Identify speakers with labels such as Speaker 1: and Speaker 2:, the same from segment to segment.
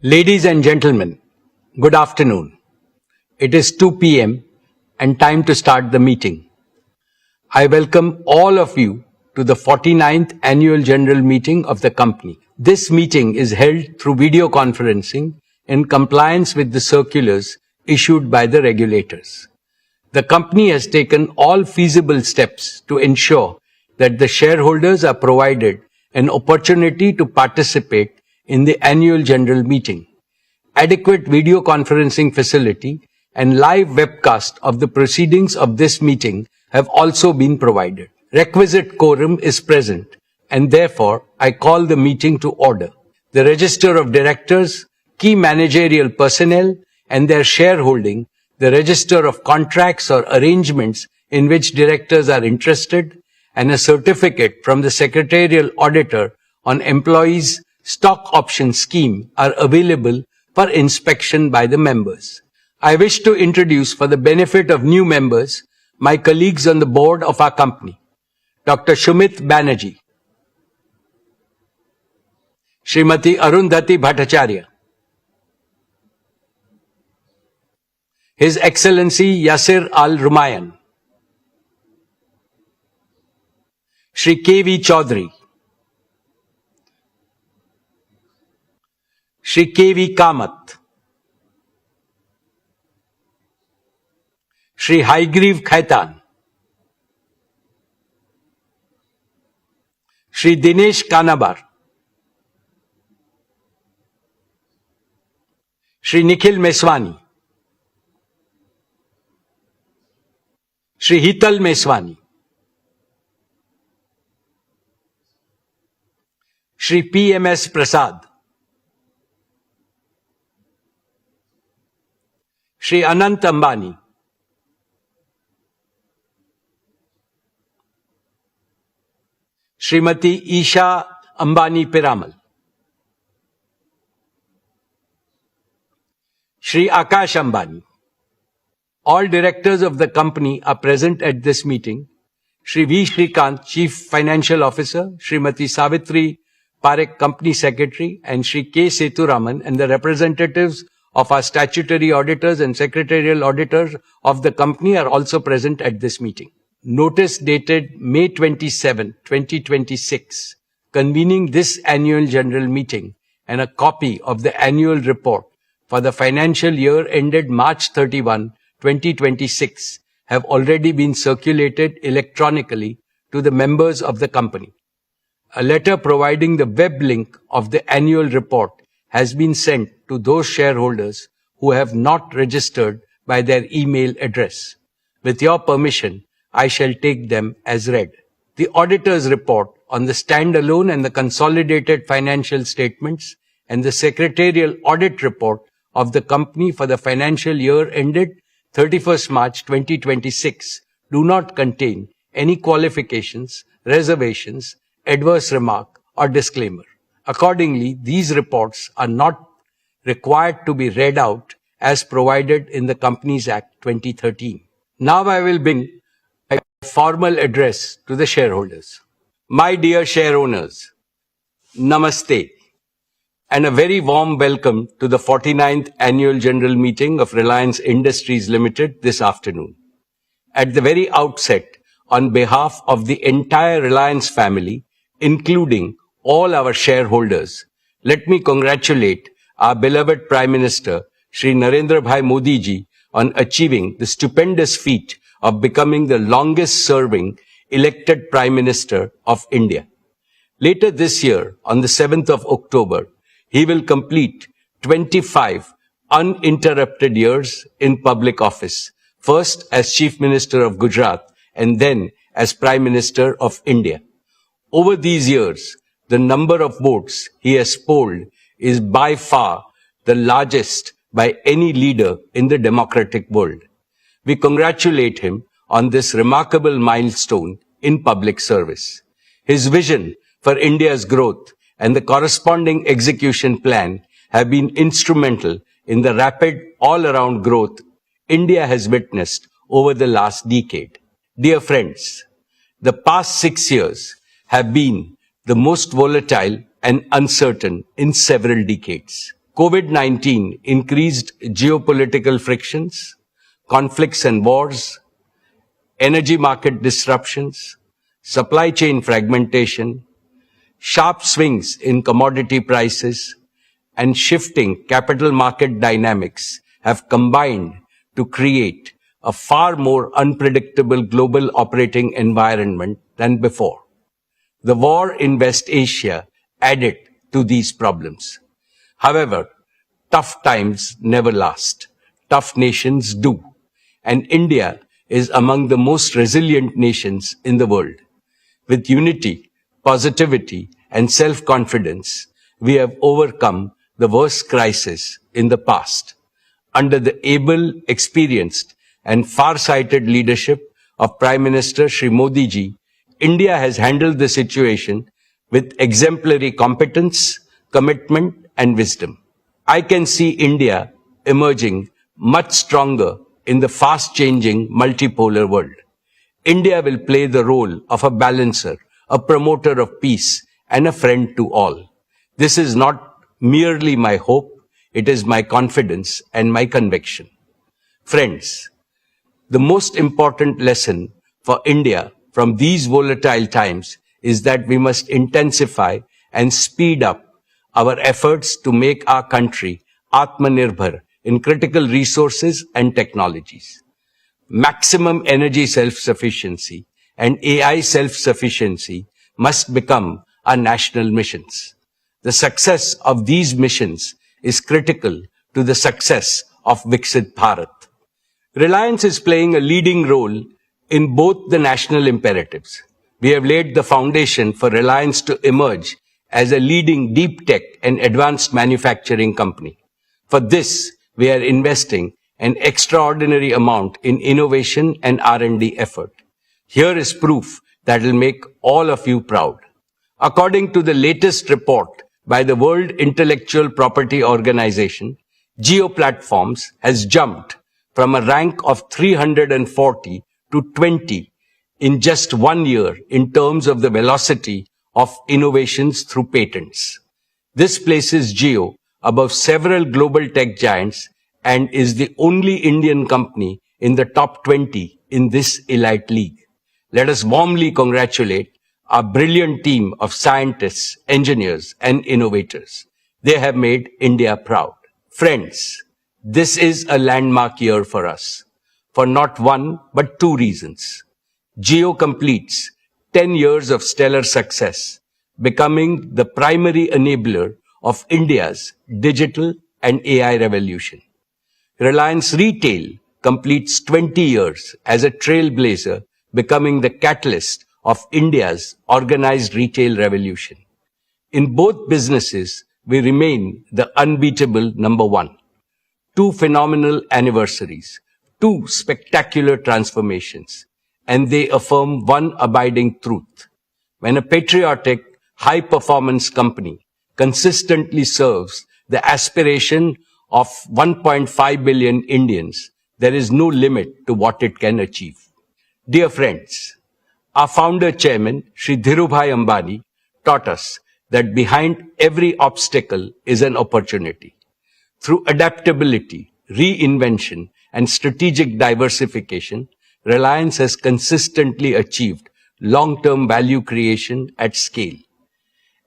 Speaker 1: Ladies and gentlemen, good afternoon. It is 2 p.m. and time to start the meeting. I welcome all of you to the 49th Annual General Meeting of the company. This meeting is held through video conferencing in compliance with the circulars issued by the regulators. The company has taken all feasible steps to ensure that the shareholders are provided an opportunity to participate in the annual general meeting. Adequate video conferencing facility and live webcast of the proceedings of this meeting have also been provided. Requisite quorum is present, and therefore I call the meeting to order. The register of directors, key managerial personnel, and their shareholding, the register of contracts or arrangements in which directors are interested, and a certificate from the secretarial auditor on employees' stock option scheme are available for inspection by the members. I wish to introduce, for the benefit of new members, my colleagues on the board of our company. Dr. Shumit Banerjee, Srimati Arundhati Bhattacharya, His Excellency Yasir Al-Rumayyan, Shri K.V. Chaudhary, Shri K.V. Kamath, Shri Haigriv Khaitan, Shri Dinesh Kanabar, Shri Nikhil Meswani, Shri Hital Meswani, Shri P.M.S. Prasad, Shri Anant Ambani, Srimati Isha Ambani Piramal, Shri Akash Ambani. All directors of the company are present at this meeting. Shri V. Shrikant, Chief Financial Officer, Srimati Savitri Parekh, Company Secretary, and Shri K. Seturaman, and the representatives of our statutory auditors and secretarial auditors of the company are also present at this meeting. Notice dated May 27, 2026, convening this annual general meeting and a copy of the annual report for the financial year ended March 31, 2026 have already been circulated electronically to the members of the company. A letter providing the web link of the annual report has been sent to those shareholders who have not registered by their email address. With your permission, I shall take them as read. The auditor's report on the standalone and the consolidated financial statements and the secretarial audit report of the company for the financial year ended 31st March 2026 do not contain any qualifications, reservations, adverse remark, or disclaimer. Accordingly, these reports are not required to be read out as provided in the Companies Act 2013. Now I will bring a formal address to the shareholders. My dear share owners, Namaste, and a very warm welcome to the 49th Annual General Meeting of Reliance Industries Limited this afternoon. At the very outset, on behalf of the entire Reliance family, including all our shareholders, let me congratulate our beloved Prime Minister, Shri Narendra Bhai Modi ji, on achieving the stupendous feat of becoming the longest-serving elected Prime Minister of India. Later this year, on the 7th of October, he will complete 25 uninterrupted years in public office, first as Chief Minister of Gujarat and then as Prime Minister of India. Over these years, the number of votes he has polled is by far the largest by any leader in the democratic world. We congratulate him on this remarkable milestone in public service. His vision for India's growth and the corresponding execution plan have been instrumental in the rapid all-around growth India has witnessed over the last decade. Dear friends, the past 6 years have been the most volatile and uncertain in several decades. COVID-19 increased geopolitical frictions, conflicts and wars, energy market disruptions, supply chain fragmentation, sharp swings in commodity prices, and shifting capital market dynamics have combined to create a far more unpredictable global operating environment than before. The war in West Asia added to these problems. However, tough times never last. Tough nations do. And India is among the most resilient nations in the world. With unity, positivity, and self-confidence, we have overcome the worst crisis in the past. Under the able, experienced, and far-sighted leadership of Prime Minister Shri Modi ji, India has handled the situation with exemplary competence, commitment, and wisdom. I can see India emerging much stronger in the fast-changing multipolar world. India will play the role of a balancer, a promoter of peace, and a friend to all. This is not merely my hope, it is my confidence and my conviction. Friends, the most important lesson for India from these volatile times is that we must intensify and speed up our efforts to make our country Atmanirbhar in critical resources and technologies. Maximum energy self-sufficiency and AI self-sufficiency must become our national missions. The success of these missions is critical to the success of Viksit Bharat. Reliance is playing a leading role in both the national imperatives. We have laid the foundation for Reliance to emerge as a leading deep tech and advanced manufacturing company. For this, we are investing an extraordinary amount in innovation and R&D effort. Here is proof that will make all of you proud. According to the latest report by the World Intellectual Property Organization, Jio Platforms has jumped from a rank of 340 to 20 in just 1 year in terms of the velocity of innovations through patents. This places Jio above several global tech giants and is the only Indian company in the top 20 in this elite league. Let us warmly congratulate our brilliant team of scientists, engineers, and innovators. They have made India proud. Friends, this is a landmark year for us, for not one but two reasons. Jio completes 10 years of stellar success, becoming the primary enabler of India's digital and AI revolution. Reliance Retail completes 20 years as a trailblazer, becoming the catalyst of India's organized retail revolution. In both businesses, we remain the unbeatable number one. Two phenomenal anniversaries, two spectacular transformations, and they affirm one abiding truth. When a patriotic, high-performance company consistently serves the aspiration of 1.5 billion Indians, there is no limit to what it can achieve. Dear friends, our founder chairman, Shri Dhirubhai Ambani, taught us that behind every obstacle is an opportunity. Through adaptability, reinvention, and strategic diversification, Reliance has consistently achieved long-term value creation at scale.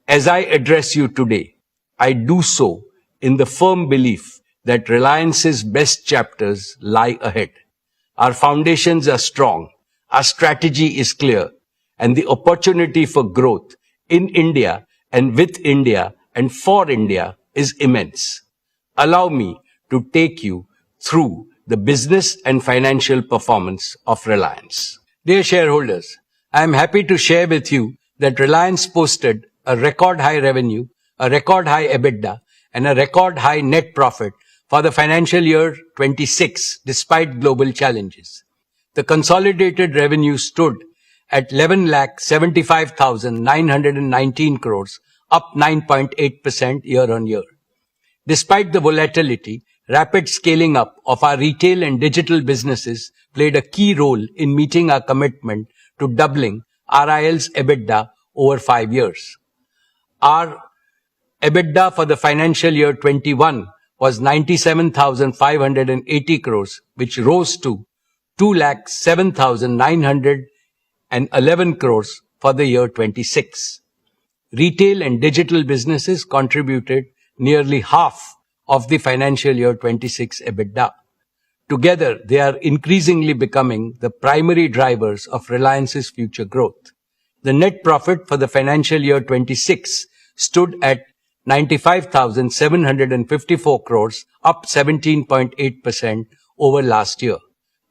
Speaker 1: As I address you today, I do so in the firm belief that Reliance's best chapters lie ahead. Our foundations are strong, our strategy is clear, and the opportunity for growth in India and with India and for India is immense. Allow me to take you through the business and financial performance of Reliance. Dear shareholders, I am happy to share with you that Reliance posted a record high revenue, a record high EBITDA, and a record high net profit for the financial year 26 despite global challenges. The consolidated revenue stood at 11,75,919 crores, up 9.8% year-on-year. Despite the volatility, rapid scaling up of our retail and digital businesses played a key role in meeting our commitment to doubling RIL's EBITDA over 5 years. Our EBITDA for the financial year 21 was 97,580 crores, which rose to 2,07,911 crores for the year 26. Retail and digital businesses contributed nearly half of the financial year 26 EBITDA. Together, they are increasingly becoming the primary drivers of Reliance's future growth. The net profit for the financial year 26 stood at 95,754 crores, up 17.8% over last year.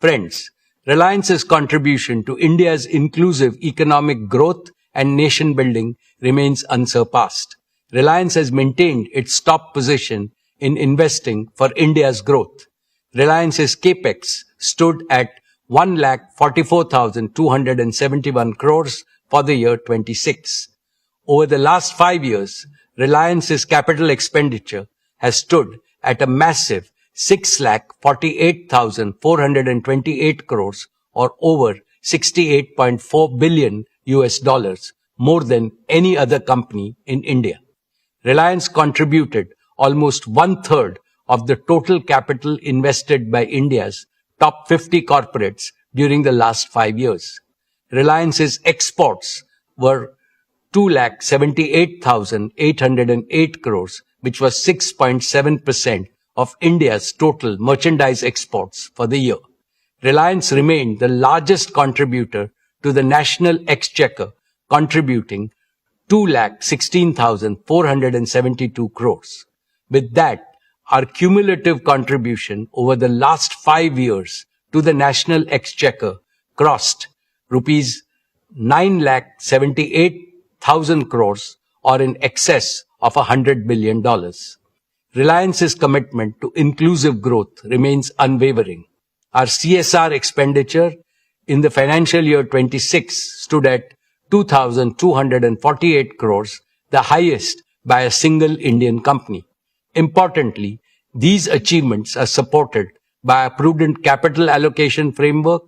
Speaker 1: Friends, Reliance's contribution to India's inclusive economic growth and nation building remains unsurpassed. Reliance has maintained its top position in investing for India's growth. Reliance's capex stood at 1,44,271 crores for the year 26. Over the last 5 years, Reliance's capital expenditure has stood at a massive 6,48,428 crores, or over $68.4 billion, more than any other company in India. Reliance contributed almost one-third of the total capital invested by India's top 50 corporates during the last 5 years. Reliance's exports were 2,78,808 crores, which was 6.7% of India's total merchandise exports for the year. Reliance remained the largest contributor to the national exchequer, contributing 2,16,472 crores. With that, our cumulative contribution over the last 5 years to the national exchequer crossed rupees 9,78,000 crores, or in excess of $100 billion. Reliance's commitment to inclusive growth remains unwavering. Our CSR expenditure in the financial year 26 stood at 2,248 crores, the highest by a single Indian company. Importantly, these achievements are supported by a prudent capital allocation framework,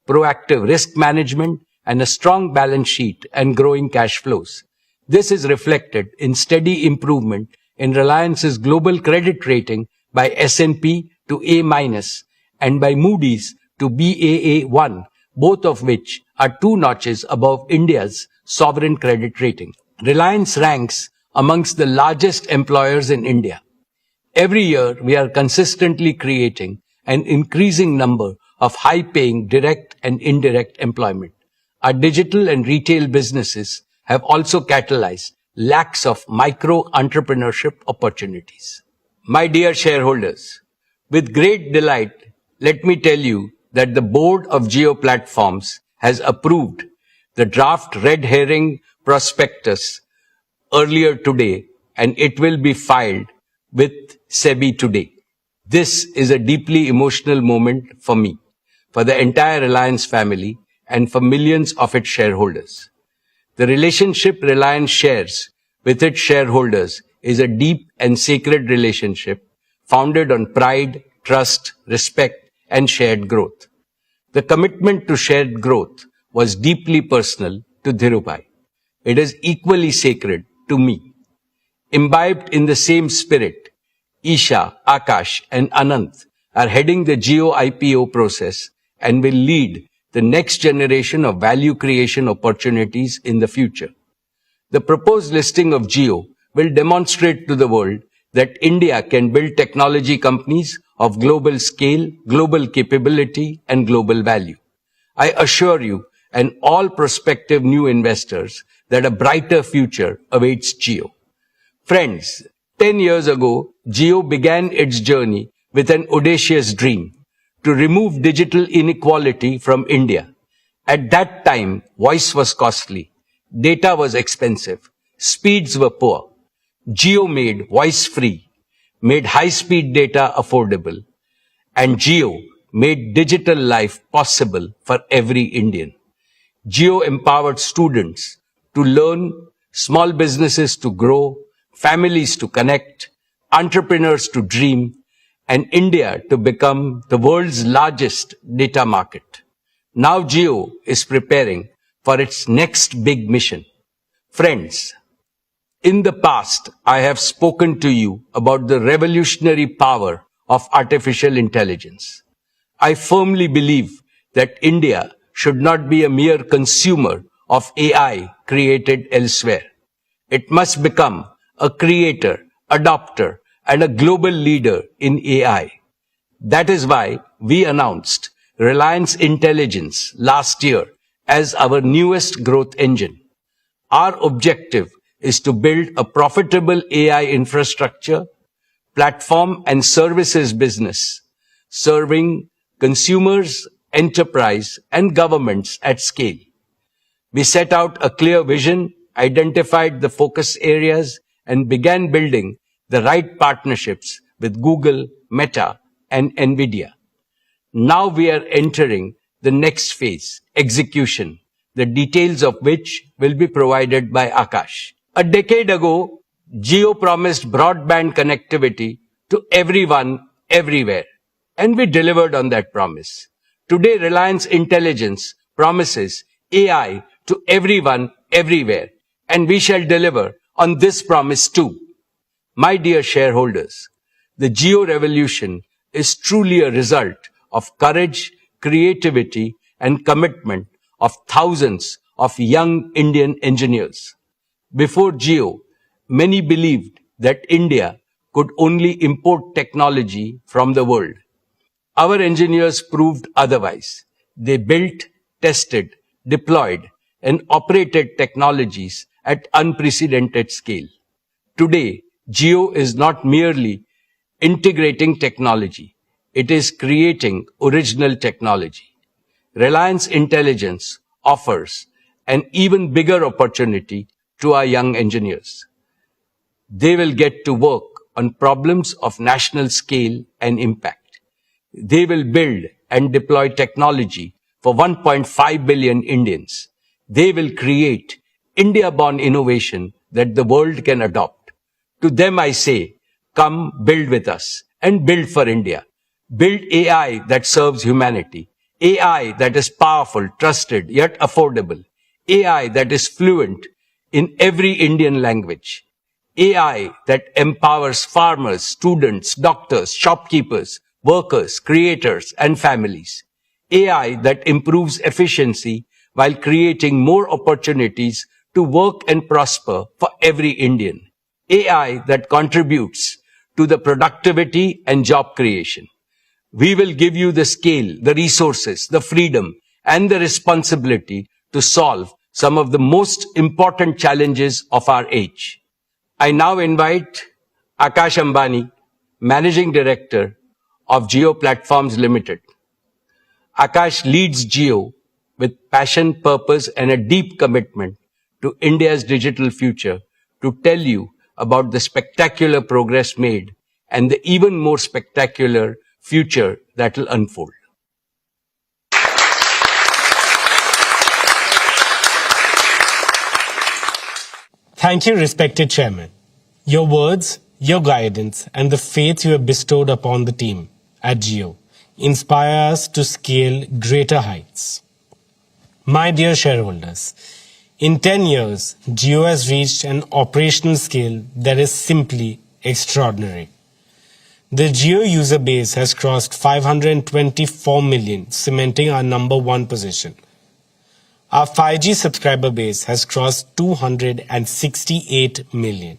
Speaker 1: proactive risk management, and a strong balance sheet and growing cash flows. This is reflected in steady improvement in Reliance's global credit rating by S&P to A- and by Moody's to Baa1, both of which are 2 notches above India's sovereign credit rating. Reliance ranks amongst the largest employers in India. Every year, we are consistently creating an increasing number of high-paying direct and indirect employment. Our digital and retail businesses have also catalyzed lakhs of micro-entrepreneurship opportunities. My dear shareholders, with great delight, let me tell you that the board of Jio Platforms has approved the draft red herring prospectus earlier today, and it will be filed with SEBI today. This is a deeply emotional moment for me, for the entire Reliance family, and for millions of its shareholders. The relationship Reliance shares with its shareholders is a deep and sacred relationship founded on pride, trust, respect, and shared growth. The commitment to shared growth was deeply personal to Dhirubhai. It is equally sacred to me. Imbibed in the same spirit, Isha, Akash, and Anant are heading the Jio IPO process and will lead the next generation of value creation opportunities in the future. The proposed listing of Jio will demonstrate to the world that India can build technology companies of global scale, global capability, and global value. I assure you and all prospective new investors that a brighter future awaits Jio. Friends, 10 years ago, Jio began its journey with an audacious dream to remove digital inequality from India. At that time, voice was costly, data was expensive, speeds were poor. Jio made voice free, made high-speed data affordable, and Jio made digital life possible for every Indian. Jio empowered students to learn, small businesses to grow, families to connect, entrepreneurs to dream, and India to become the world's largest data market. Now Jio is preparing for its next big mission. Friends, In the past, I have spoken to you about the revolutionary power of artificial intelligence. I firmly believe that India should not be a mere consumer of AI created elsewhere. It must become a creator, adopter, and a global leader in AI. That is why we announced Reliance Intelligence last year as our newest growth engine. Our objective is to build a profitable AI infrastructure, platform, and services business, serving consumers, enterprise, and governments at scale. We set out a clear vision, identified the focus areas, and began building the right partnerships with Google, Meta, and NVIDIA. Now we are entering the next phase, execution, the details of which will be provided by Akash. A decade ago, Jio promised broadband connectivity to everyone, everywhere, and we delivered on that promise. Today, Reliance Intelligence promises AI to everyone, everywhere, and we shall deliver on this promise too. My dear shareholders, the Jio revolution is truly a result of courage, creativity, and commitment of thousands of young Indian engineers. Before Jio, many believed that India could only import technology from the world. Our engineers proved otherwise. They built, tested, deployed, and operated technologies at unprecedented scale. Today, Jio is not merely integrating technology. It is creating original technology. Reliance Intelligence offers an even bigger opportunity to our young engineers. They will get to work on problems of national scale and impact. They will build and deploy technology for 1.5 billion Indians. They will create India-born innovation that the world can adopt. To them I say, come build with us and build for India. Build AI that serves humanity. AI that is powerful, trusted, yet affordable. AI that is fluent in every Indian language. AI that empowers farmers, students, doctors, shopkeepers, workers, creators, and families. AI that improves efficiency while creating more opportunities to work and prosper for every Indian. AI that contributes to the productivity and job creation. We will give you the scale, the resources, the freedom, and the responsibility to solve some of the most important challenges of our age. I now invite Mukesh Ambani, Managing Director of Jio Platforms Limited. Akash leads Jio with passion, purpose, and a deep commitment to India's digital future to tell you about the spectacular progress made and the even more spectacular future that will unfold.
Speaker 2: Thank you, respected Chairman. Your words, your guidance, and the faith you have bestowed upon the team at Jio inspire us to scale greater heights. My dear shareholders, in 10 years, Jio has reached an operational scale that is simply extraordinary. The Jio user base has crossed 524 million, cementing our number one position. Our 5G subscriber base has crossed 268 million,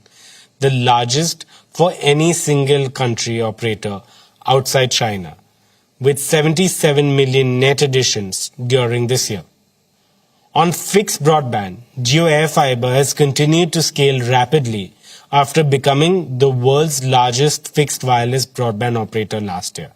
Speaker 2: the largest for any single country operator outside China, with 77 million net additions during this year. On fixed broadband, Jio AirFiber has continued to scale rapidly after becoming the world's largest fixed wireless broadband operator last year.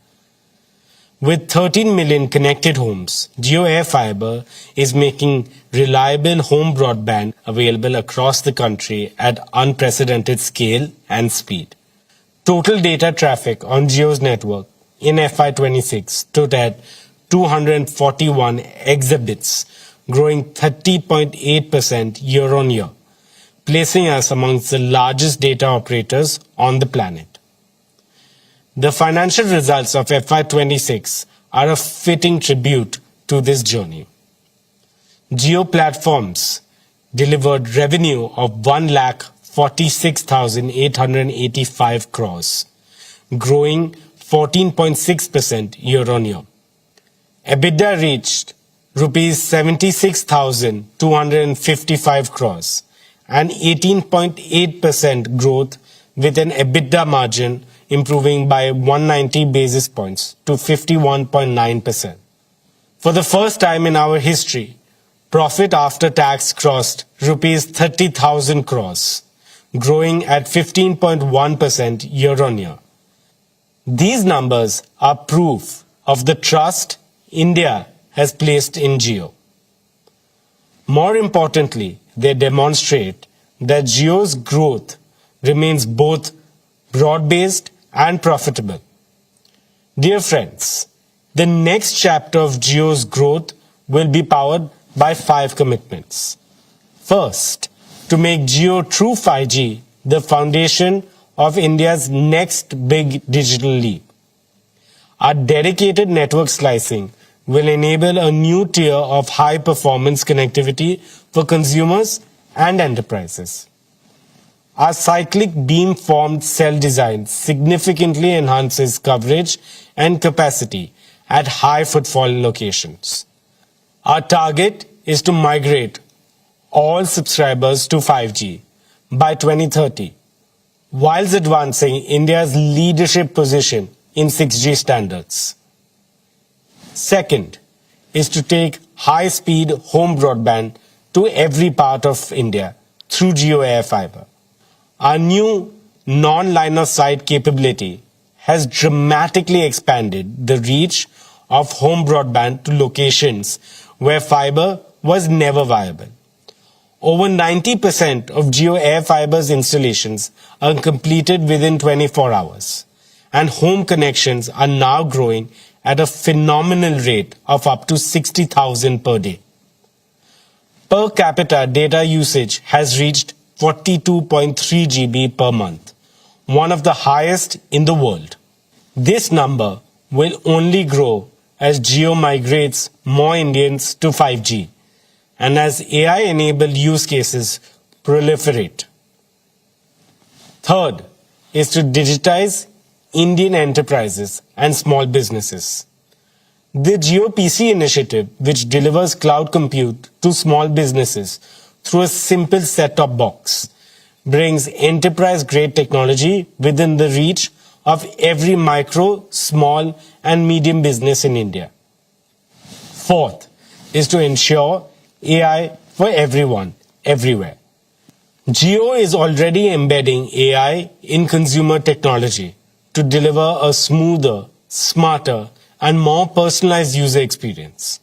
Speaker 2: With 13 million connected homes, Jio AirFiber is making reliable home broadband available across the country at unprecedented scale and speed. Total data traffic on Jio's network in FY26 stood at 241 exabytes, growing 30.8% year-on-year, placing us amongst the largest data operators on the planet. The financial results of FY26 are a fitting tribute to this journey. Jio Platforms delivered revenue of 46,885 crores, growing 14.6% year-on-year. EBITDA reached rupees 76,255 crores, an 18.8% growth with an EBITDA margin improving by 190 basis points to 51.9%. For the first time in our history, profit after tax crossed rupees 30,000 crores, growing at 15.1% year-on-year. These numbers are proof of the trust India has placed in Jio. More importantly, they demonstrate that Jio's growth remains both broad-based and profitable. Dear friends, the next chapter of Jio's growth will be powered by 5 commitments. First, to make Jio True 5G the foundation of India's next big digital leap. Our dedicated network slicing will enable a new tier of high-performance connectivity for consumers and enterprises. Our cyclic beam-formed cell design significantly enhances coverage and capacity at high-footfall locations. Our target is to migrate all subscribers to 5G by 2030, whilst advancing India's leadership position in 6G standards. Second is to take high-speed home broadband to every part of India through Jio Air Fiber. Our new non-line of sight capability has dramatically expanded the reach of home broadband to locations where fiber was never viable. Over 90% of Jio Air Fiber's installations are completed within 24 hours, and home connections are now growing at a phenomenal rate of up to 60,000 per day. Per capita data usage has reached 42.3 GB per month, one of the highest in the world. This number will only grow as Jio migrates more Indians to 5G and as AI-enabled use cases proliferate. Third is to digitize Indian enterprises and small businesses. The Jio PC initiative, which delivers cloud compute to small businesses through a simple set-top box, brings enterprise-grade technology within the reach of every micro, small, and medium business in India. Fourth is to ensure AI for everyone, everywhere. Jio is already embedding AI in consumer technology to deliver a smoother, smarter, and more personalized user experience.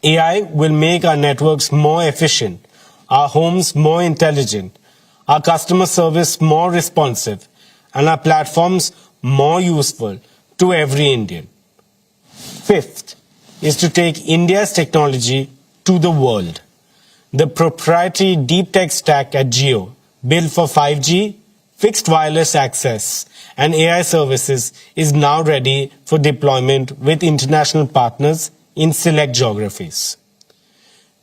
Speaker 2: AI will make our networks more efficient, our homes more intelligent, our customer service more responsive, and our platforms more useful to every Indian. Fifth is to take India's technology to the world. The proprietary deep tech stack at Jio, built for 5G, fixed wireless access, and AI services, is now ready for deployment with international partners in select geographies.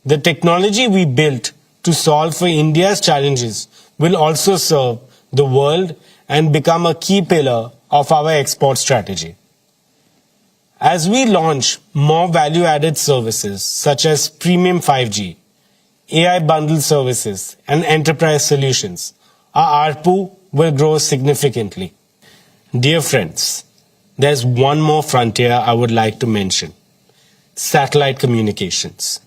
Speaker 2: The technology we built to solve for India's challenges will also serve the world and become a key pillar of our export strategy. As we launch more value-added services such as premium 5G, AI bundle services, and enterprise solutions, our ARPU will grow significantly. Dear friends, there's one more frontier I would like to mention: satellite communications.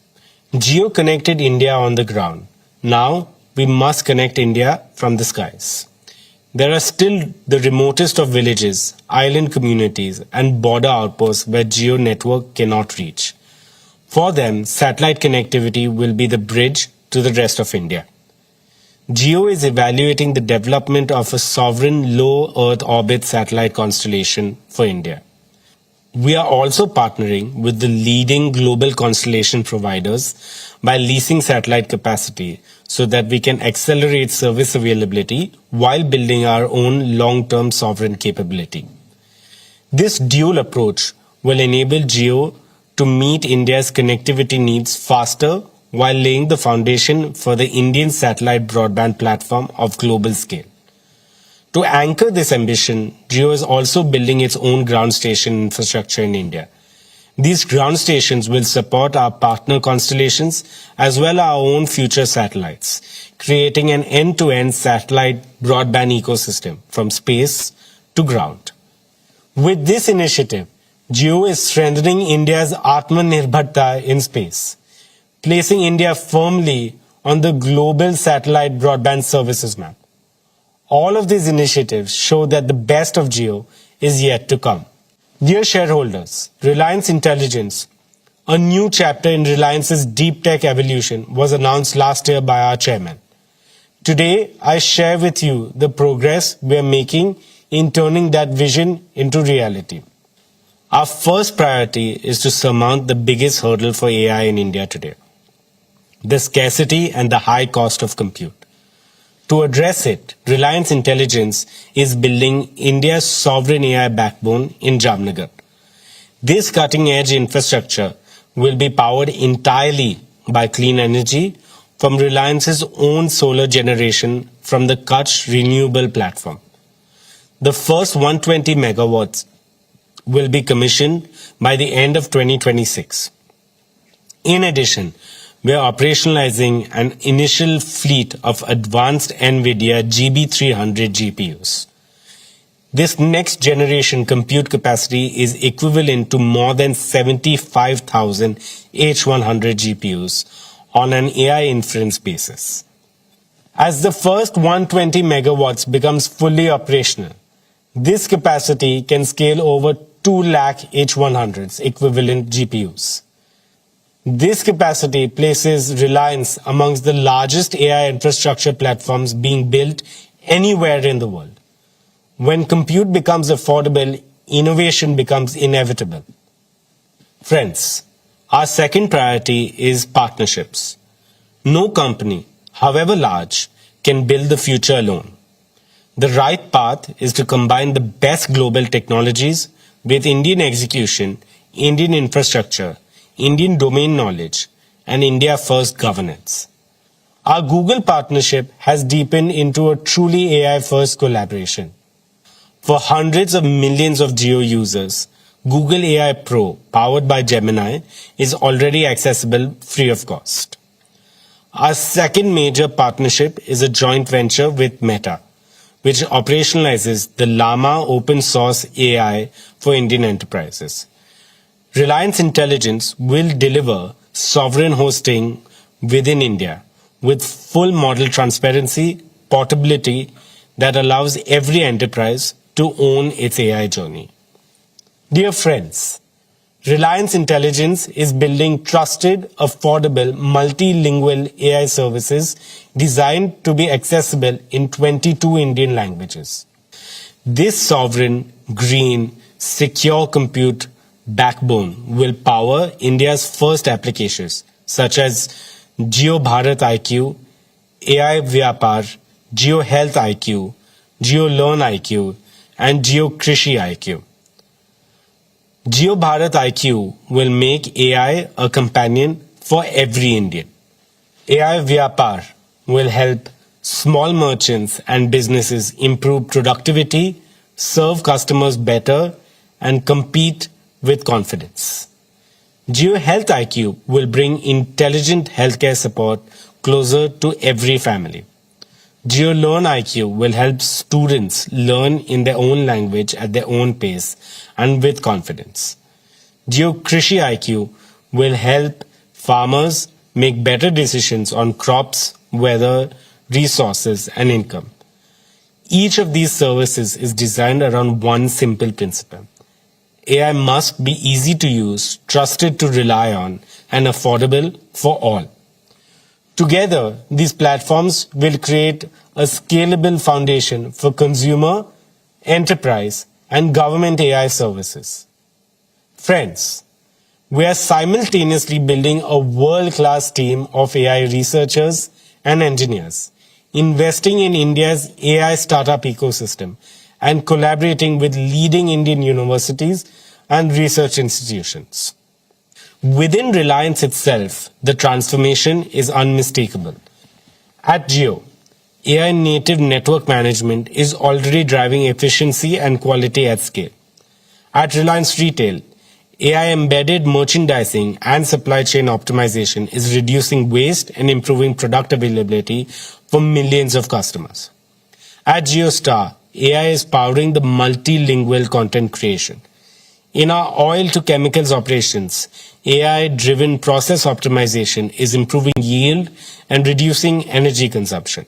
Speaker 2: Jio connected India on the ground. Now we must connect India from the skies. There are still the remotest of villages, island communities, and border outposts where Jio network cannot reach. For them, satellite connectivity will be the bridge to the rest of India. Jio is evaluating the development of a sovereign low Earth orbit satellite constellation for India. We are also partnering with the leading global constellation providers by leasing satellite capacity so that we can accelerate service availability while building our own long-term sovereign capability. This dual approach will enable Jio to meet India's connectivity needs faster while laying the foundation for the Indian satellite broadband platform of global scale. To anchor this ambition, Jio is also building its own ground station infrastructure in India. These ground stations will support our partner constellations as well as our own future satellites, creating an end-to-end satellite broadband ecosystem from space to ground. With this initiative, Jio is strengthening India's Atmanirbharta in space, placing India firmly on the global satellite broadband services map. All of these initiatives show that the best of Jio is yet to come. Dear shareholders, Reliance Intelligence, a new chapter in Reliance's deep tech evolution, was announced last year by our chairman. Today, I share with you the progress we are making in turning that vision into reality. Our first priority is to surmount the biggest hurdle for AI in India today, the scarcity and the high cost of compute. To address it, Reliance Intelligence is building India's sovereign AI backbone in Jamnagar. This cutting-edge infrastructure will be powered entirely by clean energy from Reliance's own solar generation from the Kutch Renewable Platform. The first 120 megawatts will be commissioned by the end of 2026. In addition, we are operationalizing an initial fleet of advanced NVIDIA GB300 GPUs. This next generation compute capacity is equivalent to more than 75,000 H100 GPUs on an AI inference basis. As the first 120 megawatts becomes fully operational, this capacity can scale over 2 lakh H100s equivalent GPUs. This capacity places Reliance amongst the largest AI infrastructure platforms being built anywhere in the world. When compute becomes affordable, innovation becomes inevitable. Friends, our second priority is partnerships. No company, however large, can build the future alone. The right path is to combine the best global technologies with Indian execution, Indian infrastructure, Indian domain knowledge, and India-first governance. Our Google partnership has deepened into a truly AI-first collaboration. For hundreds of millions of Jio users, Google AI Pro, powered by Gemini, is already accessible free of cost. Our second major partnership is a joint venture with Meta, which operationalizes the Llama open source AI for Indian enterprises. Reliance Intelligence will deliver sovereign hosting within India with full model transparency, portability that allows every enterprise to own its AI journey. Dear friends, Reliance Intelligence is building trusted, affordable, multilingual AI services designed to be accessible in 22 Indian languages. This sovereign, green, secure compute backbone will power India's first applications such as Jio Bharat IQ, AI Vyapar, Jio Health IQ, Jio Learn IQ, and Jio Krishi IQ. Jio Bharat IQ will make AI a companion for every Indian. AI Vyapar will help small merchants and businesses improve productivity, serve customers better, and compete with confidence. Jio Health IQ will bring intelligent healthcare support closer to every family. Jio Learn IQ will help students learn in their own language at their own pace and with confidence. Jio Krishi IQ will help farmers make better decisions on crops, weather, resources, and income. Each of these services is designed around one simple principle. AI must be easy to use, trusted to rely on, and affordable for all. Together, these platforms will create a scalable foundation for consumer, enterprise, and government AI services. Friends, we are simultaneously building a world-class team of AI researchers and engineers, investing in India's AI startup ecosystem, and collaborating with leading Indian universities and research institutions. Within Reliance itself, the transformation is unmistakable. At Jio, AI native network management is already driving efficiency and quality at scale. At Reliance Retail, AI embedded merchandising and supply chain optimization is reducing waste and improving product availability for millions of customers. At JioStar, AI is powering the multilingual content creation. In our oil to chemicals operations, AI-driven process optimization is improving yield and reducing energy consumption.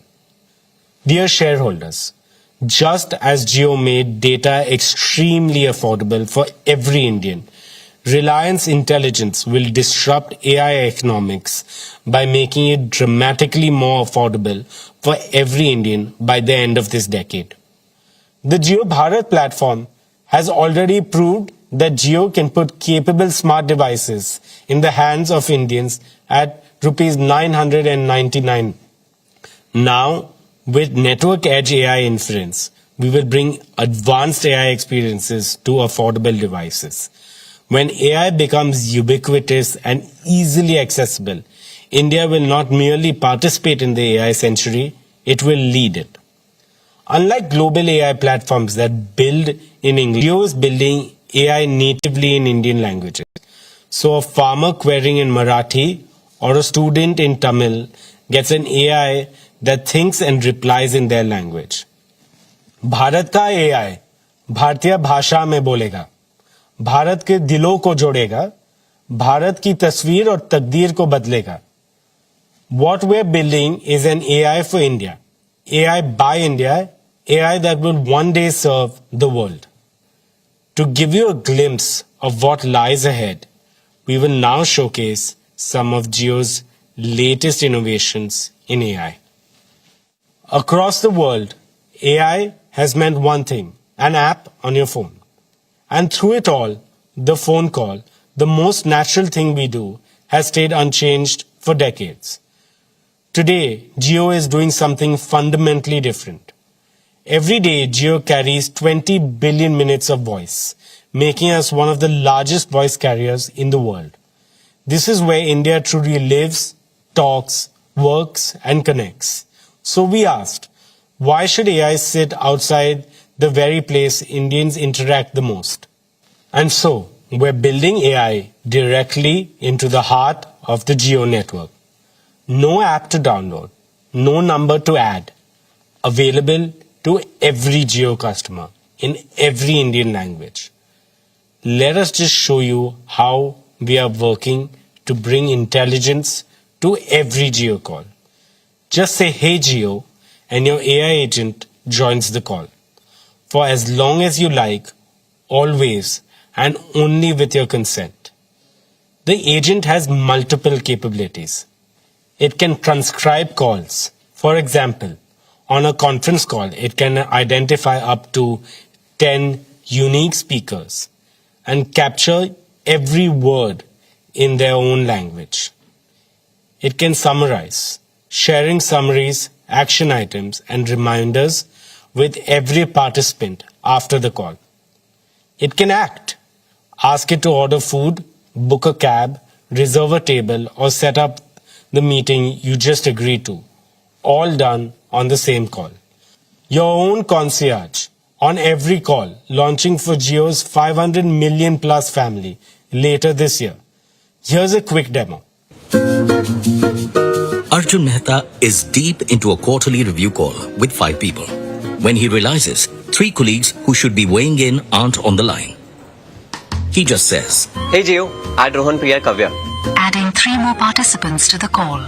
Speaker 2: Dear shareholders, just as Jio made data extremely affordable for every Indian, Reliance Intelligence will disrupt AI economics by making it dramatically more affordable for every Indian by the end of this decade. The Jio Bharat platform has already proved that Jio can put capable smart devices in the hands of Indians at rupees 999. Now, with Network Edge AI inference, we will bring advanced AI experiences to affordable devices. When AI becomes ubiquitous and easily accessible, India will not merely participate in the AI century, it will lead it. Unlike global AI platforms that build in English, Jio is building AI natively in Indian languages. So a farmer querying in Marathi or a student in Tamil gets an AI that thinks and replies in their language. Bharat का AI भारतीय भाषा में बोलेगा, भारत के दिलों को जोड़ेगा, भारत की तस्वीर और तकदीर को बदलेगा. What we're building is an AI for India, AI by India, AI that will one day serve the world. To give you a glimpse of what lies ahead, we will now showcase some of Jio's latest innovations in AI. Across the world, AI has meant one thing, an app on your phone. And through it all, the phone call, the most natural thing we do, has stayed unchanged for decades. Today, Jio is doing something fundamentally different. Every day, Jio carries 20 billion minutes of voice, making us one of the largest voice carriers in the world. This is where India truly lives, talks, works, and connects. So we asked, why should AI sit outside the very place Indians interact the most? And so, we're building AI directly into the heart of the Jio network. No app to download, no number to add. Available to every Jio customer in every Indian language. Let us just show you how we are working to bring intelligence to every Jio call. Just say, "Hey Jio," and your AI agent joins the call. For as long as you like, always, and only with your consent. The agent has multiple capabilities. It can transcribe calls. For example, on a conference call, it can identify up to 10 unique speakers and capture every word in their own language. It can summarize, sharing summaries, action items, and reminders with every participant after the call. It can act. Ask it to order food, book a cab, reserve a table, or set up the meeting you just agreed to. All done on the same call. Your own concierge on every call, launching for Jio's 500 million plus family later this year. Here's a quick demo.
Speaker 3: Arjun Mehta is deep into a quarterly review call with 5 people when he realizes 3 colleagues who should be weighing in aren't on the line. He just says,
Speaker 4: "Hey Jio, add Rohan, Priya, Kavya."
Speaker 5: Adding 3 more participants to the call.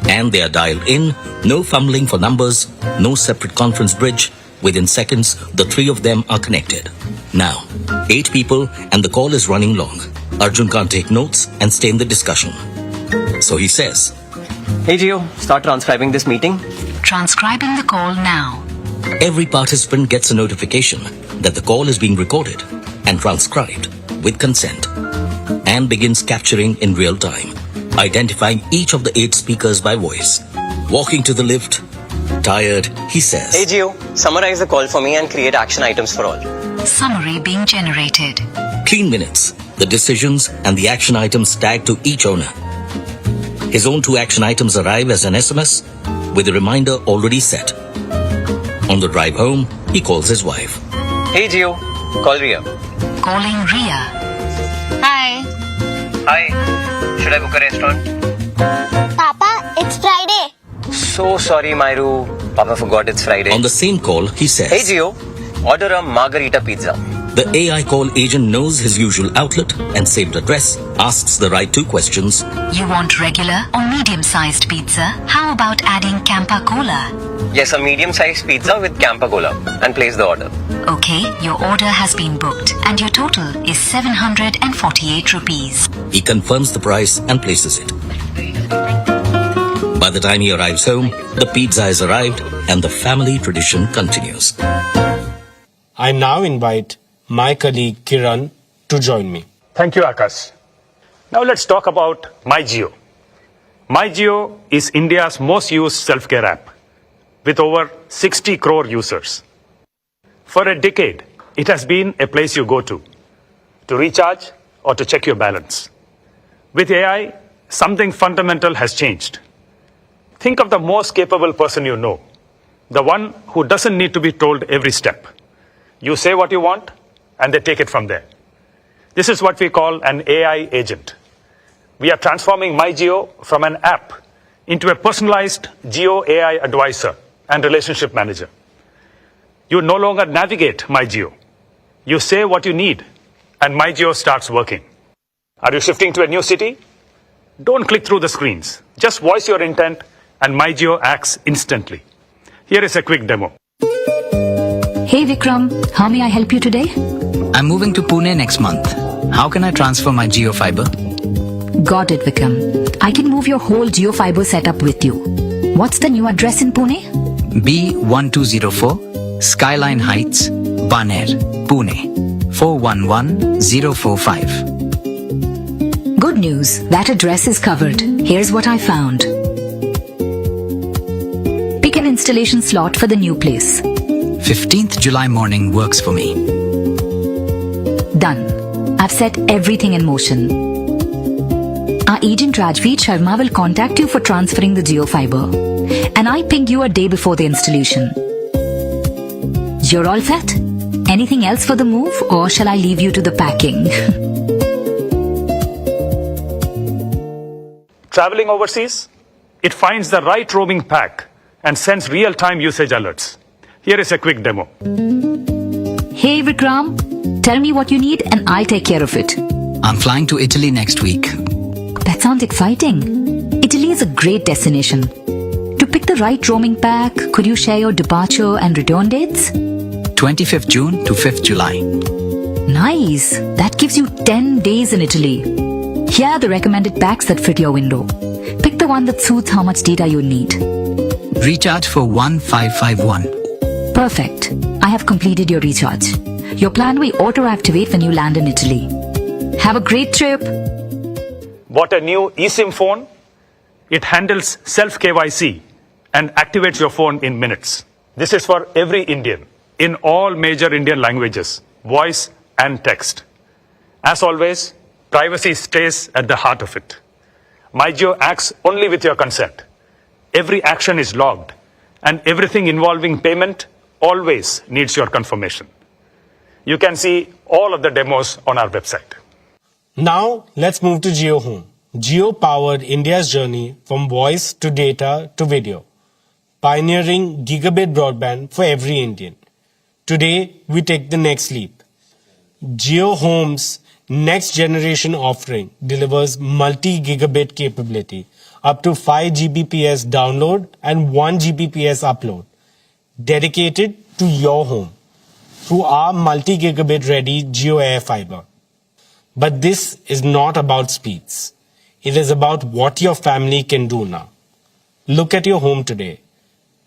Speaker 3: and they are dialed in, no fumbling for numbers, no separate conference bridge. Within seconds, the 3 of them are connected. Now, 8 people and the call is running long. Arjun can't take notes and stay in the discussion. So he says,
Speaker 4: "Hey Gio, start transcribing this meeting."
Speaker 5: Transcribing the call now.
Speaker 3: Every participant gets a notification that the call is being recorded and transcribed with consent and begins capturing in real time, identifying each of the 8 speakers by voice. Walking to the lift, tired, he says,
Speaker 4: "Hey Gio, summarize the call for me and create action items for all."
Speaker 5: Summary being generated.
Speaker 3: Clean minutes, the decisions and the action items tagged to each owner. His own 2 action items arrive as an SMS with a reminder already set. On the drive home, he calls his wife.
Speaker 4: Hey Gio, call Ria.
Speaker 5: Calling Ria.
Speaker 6: Hi.
Speaker 4: Hi, should I book a restaurant?
Speaker 6: Papa, it's Friday.
Speaker 4: So sorry, Myru. Papa forgot it's Friday.
Speaker 3: On the same call, he says,
Speaker 4: Hey Gio, order a margarita pizza.
Speaker 3: The AI call agent knows his usual outlet and saved address, asks the right 2 questions.
Speaker 5: You want regular or medium-sized pizza? How about adding Campa Cola?
Speaker 4: Yes, a medium-sized pizza with Campa Cola and place the order.
Speaker 5: Okay, your order has been booked and your total is 748 rupees.
Speaker 3: He confirms the price and places it. By the time he arrives home, the pizza has arrived and the family tradition continues.
Speaker 2: I now invite my colleague Kiran to join me.
Speaker 7: Thank you, Akash. Now let's talk about MyJio. MyJio is India's most used self-care app with over 60 crore users. For a decade, it has been a place you go to recharge or to check your balance. With AI, something fundamental has changed. Think of the most capable person you know, the one who doesn't need to be told every step. You say what you want, and they take it from there. This is what we call an AI agent. We are transforming MyJio from an app into a personalized Geo AI advisor and relationship manager. You no longer navigate MyJio. You say what you need, and MyJio starts working. Are you shifting to a new city? Don't click through the screens. Just voice your intent, and MyJio acts instantly. Here is a quick demo.
Speaker 8: Hey Vikram, how may I help you today?
Speaker 9: I'm moving to Pune next month. How can I transfer my Jio fiber?
Speaker 8: Got it, Vikram. I can move your whole Jio fiber setup with you. What's the new address in Pune?
Speaker 9: B1204, Skyline Heights, Baner, Pune, 411045.
Speaker 8: Good news, that address is covered. Here's what I found. Pick an installation slot for the new place.
Speaker 9: 15th July morning works for me.
Speaker 8: Done. I've set everything in motion. Our agent Rajveer Sharma will contact you for transferring the Jio fiber. And I ping you a day before the installation. You're all set? Anything else for the move, or shall I leave you to the packing?
Speaker 7: Traveling overseas? It finds the right roaming pack and sends real-time usage alerts. Here is a quick demo.
Speaker 8: Hey Vikram, tell me what you need and I'll take care of it.
Speaker 9: I'm flying to Italy next week.
Speaker 8: That sounds exciting. Italy is a great destination. To pick the right roaming pack, could you share your departure and return dates?
Speaker 9: 25th June to 5th July.
Speaker 8: Nice. That gives you 10 days in Italy. Here are the recommended packs that fit your window. Pick the one that suits how much data you need.
Speaker 9: Recharge for 1551.
Speaker 8: Perfect. I have completed your recharge. Your plan will auto-activate when you land in Italy. Have a great trip.
Speaker 7: Bought a new eSIM phone? It handles self-KYC and activates your phone in minutes. This is for every Indian in all major Indian languages, voice and text. As always, privacy stays at the heart of it. MyJio acts only with your consent. Every action is logged, and everything involving payment always needs your confirmation. You can see all of the demos on our website.
Speaker 2: Now, let's move to Jio Home. Jio powered India's journey from voice to data to video, pioneering gigabit broadband for every Indian. Today, we take the next leap. Jio Home's next generation offering delivers multi-gigabit capability, up to 5 Gbps download and 1 Gbps upload, dedicated to your home through our multi-gigabit ready Jio Air Fiber. But this is not about speeds. It is about what your family can do now. Look at your home today.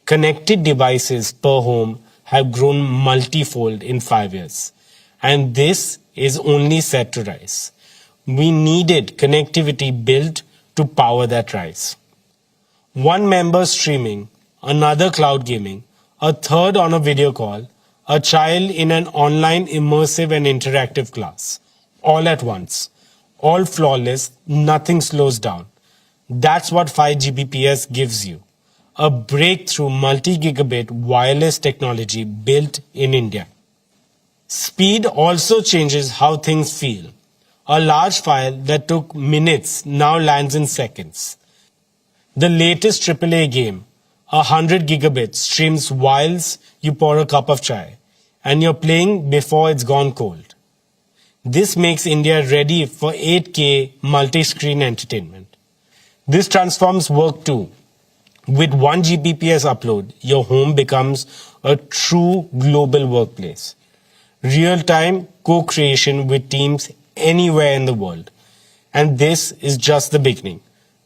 Speaker 2: Connected devices per home have grown multifold in 5 years. And this is only set to rise. We needed connectivity built to power that rise. One member streaming, another cloud gaming, a third on a video call, a child in an online immersive and interactive class, all at once, all flawless, nothing slows down. That's what 5 Gbps gives you. A breakthrough multi-gigabit wireless technology built in India. Speed also changes how things feel. A large file that took minutes now lands in seconds. The latest AAA game, 100 gigabits, streams whilst you pour a cup of chai, and you're playing before it's gone cold. This makes India ready for 8K multi-screen entertainment. This transforms work too. With 1 Gbps upload, your home becomes a true global workplace. Real-time co-creation with teams anywhere in the world. And this is just the beginning.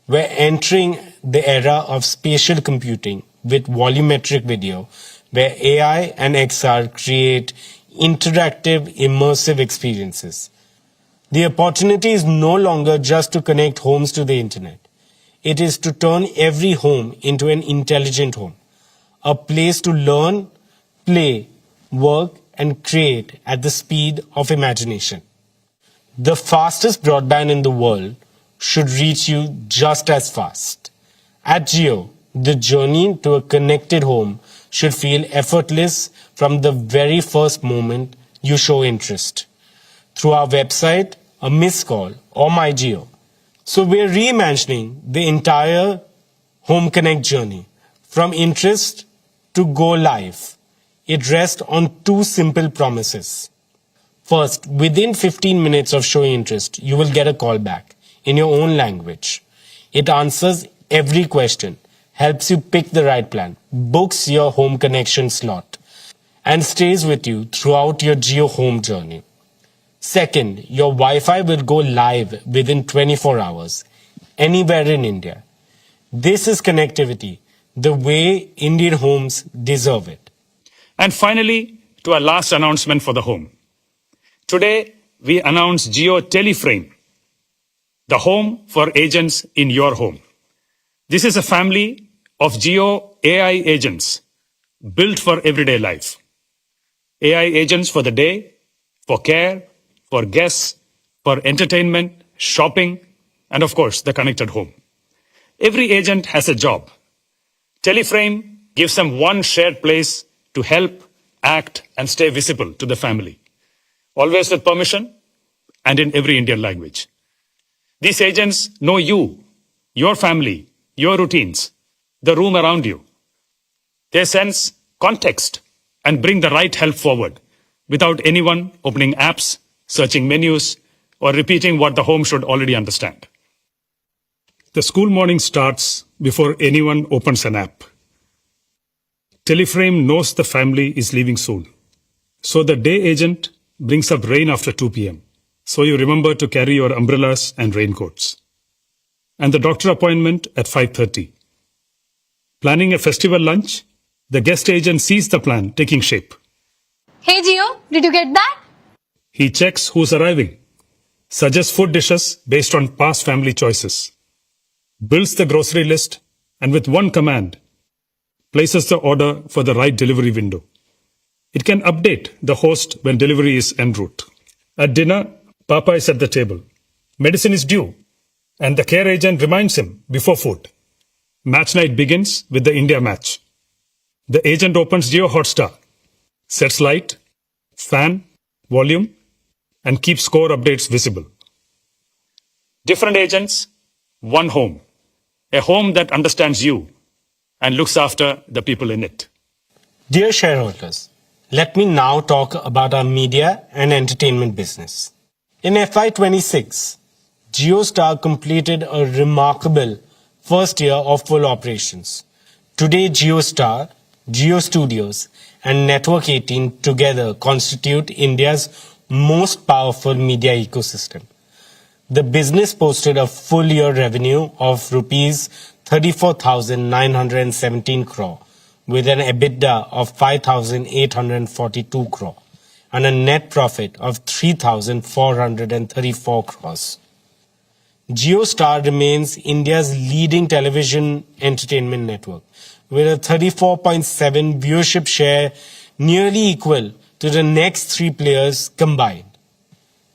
Speaker 2: We're entering the era of spatial computing with volumetric video, where AI and XR create interactive, immersive experiences. The opportunity is no longer just to connect homes to the internet. It is to turn every home into an intelligent home, a place to learn, play, work, and create at the speed of imagination. The fastest broadband in the world should reach you just as fast. At Jio, the journey to a connected home should feel effortless from the very first moment you show interest. Through our website, a missed call, or My Jio. So we're reimagining the entire Home Connect journey from interest to go live. It rests on two simple promises. First, within 15 minutes of showing interest, you will get a call back in your own language. It answers every question, helps you pick the right plan, books your home connection slot, and stays with you throughout your Jio home journey. Second, your Wi-Fi will go live within 24 hours, anywhere in India. This is connectivity, the way Indian homes deserve it.
Speaker 7: And finally, to our last announcement for the home. Today, we announce Jio Teleframe, the home for agents in your home. This is a family of Jio AI agents built for everyday life. AI agents for the day, for care, for guests, for entertainment, shopping, and of course, the connected home. Every agent has a job. Teleframe gives them one shared place to help, act, and stay visible to the family. Always with permission and in every Indian language. These agents know you, your family, your routines, the room around you. They sense context and bring the right help forward without anyone opening apps, searching menus, or repeating what the home should already understand. The school morning starts before anyone opens an app. Teleframe knows the family is leaving soon. So the day agent brings up rain after 2 p.m. So you remember to carry your umbrellas and raincoats. And the doctor appointment at 5:30. Planning a festival lunch? The guest agent sees the plan taking shape.
Speaker 6: Hey Gio, did you get that?
Speaker 7: He checks who's arriving, suggests food dishes based on past family choices, builds the grocery list, and with one command, places the order for the right delivery window. It can update the host when delivery is en route. At dinner, Papa is at the table. Medicine is due, and the care agent reminds him before food. Match night begins with the India match. The agent opens Jio Hotstar, sets light, fan, volume, and keeps score updates visible. Different agents, one home. A home that understands you and looks after the people in it.
Speaker 2: Dear shareholders, let me now talk about our media and entertainment business. In FY26, JioStar completed a remarkable first year of full operations. Today, JioStar, Jio Studios, and Network 18 together constitute India's most powerful media ecosystem. The business posted a full year revenue of rupees 34,917 crore with an EBITDA of 5,842 crore and a net profit of 3,434 crores. JioStar remains India's leading television entertainment network with a 34.7 viewership share nearly equal to the next three players combined.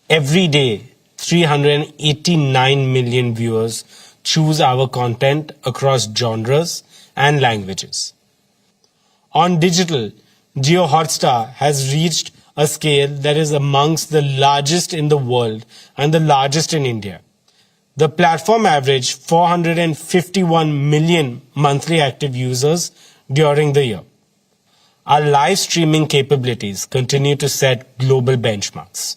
Speaker 2: Every day, 389 million viewers choose our content across genres and languages. On digital, Jio Hotstar has reached a scale that is amongst the largest in the world and the largest in India. The platform averaged 451 million monthly active users during the year. Our live streaming capabilities continue to set global benchmarks.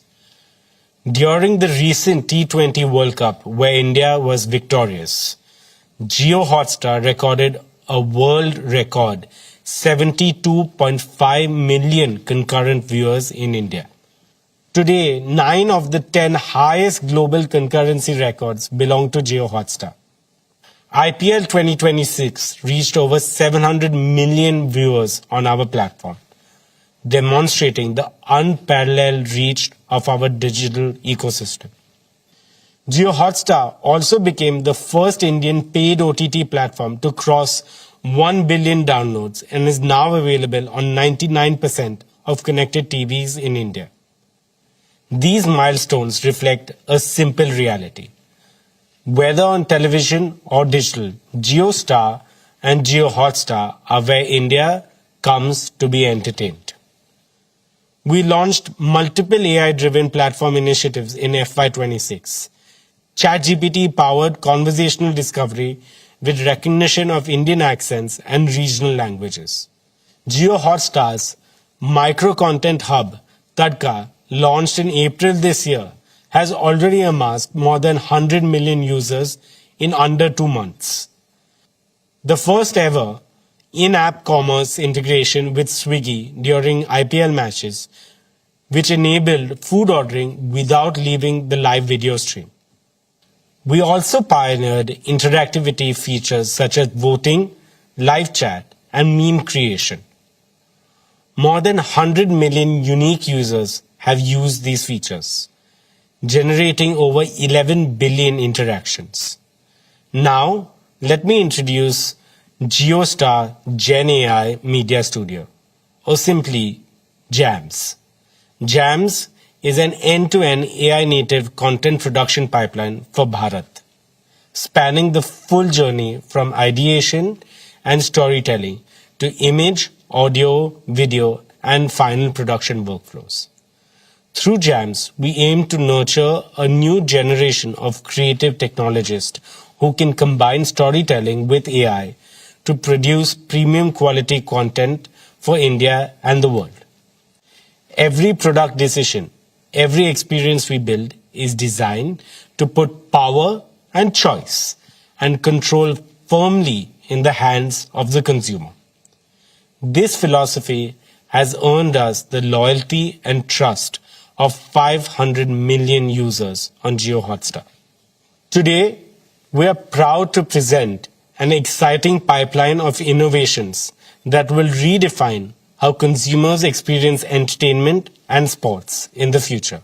Speaker 2: During the recent T20 World Cup, where India was victorious, Jio Hotstar recorded a world record 72.5 million concurrent viewers in India. Today, 9 of the 10 highest global concurrency records belong to Jio Hotstar. IPL 2026 reached over 700 million viewers on our platform, demonstrating the unparalleled reach of our digital ecosystem. Jio Hotstar also became the first Indian paid OTT platform to cross 1 billion downloads and is now available on 99% of connected TVs in India. These milestones reflect a simple reality. Whether on television or digital, JioStar and Jio Hotstar are where India comes to be entertained. We launched multiple AI-driven platform initiatives in FY26. ChatGPT-powered conversational discovery with recognition of Indian accents and regional languages. Jio Hotstar's micro-content hub, Tadka, launched in April this year, has already amassed more than 100 million users in under 2 months. The first ever in-app commerce integration with Swiggy during IPL matches, which enabled food ordering without leaving the live video stream. We also pioneered interactivity features such as voting, live chat, and meme creation. More than 100 million unique users have used these features, generating over 11 billion interactions. Now, let me introduce JioStar Gen AI Media Studio, or simply JAMS. JAMS is an end-to-end AI-native content production pipeline for Bharat, spanning the full journey from ideation and storytelling to image, audio, video, and final production workflows. Through JAMS, we aim to nurture a new generation of creative technologists who can combine storytelling with AI to produce premium quality content for India and the world. Every product decision, every experience we build is designed to put power and choice and control firmly in the hands of the consumer. This philosophy has earned us the loyalty and trust of 500 million users on Jio Hotstar. Today, we are proud to present an exciting pipeline of innovations that will redefine how consumers experience entertainment and sports in the future,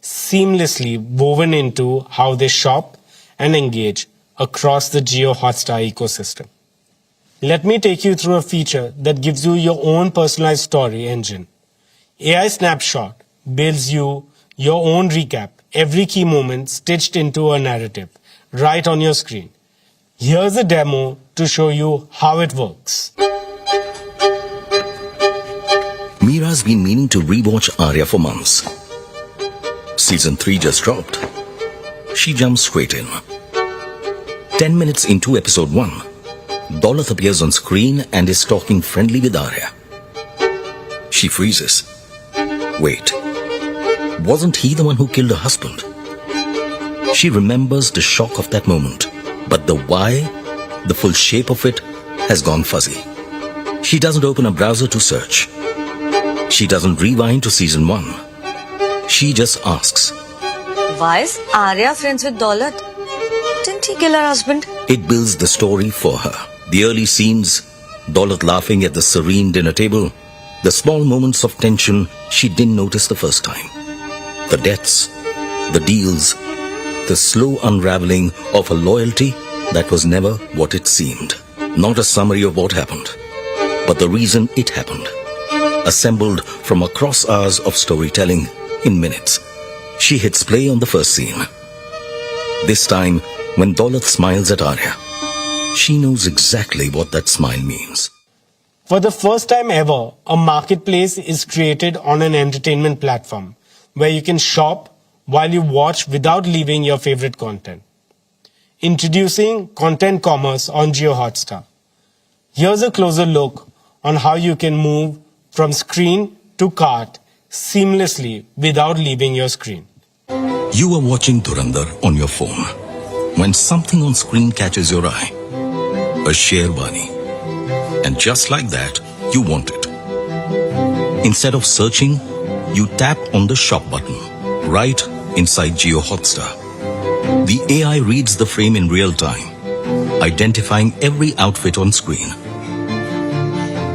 Speaker 2: seamlessly woven into how they shop and engage across the Jio Hotstar ecosystem. Let me take you through a feature that gives you your own personalized story engine. AI Snapshot builds you your own recap, every key moment stitched into a narrative, right on your screen. Here's a demo to show you how it works.
Speaker 3: Meera's been meaning to rewatch Arya for months. Season 3 just dropped. She jumps straight in. 10 minutes into episode 1, Daulat appears on screen and is talking friendly with Arya. She freezes. Wait, wasn't he the one who killed her husband? She remembers the shock of that moment, but the why, the full shape of it, has gone fuzzy. She doesn't open a browser to search. She doesn't rewind to season 1. She just asks,
Speaker 10: why is Arya friends with Daulat? Didn't he kill her husband?
Speaker 3: It builds the story for her. The early scenes, Daulat laughing at the serene dinner table, the small moments of tension she didn't notice the first time. The deaths, the deals, the slow unraveling of a loyalty that was never what it seemed. Not a summary of what happened, but the reason it happened. assembled from across hours of storytelling in minutes. She hits play on the first scene. This time, when Daulat smiles at Arya, she knows exactly what that smile means.
Speaker 2: For the first time ever, a marketplace is created on an entertainment platform where you can shop while you watch without leaving your favorite content. Introducing content commerce on Jio Hotstar. Here's a closer look on how you can move from screen to cart seamlessly without leaving your screen.
Speaker 3: You are watching Dhurandhar on your phone when something on screen catches your eye. A Sherwani. And just like that, you want it. Instead of searching, you tap on the shop button right inside Jio Hotstar. The AI reads the frame in real time, identifying every outfit on screen.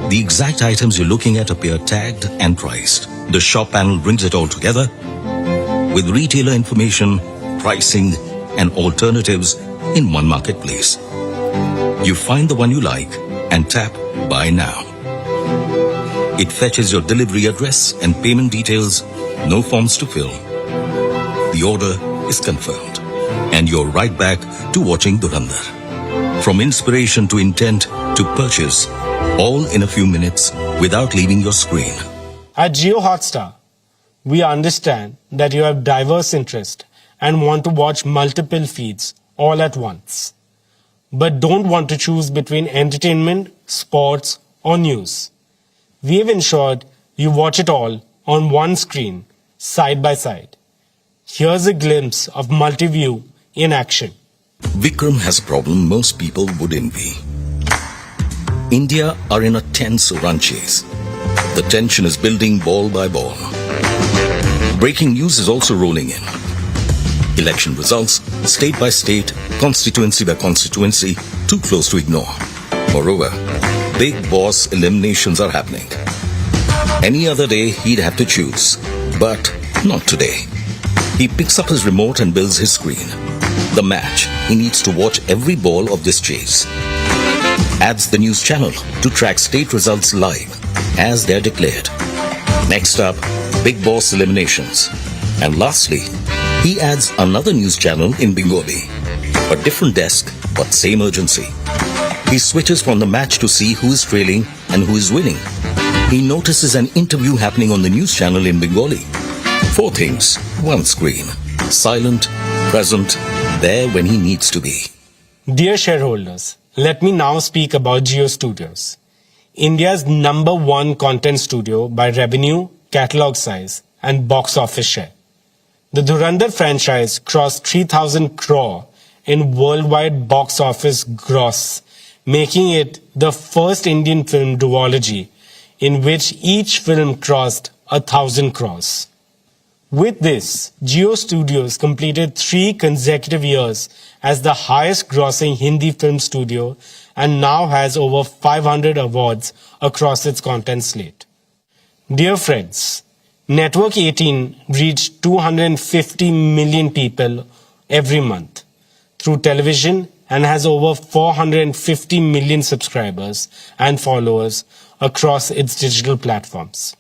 Speaker 3: The exact items you're looking at appear tagged and priced. The shop panel brings it all together with retailer information, pricing, and alternatives in one marketplace. You find the one you like and tap Buy Now. It fetches your delivery address and payment details, no forms to fill. The order is confirmed, and you're right back to watching Dhurandhar. From inspiration to intent to purchase, all in a few minutes without leaving your screen.
Speaker 2: At Jio Hotstar, we understand that you have diverse interests and want to watch multiple feeds all at once, but don't want to choose between entertainment, sports, or news. We have ensured you watch it all on one screen, side by side. Here's a glimpse of multi-view in action.
Speaker 3: Vikram has a problem most people would envy. India are in a tense run chase. The tension is building ball by ball. Breaking news is also rolling in. Election results, state by state, constituency by constituency, too close to ignore. Moreover, big boss eliminations are happening. Any other day, he'd have to choose. But not today. He picks up his remote and builds his screen. The match, he needs to watch every ball of this chase. Adds the news channel to track state results live as they're declared. Next up, big boss eliminations. And lastly, he adds another news channel in Bengali. A different desk, but same urgency. He switches from the match to see who is trailing and who is winning. He notices an interview happening on the news channel in Bengali. 4 things, 1 screen. Silent, present, there when he needs to be.
Speaker 2: Dear shareholders, let me now speak about Jio Studios, India's #1 content studio by revenue, catalog size, and box office share. The Dhurandhar franchise crossed 3,000 crore in worldwide box office gross, making it the first Indian film duology in which each film crossed 1,000 crores. With this, Jio Studios completed 3 consecutive years as the highest grossing Hindi film studio and now has over 500 awards across its content slate. Dear friends, Network 18 reached 250 million people every month through television and has over 450 million subscribers and followers across its digital platforms.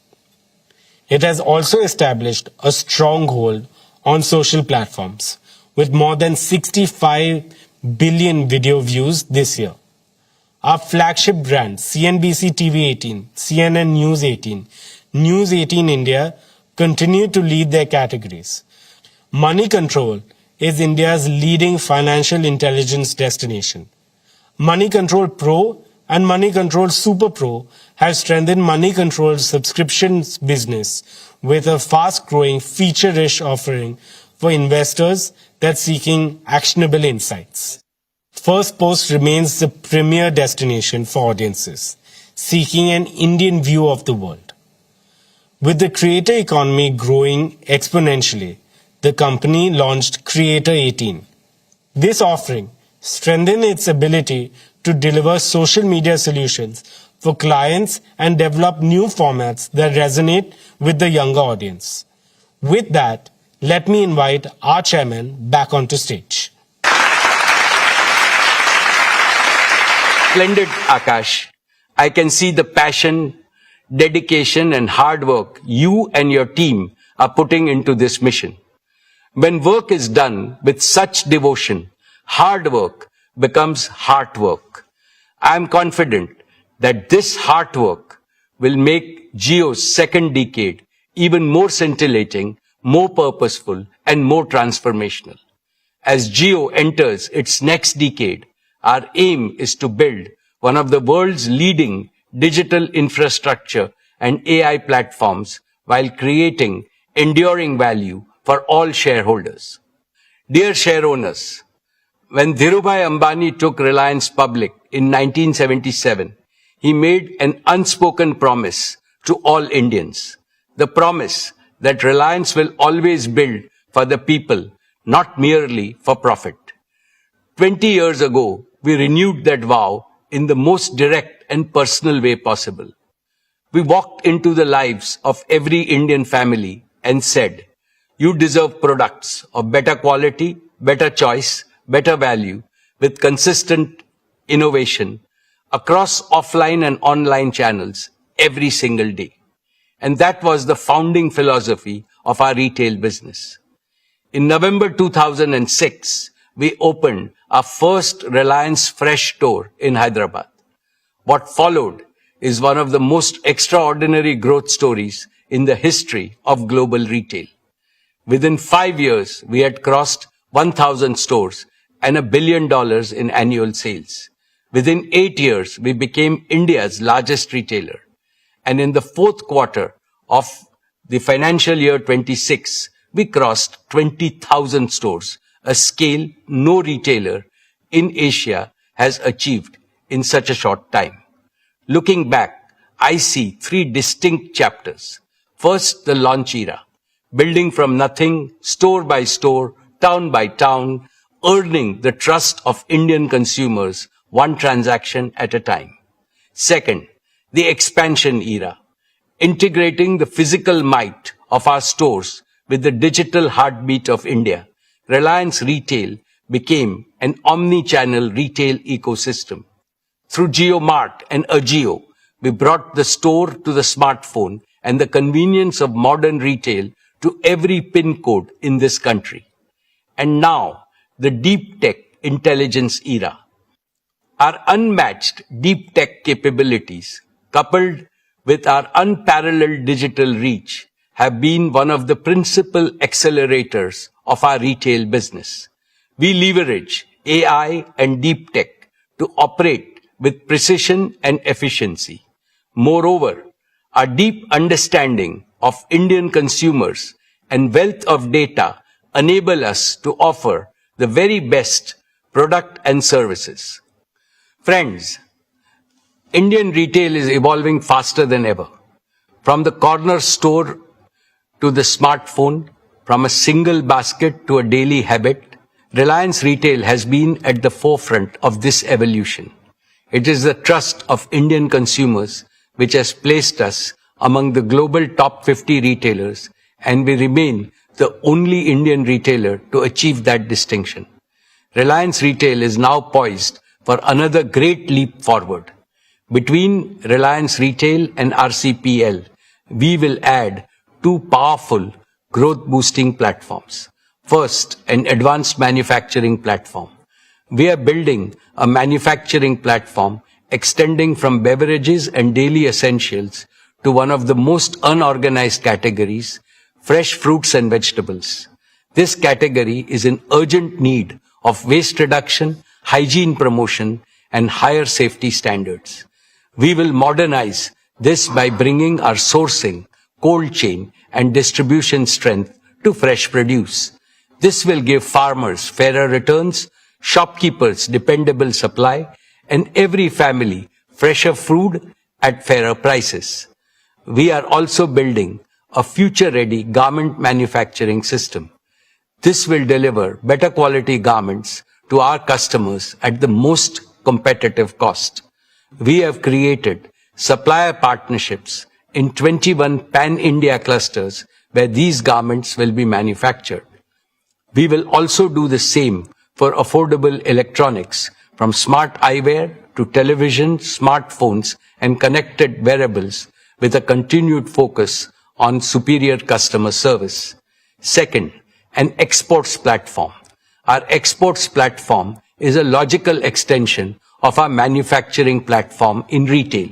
Speaker 2: It has also established a stronghold on social platforms with more than 65 billion video views this year. Our flagship brands, CNBC TV 18, CNN News 18, News 18 India, continue to lead their categories. Money Control is India's leading financial intelligence destination. Money Control Pro and Money Control Super Pro have strengthened Money Control's subscriptions business with a fast-growing, feature-rich offering for investors that's seeking actionable insights. First Post remains the premier destination for audiences seeking an Indian view of the world. With the creator economy growing exponentially, the company launched Creator 18. This offering strengthened its ability to deliver social media solutions for clients and develop new formats that resonate with the younger audience. With that, let me invite our chairman back onto stage.
Speaker 1: Splendid, Akash. I can see the passion dedication and hard work you and your team are putting into this mission. When work is done with such devotion, hard work becomes heart work. I am confident that this heart work will make Jio's second decade even more scintillating, more purposeful, and more transformational. As Jio enters its next decade, our aim is to build one of the world's leading digital infrastructure and AI platforms while creating enduring value for all shareholders. Dear share owners, when Dhirubhai Ambani took Reliance public in 1977, he made an unspoken promise to all Indians. The promise that Reliance will always build for the people, not merely for profit. 20 years ago, we renewed that vow in the most direct and personal way possible. We walked into the lives of every Indian family and said, you deserve products of better quality, better choice, better value, with consistent innovation across offline and online channels every single day. And that was the founding philosophy of our retail business. In November 2006, we opened our first Reliance Fresh store in Hyderabad. What followed is one of the most extraordinary growth stories in the history of global retail. Within 5 years, we had crossed 1,000 stores and $1 billion in annual sales. Within 8 years, we became India's largest retailer. And in the fourth quarter of the financial year 26, we crossed 20,000 stores, a scale no retailer in Asia has achieved in such a short time. Looking back, I see 3 distinct chapters. First, the launch era, building from nothing, store by store, town by town, earning the trust of Indian consumers, one transaction at a time. Second, the expansion era, integrating the physical might of our stores with the digital heartbeat of India. Reliance Retail became an omni-channel retail ecosystem. Through JioMart and Ajio, we brought the store to the smartphone and the convenience of modern retail to every pin code in this country. And now, the deep tech intelligence era. Our unmatched deep tech capabilities, coupled with our unparalleled digital reach, have been one of the principal accelerators of our retail business. We leverage AI and deep tech to operate with precision and efficiency. Moreover, our deep understanding of Indian consumers and wealth of data enable us to offer the very best product and services. Friends, Indian retail is evolving faster than ever. From the corner store to the smartphone, from a single basket to a daily habit, Reliance Retail has been at the forefront of this evolution. It is the trust of Indian consumers which has placed us among the global top 50 retailers, and we remain the only Indian retailer to achieve that distinction. Reliance Retail is now poised for another great leap forward. Between Reliance Retail and RCPL, we will add 2 powerful growth-boosting platforms. First, an advanced manufacturing platform. We are building a manufacturing platform extending from beverages and daily essentials to one of the most unorganized categories, fresh fruits and vegetables. This category is in urgent need of waste reduction, hygiene promotion, and higher safety standards. We will modernize this by bringing our sourcing, cold chain, and distribution strength to fresh produce. This will give farmers fairer returns, shopkeepers dependable supply, and every family fresher food at fairer prices. We are also building a future-ready garment manufacturing system. This will deliver better quality garments to our customers at the most competitive cost. We have created supplier partnerships in 21 pan-India clusters where these garments will be manufactured. We will also do the same for affordable electronics, from smart eyewear to television, smartphones, and connected wearables, with a continued focus on superior customer service. Second, an exports platform. Our exports platform is a logical extension of our manufacturing platform in retail.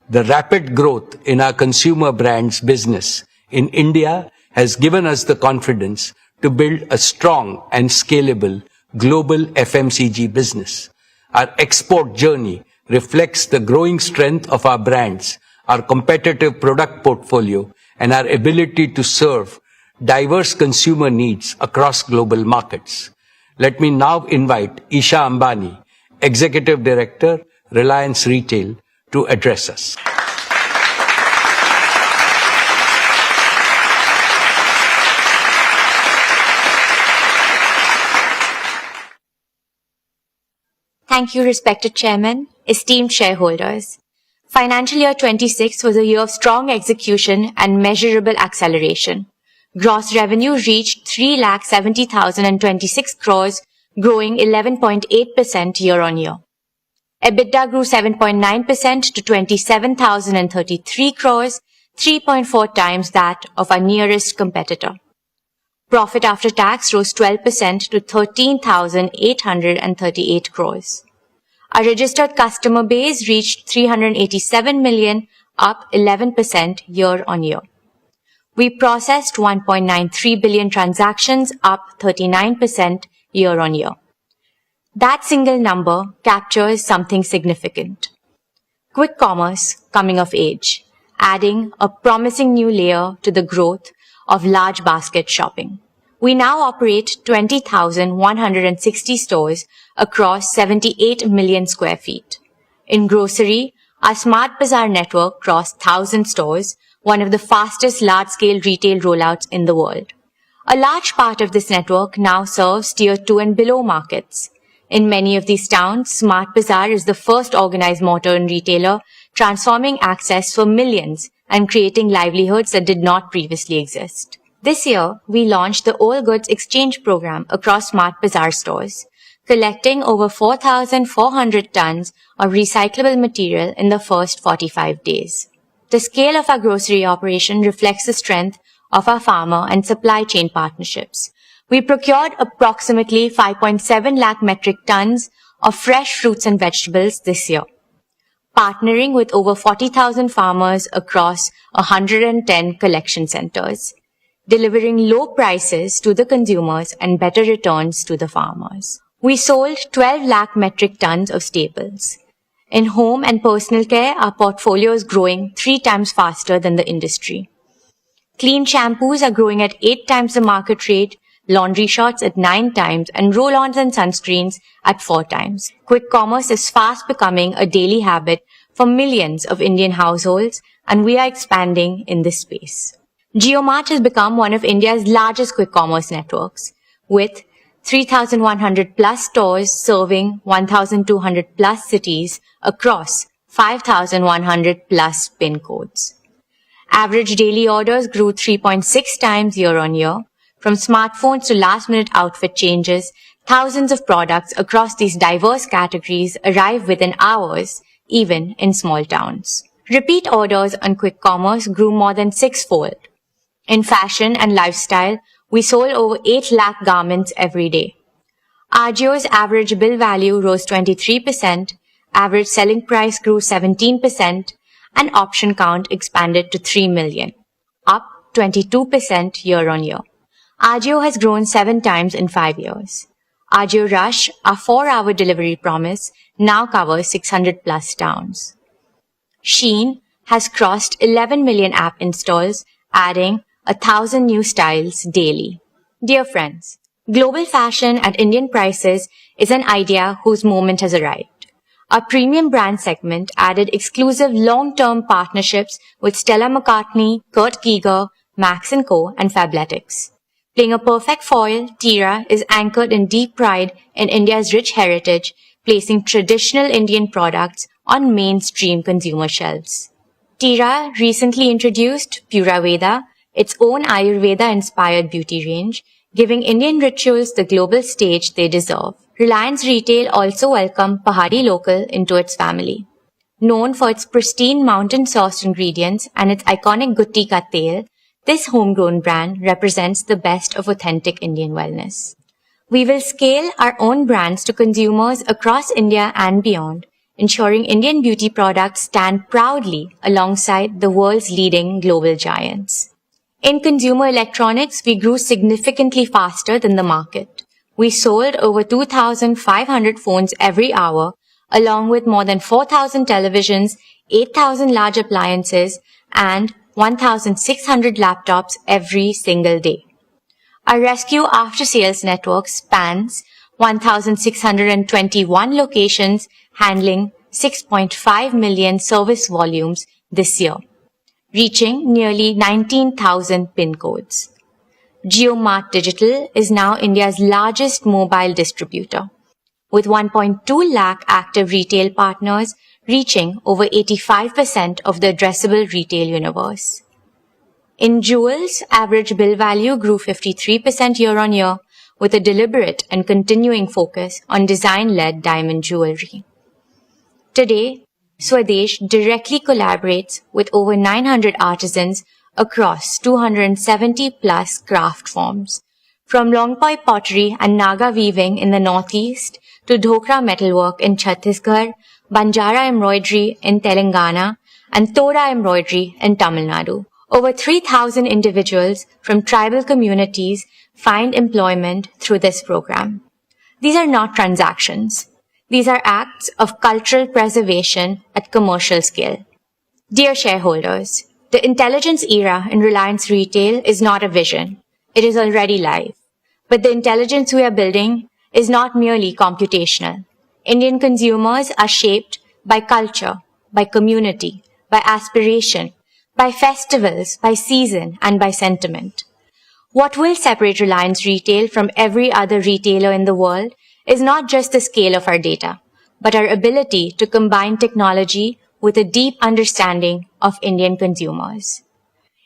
Speaker 1: The rapid growth in our consumer brands business in India has given us the confidence to build a strong and scalable global FMCG business. Our export journey reflects the growing strength of our brands, our competitive product portfolio, and our ability to serve diverse consumer needs across global markets. Let me now invite Isha Ambani, Executive Director, Reliance Retail, to address us.
Speaker 11: Thank you, respected Chairman, esteemed shareholders. Financial year 26 was a year of strong execution and measurable acceleration. Gross revenue reached 3,70,026 crores, growing 11.8% year-on-year. EBITDA grew 7.9% to 27,033 crores, 3.4 times that of our nearest competitor. Profit after tax rose 12% to 13,838 crores. Our registered customer base reached 387 million, up 11% year-on-year. We processed 1.93 billion transactions, up 39% year-on-year. That single number captures something significant. Quick commerce coming of age, adding a promising new layer to the growth of large basket shopping. We now operate 20,160 stores across 78 million square feet. In grocery, our Smart Bazaar network crossed 1,000 stores, one of the fastest large-scale retail rollouts in the world. A large part of this network now serves Tier 2 and below markets. In many of these towns, Smart Bazaar is the first organized modern retailer, transforming access for millions and creating livelihoods that did not previously exist. This year, we launched the All Goods Exchange program across Smart Bazaar stores, collecting over 4,400 tons of recyclable material in the first 45 days. The scale of our grocery operation reflects the strength of our farmer and supply chain partnerships. We procured approximately 5.7 lakh metric tons of fresh fruits and vegetables this year, partnering with over 40,000 farmers across 110 collection centers, delivering low prices to the consumers and better returns to the farmers. We sold 12 lakh metric tons of staples. In home and personal care, our portfolio is growing 3 times faster than the industry. Clean shampoos are growing at 8 times the market rate, laundry shots at 9 times, and roll-ons and sunscreens at 4 times. Quick commerce is fast becoming a daily habit for millions of Indian households, and we are expanding in this space. JioMart has become one of India's largest quick commerce networks, with 3,100 plus stores serving 1,200 plus cities across 5,100 plus PIN codes. Average daily orders grew 3.6 times year-on-year. From smartphones to last-minute outfit changes, thousands of products across these diverse categories arrive within hours, even in small towns. Repeat orders on quick commerce grew more than 6-fold. In fashion and lifestyle, we sold over 8 lakh garments every day. Ajio's average bill value rose 23%, average selling price grew 17%, and option count expanded to 3 million, up 22% year-on-year. Ajio has grown 7 times in 5 years. Ajio Rush, our 4-hour delivery promise, now covers 600 plus towns. Shein has crossed 11 million app installs, adding 1,000 new styles daily. Dear friends, global fashion at Indian prices is an idea whose moment has arrived. Our premium brand segment added exclusive long-term partnerships with Stella McCartney, Kurt Geiger, Max & Co. and Fabletics. Playing a perfect foil, Tira is anchored in deep pride in India's rich heritage, placing traditional Indian products on mainstream consumer shelves. Tira recently introduced Pura Veda, its own Ayurveda-inspired beauty range, giving Indian rituals the global stage they deserve. Reliance Retail also welcomed Pahari Local into its family. Known for its pristine mountain-sourced ingredients and its iconic Gutti Ka Tel, this homegrown brand represents the best of authentic Indian wellness. We will scale our own brands to consumers across India and beyond, ensuring Indian beauty products stand proudly alongside the world's leading global giants. In consumer electronics, we grew significantly faster than the market. We sold over 2,500 phones every hour, along with more than 4,000 televisions, 8,000 large appliances, and 1,600 laptops every single day. Our rescue after-sales network spans 1,621 locations, handling 6.5 million service volumes this year, reaching nearly 19,000 PIN codes. JioMart Digital is now India's largest mobile distributor, with 1.2 lakh active retail partners reaching over 85% of the addressable retail universe. In jewels, average bill value grew 53% year-on-year, with a deliberate and continuing focus on design-led diamond jewelry. Today, Swadesh directly collaborates with over 900 artisans across 270 plus craft forms, from Longpoi pottery and Naga weaving in the northeast to Dhokra metalwork in Chhattisgarh, Banjara embroidery in Telangana, and Tora embroidery in Tamil Nadu. Over 3,000 individuals from tribal communities find employment through this program. These are not transactions. These are acts of cultural preservation at commercial scale. Dear shareholders, the intelligence era in Reliance Retail is not a vision. It is already live. But the intelligence we are building is not merely computational. Indian consumers are shaped by culture, by community, by aspiration, by festivals, by season, and by sentiment. What will separate Reliance Retail from every other retailer in the world is not just the scale of our data, but our ability to combine technology with a deep understanding of Indian consumers.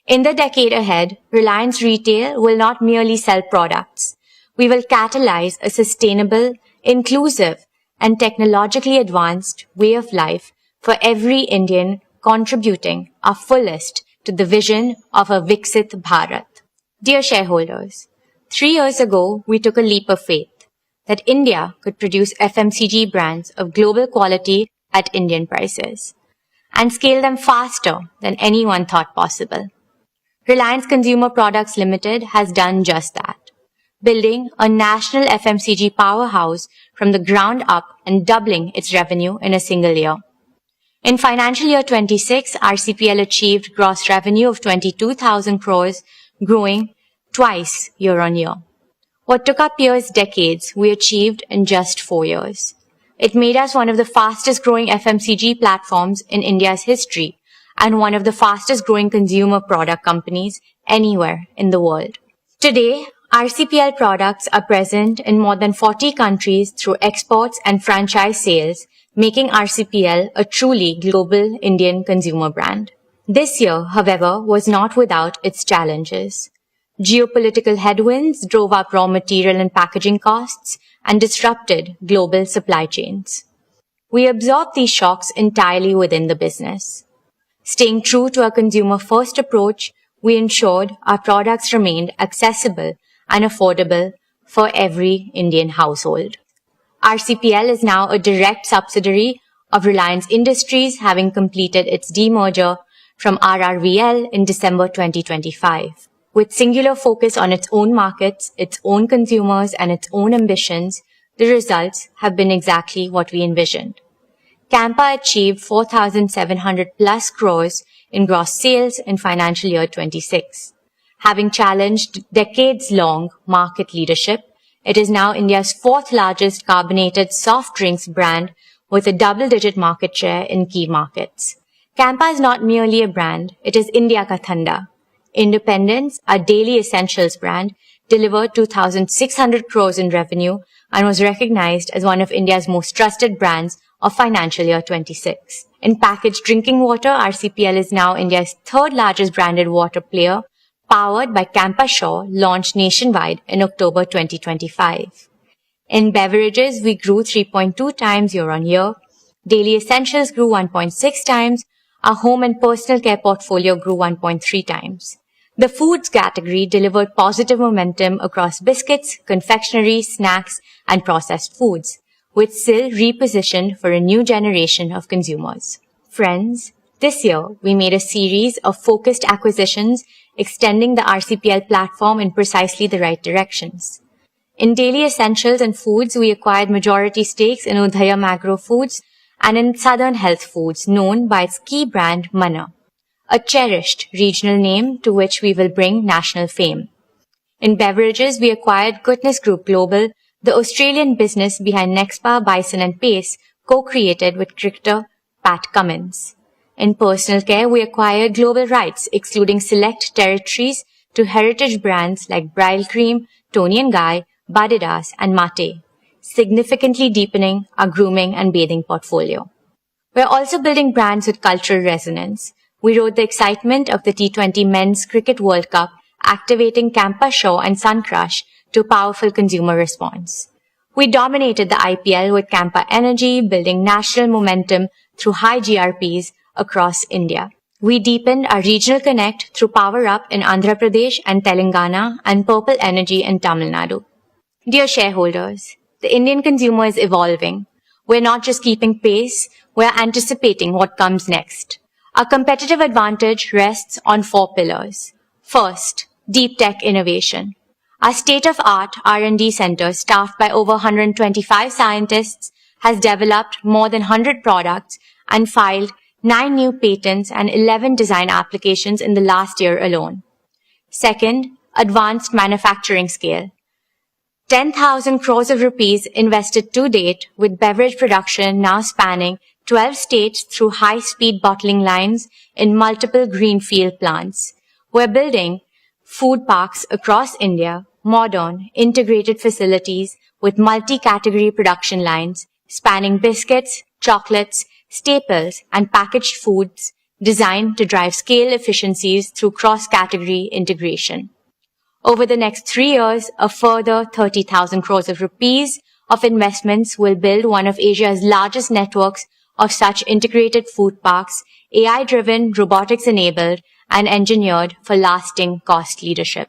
Speaker 11: In the decade ahead, Reliance Retail will not merely sell products. We will catalyze a sustainable, inclusive, and technologically advanced way of life for every Indian, contributing our fullest to the vision of a Viksit Bharat. Dear shareholders, 3 years ago, we took a leap of faith that India could produce FMCG brands of global quality at Indian prices and scale them faster than anyone thought possible. Reliance Consumer Products Limited has done just that, building a national FMCG powerhouse from the ground up and doubling its revenue in a single year. In financial year 26, RCPL achieved gross revenue of 22,000 crores, growing twice year-on-year. What took our peers decades, we achieved in just 4 years. It made us one of the fastest growing FMCG platforms in India's history and one of the fastest growing consumer product companies anywhere in the world. Today, RCPL products are present in more than 40 countries through exports and franchise sales, making RCPL a truly global Indian consumer brand. This year, however, was not without its challenges. Geopolitical headwinds drove up raw material and packaging costs and disrupted global supply chains. We absorbed these shocks entirely within the business. Staying true to our consumer-first approach, we ensured our products remained accessible and affordable for every Indian household. RCPL is now a direct subsidiary of Reliance Industries, having completed its demerger from RRVL in December 2025. With singular focus on its own markets, its own consumers, and its own ambitions, the results have been exactly what we envisioned. Campa achieved 4,700 plus crores in gross sales in financial year 26. Having challenged decades-long market leadership, it is now India's fourth largest carbonated soft drinks brand with a double-digit market share in key markets. Campa is not merely a brand, it is India Ka Thanda. Independence, our daily essentials brand, delivered 2,600 crores in revenue and was recognized as one of India's most trusted brands of financial year 26. In packaged drinking water, RCPL is now India's third largest branded water player, powered by Campa Shaw, launched nationwide in October 2025. In beverages, we grew 3.2 times year-on-year. Daily essentials grew 1.6 times. Our home and personal care portfolio grew 1.3 times. The foods category delivered positive momentum across biscuits, confectionery, snacks, and processed foods, with SIL repositioned for a new generation of consumers. Friends, this year we made a series of focused acquisitions extending the RCPL platform in precisely the right directions. In daily essentials and foods, we acquired majority stakes in Udhayam Agro Foods and in Southern Health Foods, known by its key brand Manna, a cherished regional name to which we will bring national fame. In beverages, we acquired Goodness Group Global, the Australian business behind Nexpa, Bison and Pace, co-created with cricketer Pat Cummins. In personal care, we acquired global rights, excluding select territories, to heritage brands like Bridal Cream, Toni & Guy, Badidas and Mate, significantly deepening our grooming and bathing portfolio. We're also building brands with cultural resonance. We rode the excitement of the T20 Men's Cricket World Cup, activating Campa Shaw and Sun Crush to powerful consumer response. We dominated the IPL with Campa Energy, building national momentum through high GRPs across India. We deepened our regional connect through Power Up in Andhra Pradesh and Telangana and Purple Energy in Tamil Nadu. Dear shareholders, the Indian consumer is evolving. We're not just keeping pace, we're anticipating what comes next. Our competitive advantage rests on 4 pillars. First, deep tech innovation. Our state-of-art R&D center, staffed by over 125 scientists, has developed more than 100 products and filed 9 new patents and 11 design applications in the last year alone. Second, advanced manufacturing scale. 10,000 crores of rupees invested to date, with beverage production now spanning 12 states through high-speed bottling lines in multiple greenfield plants. We're building food parks across India, modern, integrated facilities with multi-category production lines spanning biscuits, chocolates, staples, and packaged foods designed to drive scale efficiencies through cross-category integration. Over the next 3 years, a further 30,000 crores of rupees of investments will build one of Asia's largest networks of such integrated food parks, AI-driven, robotics-enabled, and engineered for lasting cost leadership.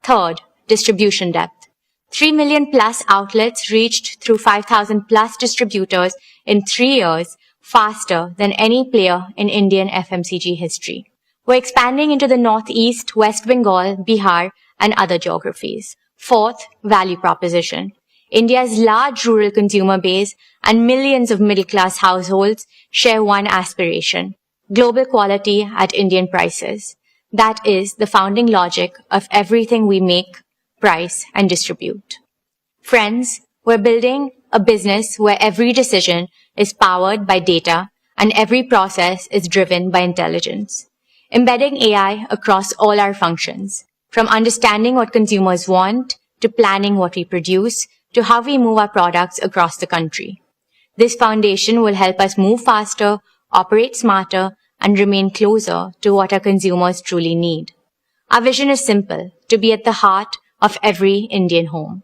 Speaker 11: Third, distribution depth. 3 million plus outlets reached through 5,000 plus distributors in 3 years, faster than any player in Indian FMCG history. We're expanding into the Northeast, West Bengal, Bihar, and other geographies. Fourth, value proposition. India's large rural consumer base and millions of middle-class households share one aspiration: global quality at Indian prices. That is the founding logic of everything we make, price, and distribute. Friends, we're building a business where every decision is powered by data and every process is driven by intelligence. Embedding AI across all our functions, from understanding what consumers want, to planning what we produce, to how we move our products across the country. This foundation will help us move faster, operate smarter, and remain closer to what our consumers truly need. Our vision is simple: to be at the heart of every Indian home.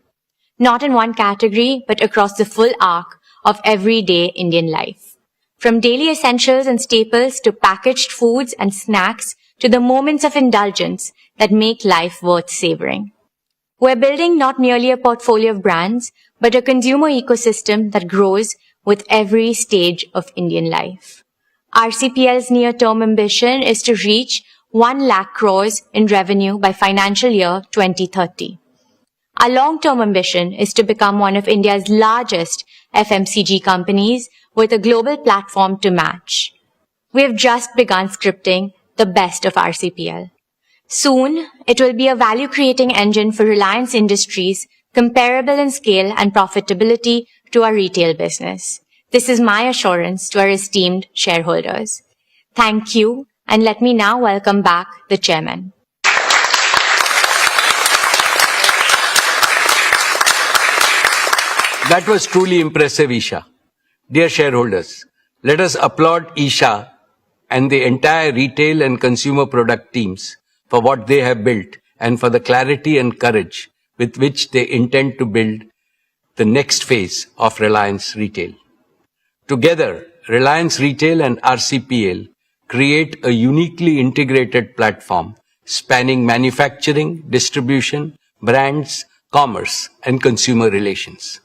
Speaker 11: Not in one category, but across the full arc of everyday Indian life. From daily essentials and staples to packaged foods and snacks to the moments of indulgence that make life worth savoring. We're building not merely a portfolio of brands, but a consumer ecosystem that grows with every stage of Indian life. RCPL's near-term ambition is to reach 1 lakh crores in revenue by financial year 2030. Our long-term ambition is to become one of India's largest FMCG companies with a global platform to match. We have just begun scripting the best of RCPL. Soon, it will be a value-creating engine for Reliance Industries, comparable in scale and profitability to our retail business. This is my assurance to our esteemed shareholders. Thank you, and let me now welcome back the Chairman.
Speaker 1: That was truly impressive, Isha. Dear shareholders, let us applaud Isha and the entire retail and consumer product teams for what they have built and for the clarity and courage with which they intend to build the next phase of Reliance Retail. Together, Reliance Retail and RCPL create a uniquely integrated platform spanning manufacturing, distribution, brands, commerce, and consumer relations.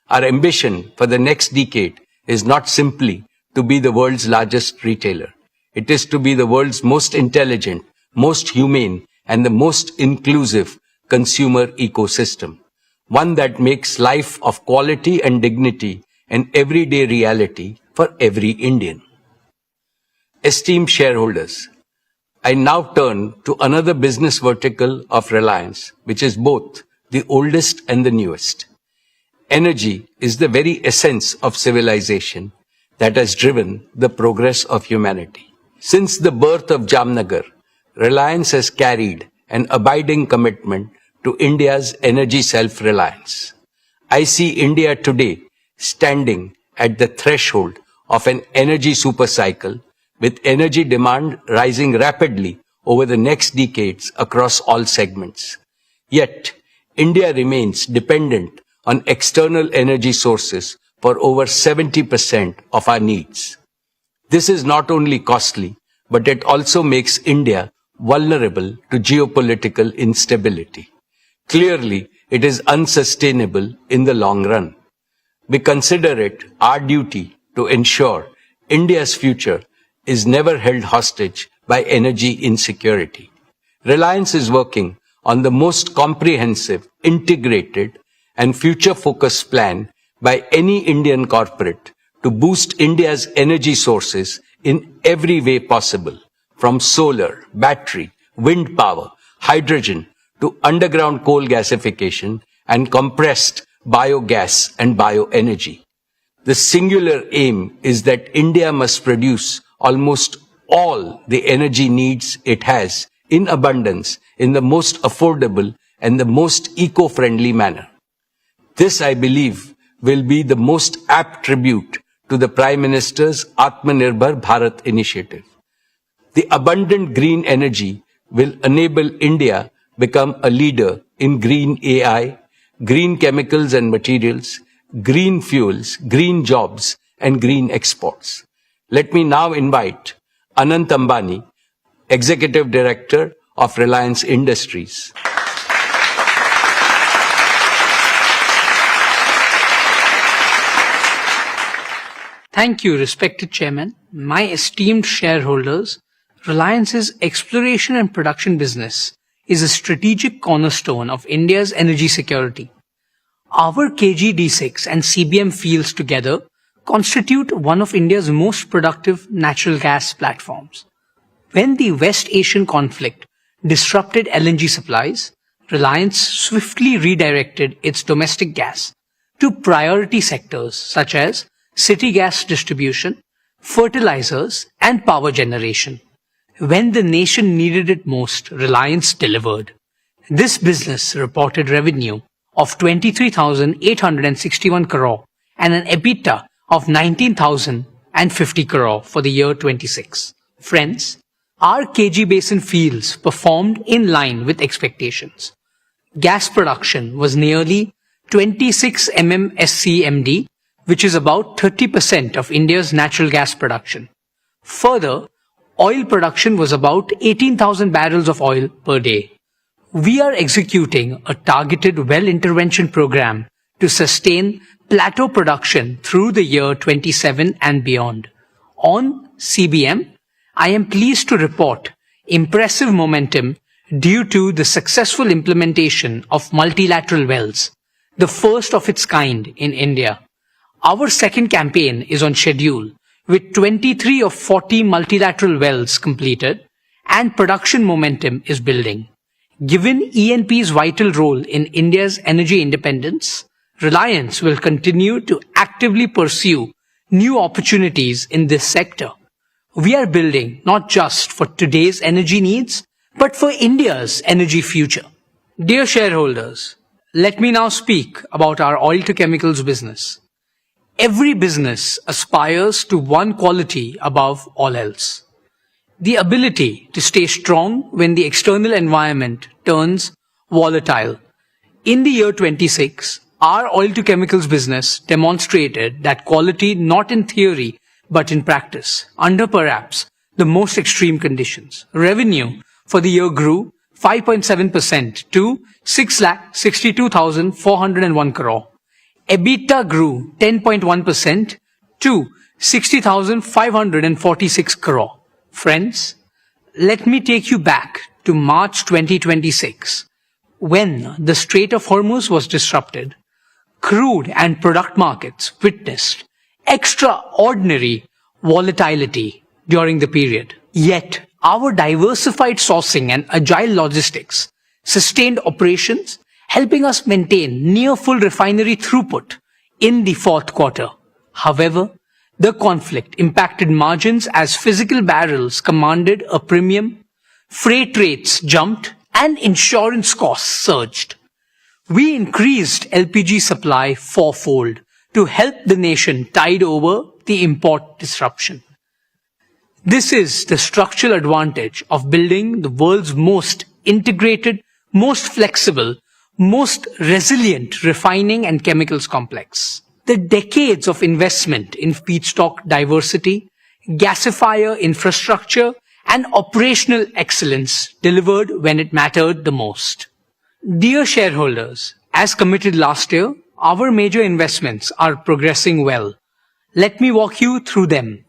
Speaker 1: Our ambition for the next decade is not simply to be the world's largest retailer. It is to be the world's most intelligent, most humane, and the most inclusive consumer ecosystem. One that makes life of quality and dignity an everyday reality for every Indian. Esteemed shareholders, I now turn to another business vertical of Reliance, which is both the oldest and the newest. Energy is the very essence of civilization that has driven the progress of humanity. Since the birth of Jamnagar, Reliance has carried an abiding commitment to India's energy self-reliance. I see India today standing at the threshold of an energy supercycle, with energy demand rising rapidly over the next decades across all segments. Yet, India remains dependent on external energy sources for over 70% of our needs. This is not only costly, but it also makes India vulnerable to geopolitical instability. Clearly, it is unsustainable in the long run. We consider it our duty to ensure India's future is never held hostage by energy insecurity. Reliance is working on the most comprehensive, integrated, and future-focused plan by any Indian corporate to boost India's energy sources in every way possible, from solar, battery, wind power, hydrogen, to underground coal gasification and compressed biogas and bioenergy. The singular aim is that India must produce almost all the energy needs it has in abundance in the most affordable and the most eco-friendly manner. This, I believe, will be the most apt tribute to the Prime Minister's Atmanirbhar Bharat initiative. The abundant green energy will enable India become a leader in green AI, green chemicals and materials, green fuels, green jobs, and green exports. Let me now invite Anant Ambani, Executive Director of Reliance Industries.
Speaker 12: Thank you, respected Chairman. My esteemed shareholders, Reliance's exploration and production business is a strategic cornerstone of India's energy security. Our KG-D6 and CBM fields together constitute one of India's most productive natural gas platforms. When the West Asian conflict disrupted LNG supplies, Reliance swiftly redirected its domestic gas to priority sectors such as city gas distribution, fertilizers, and power generation. When the nation needed it most, Reliance delivered. This business reported revenue of 23,861 crore and an EBITDA of 19,050 crore for the year 26. Friends, our KG Basin fields performed in line with expectations. Gas production was nearly 26 MMSCMD, which is about 30% of India's natural gas production. Further, oil production was about 18,000 barrels of oil per day. We are executing a targeted well intervention program to sustain plateau production through the year 27 and beyond. On CBM, I am pleased to report impressive momentum due to the successful implementation of multilateral wells, the first of its kind in India. Our second campaign is on schedule, with 23 of 40 multilateral wells completed, and production momentum is building. Given ENP's vital role in India's energy independence, Reliance will continue to actively pursue new opportunities in this sector. We are building not just for today's energy needs, but for India's energy future. Dear shareholders, let me now speak about our oil to chemicals business. Every business aspires to one quality above all else: the ability to stay strong when the external environment turns volatile. In the year 26, our oil to chemicals business demonstrated that quality, not in theory, but in practice, under perhaps the most extreme conditions. Revenue for the year grew 5.7% to 6,62,401 crore. EBITDA grew 10.1% to 60,546 crore. Friends, let me take you back to March 2026, when the Strait of Hormuz was disrupted. Crude and product markets witnessed extraordinary volatility during the period. Yet, our diversified sourcing and agile logistics sustained operations, helping us maintain near full refinery throughput in the fourth quarter. However, the conflict impacted margins as physical barrels commanded a premium, freight rates jumped, and insurance costs surged. We increased LPG supply fourfold to help the nation tide over the import disruption. This is the structural advantage of building the world's most integrated, most flexible, most resilient refining and chemicals complex. The decades of investment in feedstock diversity, gasifier infrastructure, and operational excellence delivered when it mattered the most. Dear shareholders, as committed last year, our major investments are progressing well. Let me walk you through them.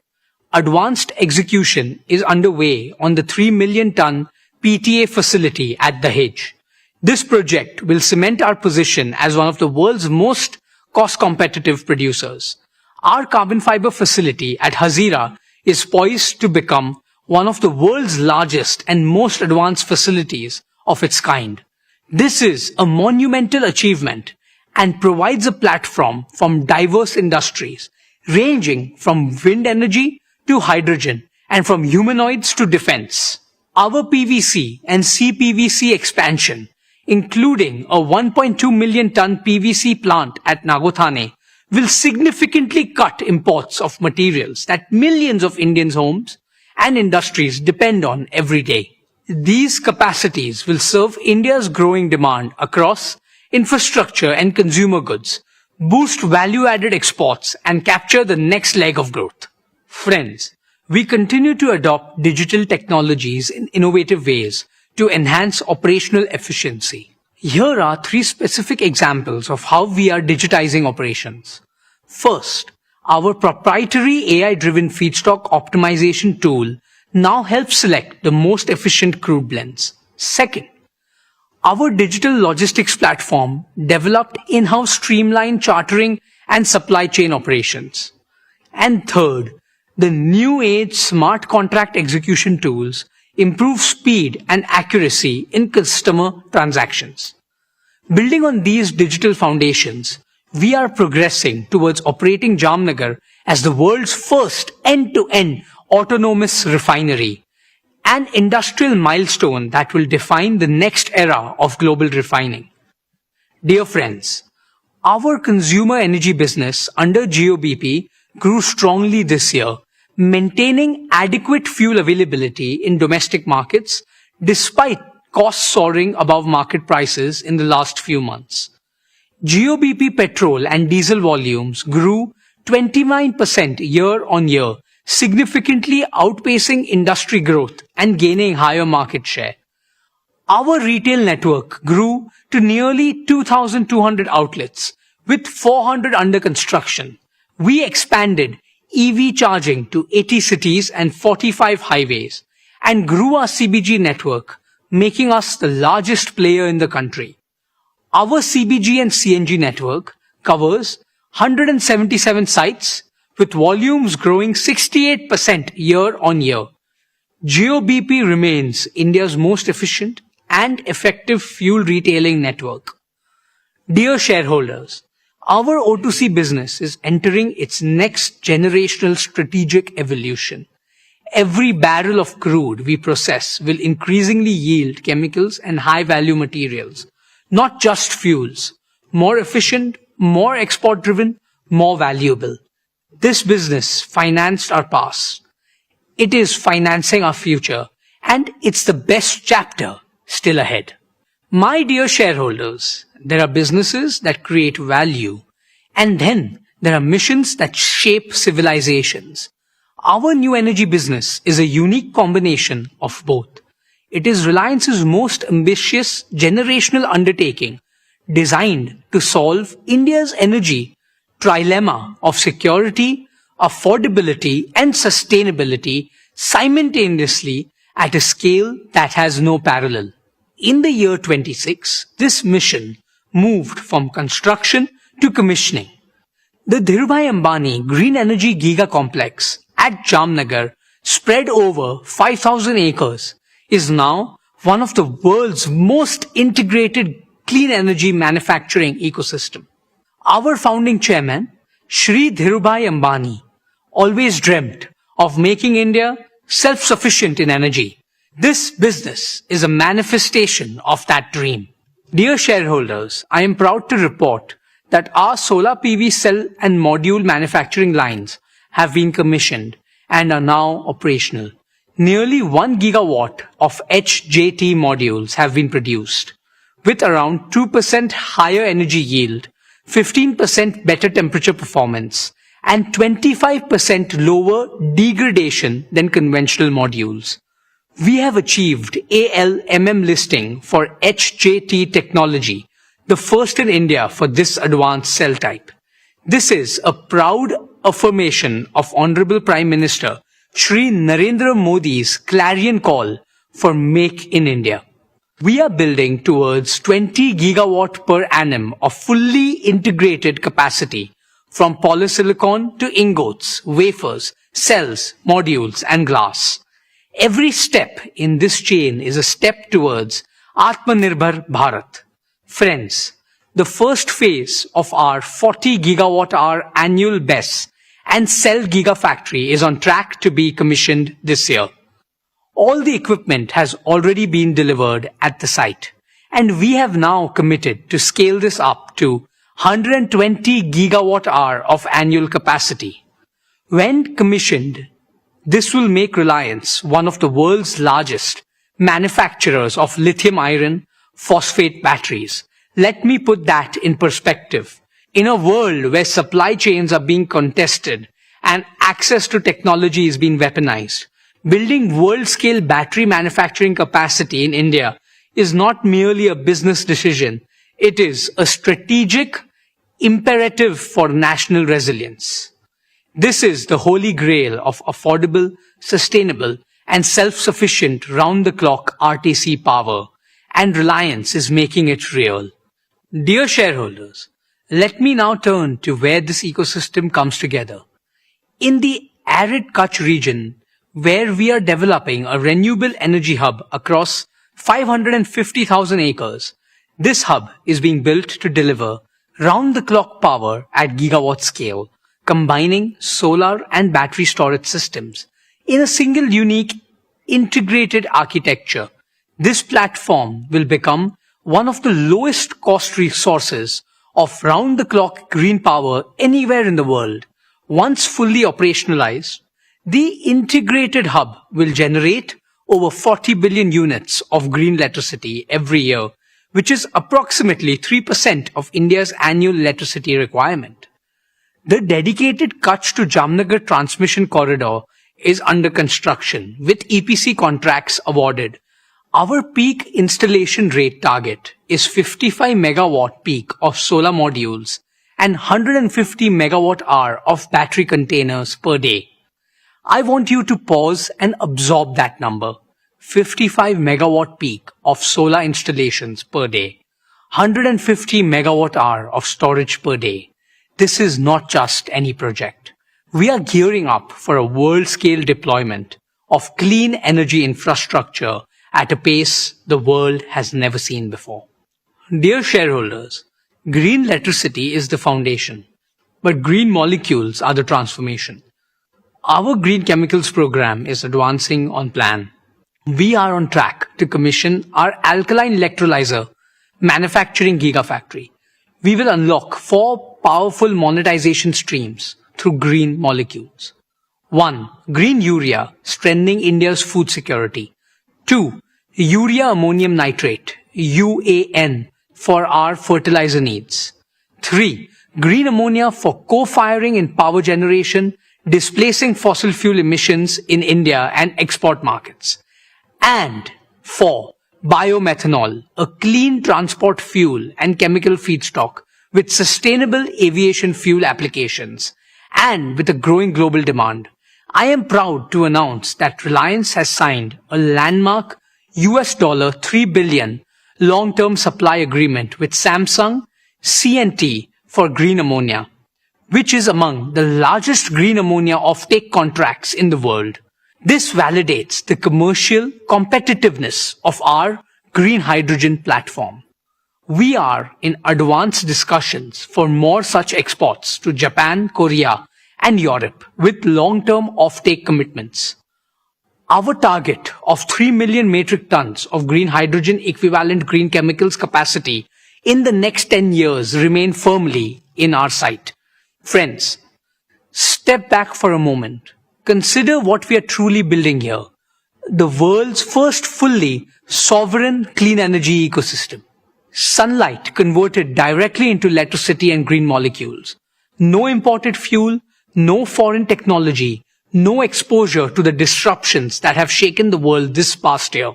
Speaker 12: Advanced execution is underway on the 3 million ton PTA facility at Dahej. This project will cement our position as one of the world's most cost-competitive producers. Our carbon fiber facility at Hazira is poised to become one of the world's largest and most advanced facilities of its kind. This is a monumental achievement and provides a platform from diverse industries, ranging from wind energy to hydrogen and from humanoids to defense. Our PVC and CPVC expansion, including a 1.2 million ton PVC plant at Nagothane, will significantly cut imports of materials that millions of Indian homes and industries depend on every day. These capacities will serve India's growing demand across infrastructure and consumer goods, boost value-added exports, and capture the next leg of growth. Friends, we continue to adopt digital technologies in innovative ways to enhance operational efficiency. Here are 3 specific examples of how we are digitizing operations. First, our proprietary AI-driven feedstock optimization tool now helps select the most efficient crude blends. Second, our digital logistics platform developed in-house streamlined chartering and supply chain operations. And third, the new age smart contract execution tools improve speed and accuracy in customer transactions. Building on these digital foundations, we are progressing towards operating Jamnagar as the world's first end-to-end autonomous refinery, an industrial milestone that will define the next era of global refining. Dear friends, our consumer energy business under GOBP grew strongly this year, maintaining adequate fuel availability in domestic markets despite costs soaring above market prices in the last few months. GOBP petrol and diesel volumes grew 29% year-on-year, significantly outpacing industry growth and gaining higher market share. Our retail network grew to nearly 2,200 outlets, with 400 under construction. We expanded EV charging to 80 cities and 45 highways, and grew our CBG network, making us the largest player in the country. Our CBG and CNG network covers 177 sites, with volumes growing 68% year-on-year. GOBP remains India's most efficient and effective fuel retailing network. Dear shareholders, our O2C business is entering its next generational strategic evolution. Every barrel of crude we process will increasingly yield chemicals and high-value materials, not just fuels. More efficient, more export-driven, more valuable. This business financed our past. It is financing our future, and it's the best chapter still ahead. My dear shareholders, there are businesses that create value, and then there are missions that shape civilizations. Our new energy business is a unique combination of both. It is Reliance's most ambitious generational undertaking designed to solve India's energy trilemma of security, affordability and sustainability simultaneously at a scale that has no parallel. In the year 26, this mission moved from construction to commissioning. The Dhirubhai Ambani Green Energy Giga Complex at Jamnagar, spread over 5,000 acres, is now one of the world's most integrated clean energy manufacturing ecosystem. Our founding chairman, Shri Dhirubhai Ambani, always dreamt of making India self-sufficient in energy. This business is a manifestation of that dream. Dear shareholders, I am proud to report that our solar PV cell and module manufacturing lines have been commissioned and are now operational. Nearly 1 gigawatt of HJT modules have been produced, with around 2% higher energy yield, 15% better temperature performance, and 25% lower degradation than conventional modules. We have achieved ALMM listing for HJT technology, the first in India for this advanced cell type. This is a proud affirmation of Honorable Prime Minister Shri Narendra Modi's clarion call for Make in India. We are building towards 20 gigawatt per annum of fully integrated capacity from polysilicon to ingots, wafers, cells, modules and glass. Every step in this chain is a step towards Atmanirbhar Bharat. Friends, the first phase of our 40 gigawatt hour annual BESS and cell gigafactory is on track to be commissioned this year. All the equipment has already been delivered at the site, and we have now committed to scale this up to 120 gigawatt hour of annual capacity. When commissioned, this will make Reliance one of the world's largest manufacturers of lithium iron phosphate batteries. Let me put that in perspective. In a world where supply chains are being contested and access to technology is being weaponized, building world-scale battery manufacturing capacity in India is not merely a business decision. It is a strategic imperative for national resilience. This is the holy grail of affordable, sustainable, and self-sufficient round-the-clock RTC power, and Reliance is making it real. Dear shareholders, let me now turn to where this ecosystem comes together. In the arid Kutch region, where we are developing a renewable energy hub across 550,000 acres, this hub is being built to deliver round-the-clock power at gigawatt scale, combining solar and battery storage systems in a single unique integrated architecture. This platform will become one of the lowest cost resources of round-the-clock green power anywhere in the world. Once fully operationalized, the integrated hub will generate over 40 billion units of green electricity every year, which is approximately 3% of India's annual electricity requirement. The dedicated Kutch to Jamnagar transmission corridor is under construction with EPC contracts awarded. Our peak installation rate target is 55 megawatt peak of solar modules and 150 megawatt hour of battery containers per day. I want you to pause and absorb that number. 55 megawatt peak of solar installations per day. 150 megawatt hour of storage per day. This is not just any project. We are gearing up for a world-scale deployment of clean energy infrastructure at a pace the world has never seen before. Dear shareholders, green electricity is the foundation, but green molecules are the transformation. Our green chemicals program is advancing on plan. We are on track to commission our alkaline electrolyzer manufacturing gigafactory. We will unlock 4 powerful monetization streams through green molecules. 1. Green urea, strengthening India's food security. 2. Urea ammonium nitrate, UAN, for our fertilizer needs. 3. Green ammonia for co-firing in power generation, displacing fossil fuel emissions in India and export markets. And 4. Biomethanol, a clean transport fuel and chemical feedstock with sustainable aviation fuel applications and with a growing global demand. I am proud to announce that Reliance has signed a landmark $3 billion long-term supply agreement with Samsung C&T for green ammonia, which is among the largest green ammonia offtake contracts in the world. This validates the commercial competitiveness of our green hydrogen platform. We are in advanced discussions for more such exports to Japan, Korea, and Europe with long-term offtake commitments. Our target of 3 million metric tons of green hydrogen equivalent green chemicals capacity in the next 10 years remain firmly in our sight. Friends, step back for a moment. Consider what we are truly building here. The world's first fully sovereign clean energy ecosystem. Sunlight converted directly into electricity and green molecules. No imported fuel, no foreign technology, no exposure to the disruptions that have shaken the world this past year.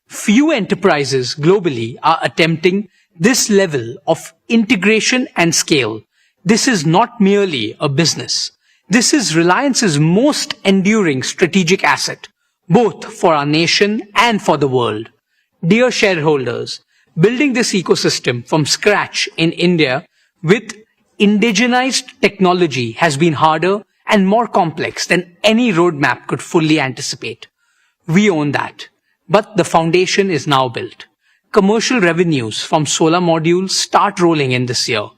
Speaker 12: Few enterprises globally are attempting this level of integration and scale. This is not merely a business. This is Reliance's most enduring strategic asset, both for our nation and for the world. Dear shareholders, building this ecosystem from scratch in India with indigenized technology has been harder and more complex than any roadmap could fully anticipate. We own that. But the foundation is now built. Commercial revenues from solar modules start rolling in this year.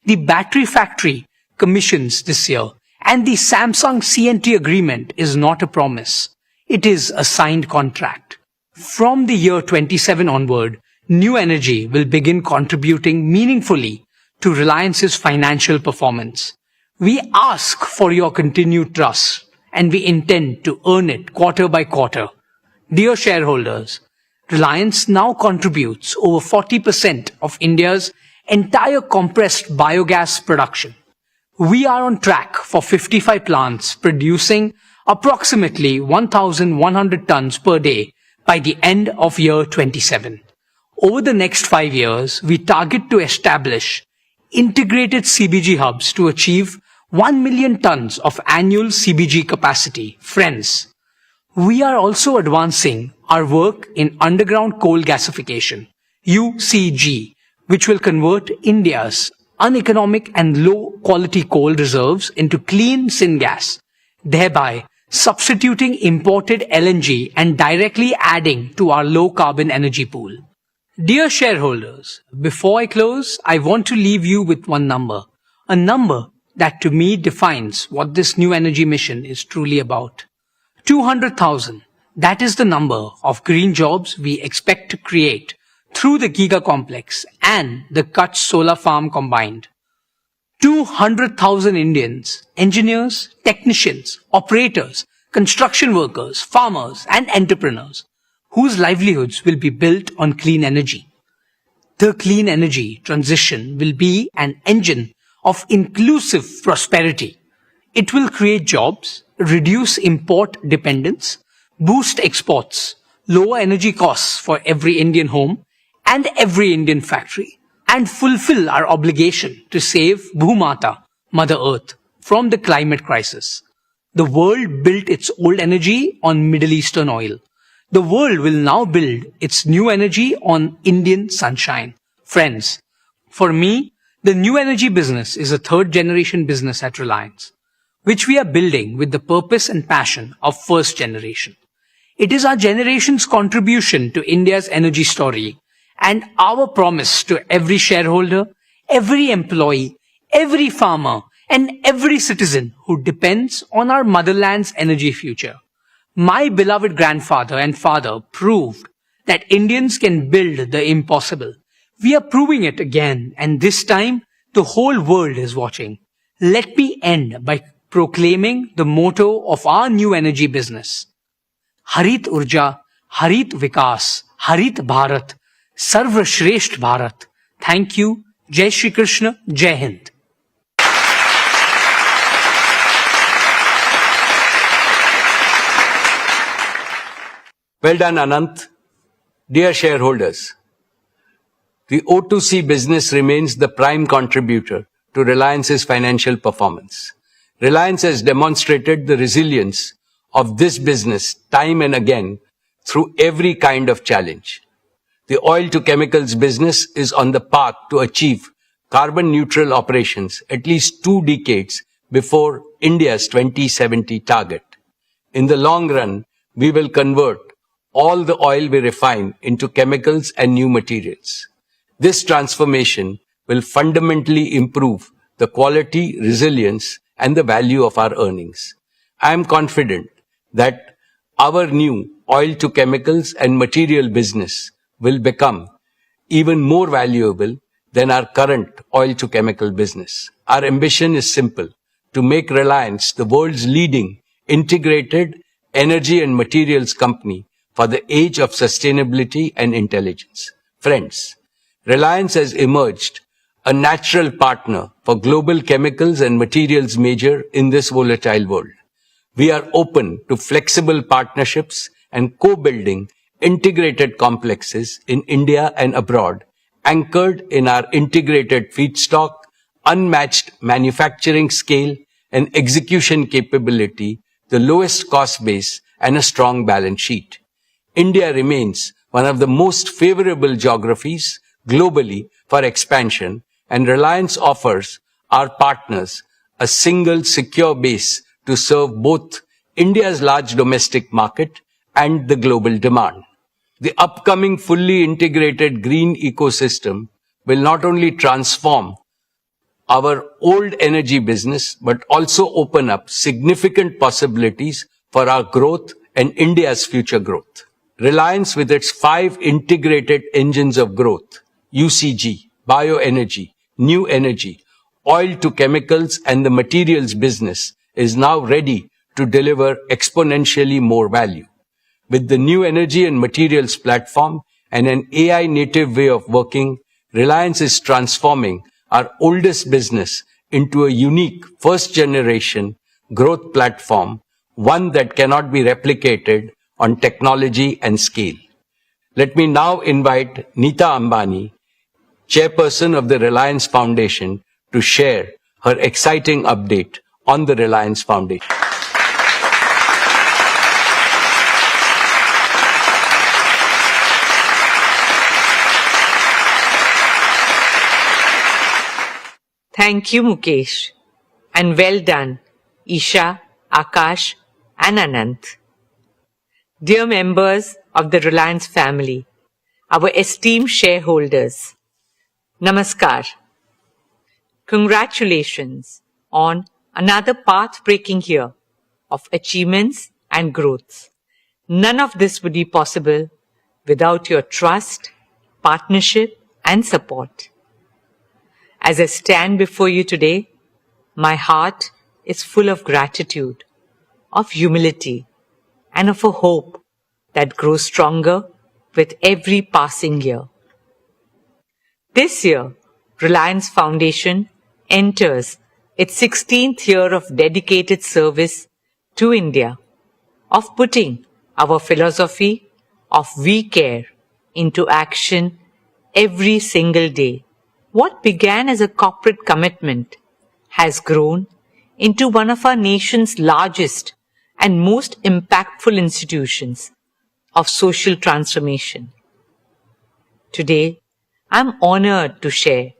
Speaker 12: The battery factory commissions this year. And the Samsung C&T agreement is not a promise. It is a signed contract. From the year 27 onward, new energy will begin contributing meaningfully to Reliance's financial performance. We ask for your continued trust, and we intend to earn it quarter by quarter. Dear shareholders, Reliance now contributes over 40% of India's entire compressed biogas production. We are on track for 55 plants producing approximately 1,100 tons per day by the end of year 27. Over the next 5 years, we target to establish integrated CBG hubs to achieve 1 million tons of annual CBG capacity. Friends, we are also advancing our work in underground coal gasification, UCG, which will convert India's uneconomic and low-quality coal reserves into clean syngas, thereby substituting imported LNG and directly adding to our low-carbon energy pool. Dear shareholders, before I close, I want to leave you with one number, a number that to me defines what this new energy mission is truly about. 200,000, that is the number of green jobs we expect to create through the Giga Complex and the Kutch Solar Farm combined. 200,000 Indians, engineers, technicians, operators, construction workers, farmers and entrepreneurs whose livelihoods will be built on clean energy. The clean energy transition will be an engine of inclusive prosperity. It will create jobs, reduce import dependence, boost exports, lower energy costs for every Indian home and every Indian factory, and fulfill our obligation to save Bhumata, Mother Earth, from the climate crisis. The world built its old energy on Middle Eastern oil. The world will now build its new energy on Indian sunshine. Friends, for me, the new energy business is a third-generation business at Reliance, which we are building with the purpose and passion of first generation. It is our generation's contribution to India's energy story and our promise to every shareholder, every employee, every farmer, and every citizen who depends on our motherland's energy future. My beloved grandfather and father proved that Indians can build the impossible. We are proving it again, and this time the whole world is watching. Let me end by proclaiming the motto of our new energy business. Harit Urja, Harit Vikas, Harit Bharat, Sarva Shresht Bharat. Thank you. Jai Shri Krishna, Jai Hind.
Speaker 1: Well done, Anant. Dear shareholders, the O2C business remains the prime contributor to Reliance's financial performance. Reliance has demonstrated the resilience of this business time and again through every kind of challenge. The oil to chemicals business is on the path to achieve carbon neutral operations at least 2 decades before India's 2070 target. In the long run, we will convert all the oil we refine into chemicals and new materials. This transformation will fundamentally improve the quality, resilience, and the value of our earnings. I am confident that our new oil to chemicals and material business will become even more valuable than our current oil to chemical business. Our ambition is simple: to make Reliance the world's leading integrated energy and materials company for the age of sustainability and intelligence. Friends, Reliance has emerged a natural partner for global chemicals and materials major in this volatile world. We are open to flexible partnerships and co-building integrated complexes in India and abroad, anchored in our integrated feedstock, unmatched manufacturing scale and execution capability, the lowest cost base, and a strong balance sheet. India remains one of the most favorable geographies globally for expansion, and Reliance offers our partners a single secure base to serve both India's large domestic market and the global demand. The upcoming fully integrated green ecosystem will not only transform our old energy business, but also open up significant possibilities for our growth and India's future growth. Reliance, with its 5 integrated engines of growth, UCG, bioenergy, new energy, oil to chemicals, and the materials business, is now ready to deliver exponentially more value. With the new energy and materials platform and an AI native way of working, Reliance is transforming our oldest business into a unique first generation growth platform, one that cannot be replicated on technology and scale. Let me now invite Neeta Ambani, chairperson of the Reliance Foundation, to share her exciting update on the Reliance Foundation.
Speaker 13: Thank you, Mukesh. And well done, Isha, Akash, and Anant. Dear members of the Reliance family, our esteemed shareholders, Namaskar. Congratulations on another path-breaking year of achievements and growth. None of this would be possible without your trust, partnership, and support. As I stand before you today, my heart is full of gratitude, of humility, and of a hope that grows stronger with every passing year. This year, Reliance Foundation enters its 16th year of dedicated service to India, of putting our philosophy of we care into action every single day. What began as a corporate commitment has grown into one of our nation's largest and most impactful institutions of social transformation. Today, I'm honored to share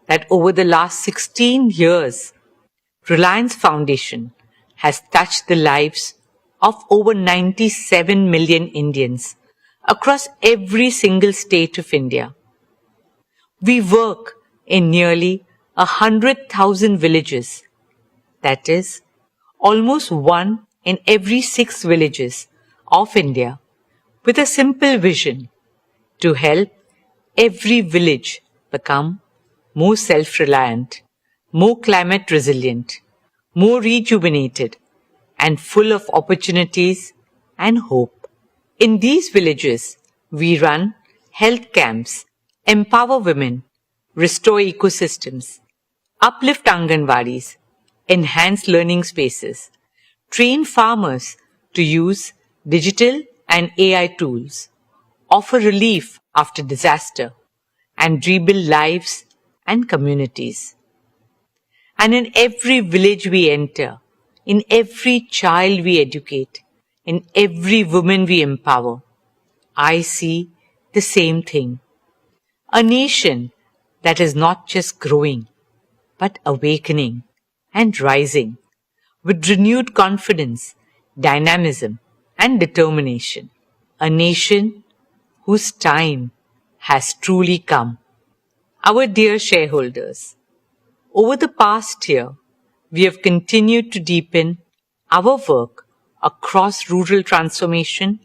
Speaker 13: that over the last 16 years, Reliance Foundation has touched the lives of over 97 million Indians across every single state of India. We work in nearly 100,000 villages, that is, almost 1 in every 6 villages of India, with a simple vision to help every village become more self-reliant, more climate resilient, more rejuvenated, and full of opportunities and hope. In these villages, we run health camps, empower women, restore ecosystems, uplift Anganwadis, enhance learning spaces, train farmers to use digital and AI tools, offer relief after disaster, and rebuild lives and communities. And in every village we enter, in every child we educate, in every woman we empower, I see the same thing. A nation that is not just growing, but awakening and rising with renewed confidence, dynamism, and determination. A nation whose time has truly come. Our dear shareholders, over the past year, we have continued to deepen our work across rural transformation,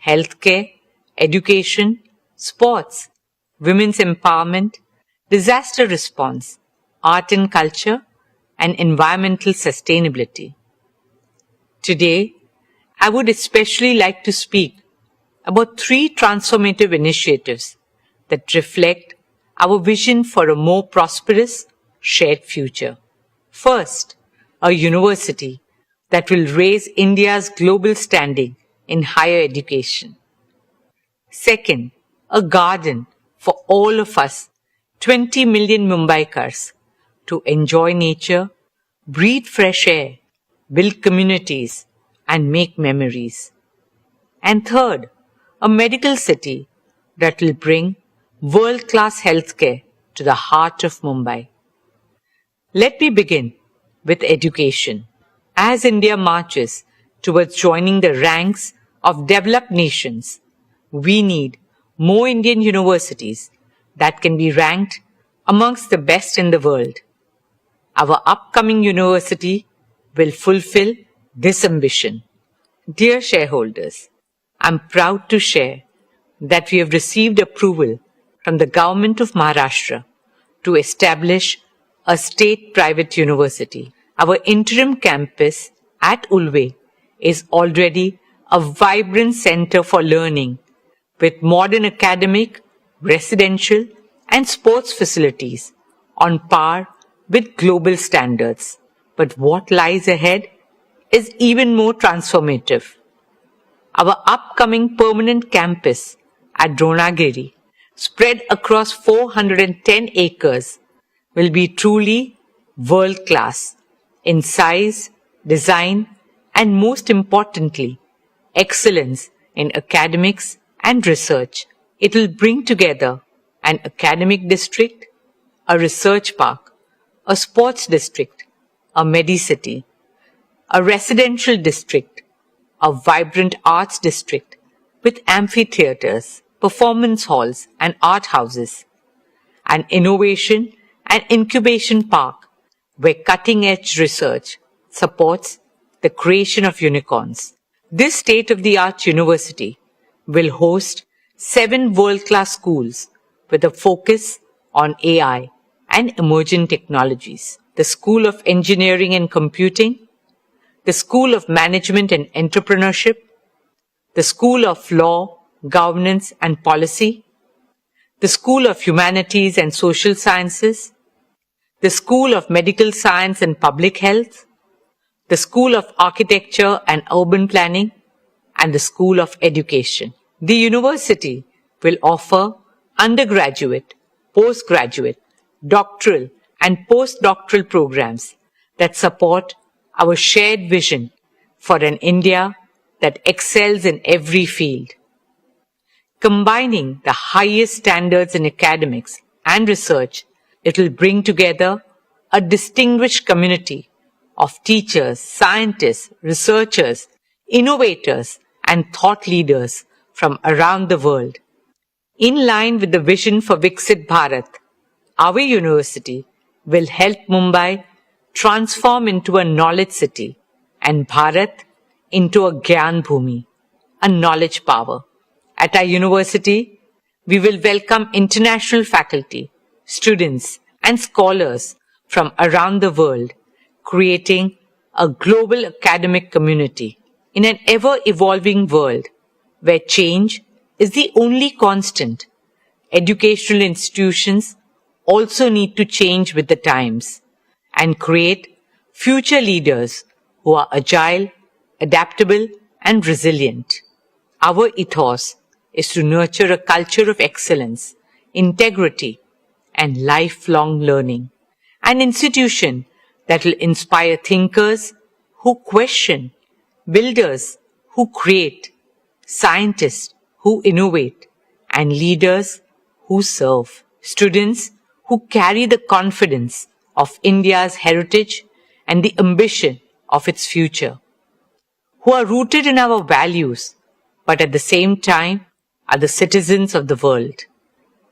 Speaker 13: healthcare, education, sports, women's empowerment, disaster response, art and culture, and environmental sustainability. Today, I would especially like to speak about 3 transformative initiatives that reflect our vision for a more prosperous, shared future. First, a university that will raise India's global standing in higher education. Second, a garden for all of us, 20 million Mumbaikars, to enjoy nature, breathe fresh air, build communities, and make memories. And third, a medical city that will bring world-class healthcare to the heart of Mumbai. Let me begin with education. As India marches towards joining the ranks of developed nations, we need more Indian universities that can be ranked amongst the best in the world. Our upcoming university will fulfill this ambition. Dear shareholders, I'm proud to share that we have received approval from the Government of Maharashtra to establish a state-private university. Our interim campus at Ulve is already a vibrant center for learning with modern academic, residential, and sports facilities on par with global standards. But what lies ahead is even more transformative. Our upcoming permanent campus at Dronagiri, spread across 410 acres, will be truly world-class in size, design, and most importantly, excellence in academics and research. It will bring together an academic district, a research park, a sports district, a medicity, a residential district, a vibrant arts district with amphitheaters, performance halls, and art houses, an innovation and incubation park where cutting-edge research supports the creation of unicorns. This state-of-the-art university will host 7 world-class schools with a focus on AI and emerging technologies. The School of Engineering and Computing, the School of Management and Entrepreneurship, the School of Law, Governance and Policy, the School of Humanities and Social Sciences, the School of Medical Science and Public Health, the School of Architecture and Urban Planning, and the School of Education. The university will offer undergraduate, postgraduate, doctoral, and postdoctoral programs that support our shared vision for an India that excels in every field. Combining the highest standards in academics and research, it will bring together a distinguished community of teachers, scientists, researchers, innovators, and thought leaders from around the world. In line with the vision for Viksit Bharat, our university will help Mumbai transform into a knowledge city and Bharat into a Gyan Bhumi, a knowledge power. At our university, we will welcome international faculty, students, and scholars from around the world, creating a global academic community. In an ever-evolving world where change is the only constant, educational institutions also need to change with the times and create future leaders who are agile, adaptable, and resilient. Our ethos is to nurture a culture of excellence, integrity, and lifelong learning. An institution that will inspire thinkers who question, builders who create, scientists who innovate, and leaders who serve. Students who carry the confidence of India's heritage and the ambition of its future. Who are rooted in our values, but at the same time are the citizens of the world.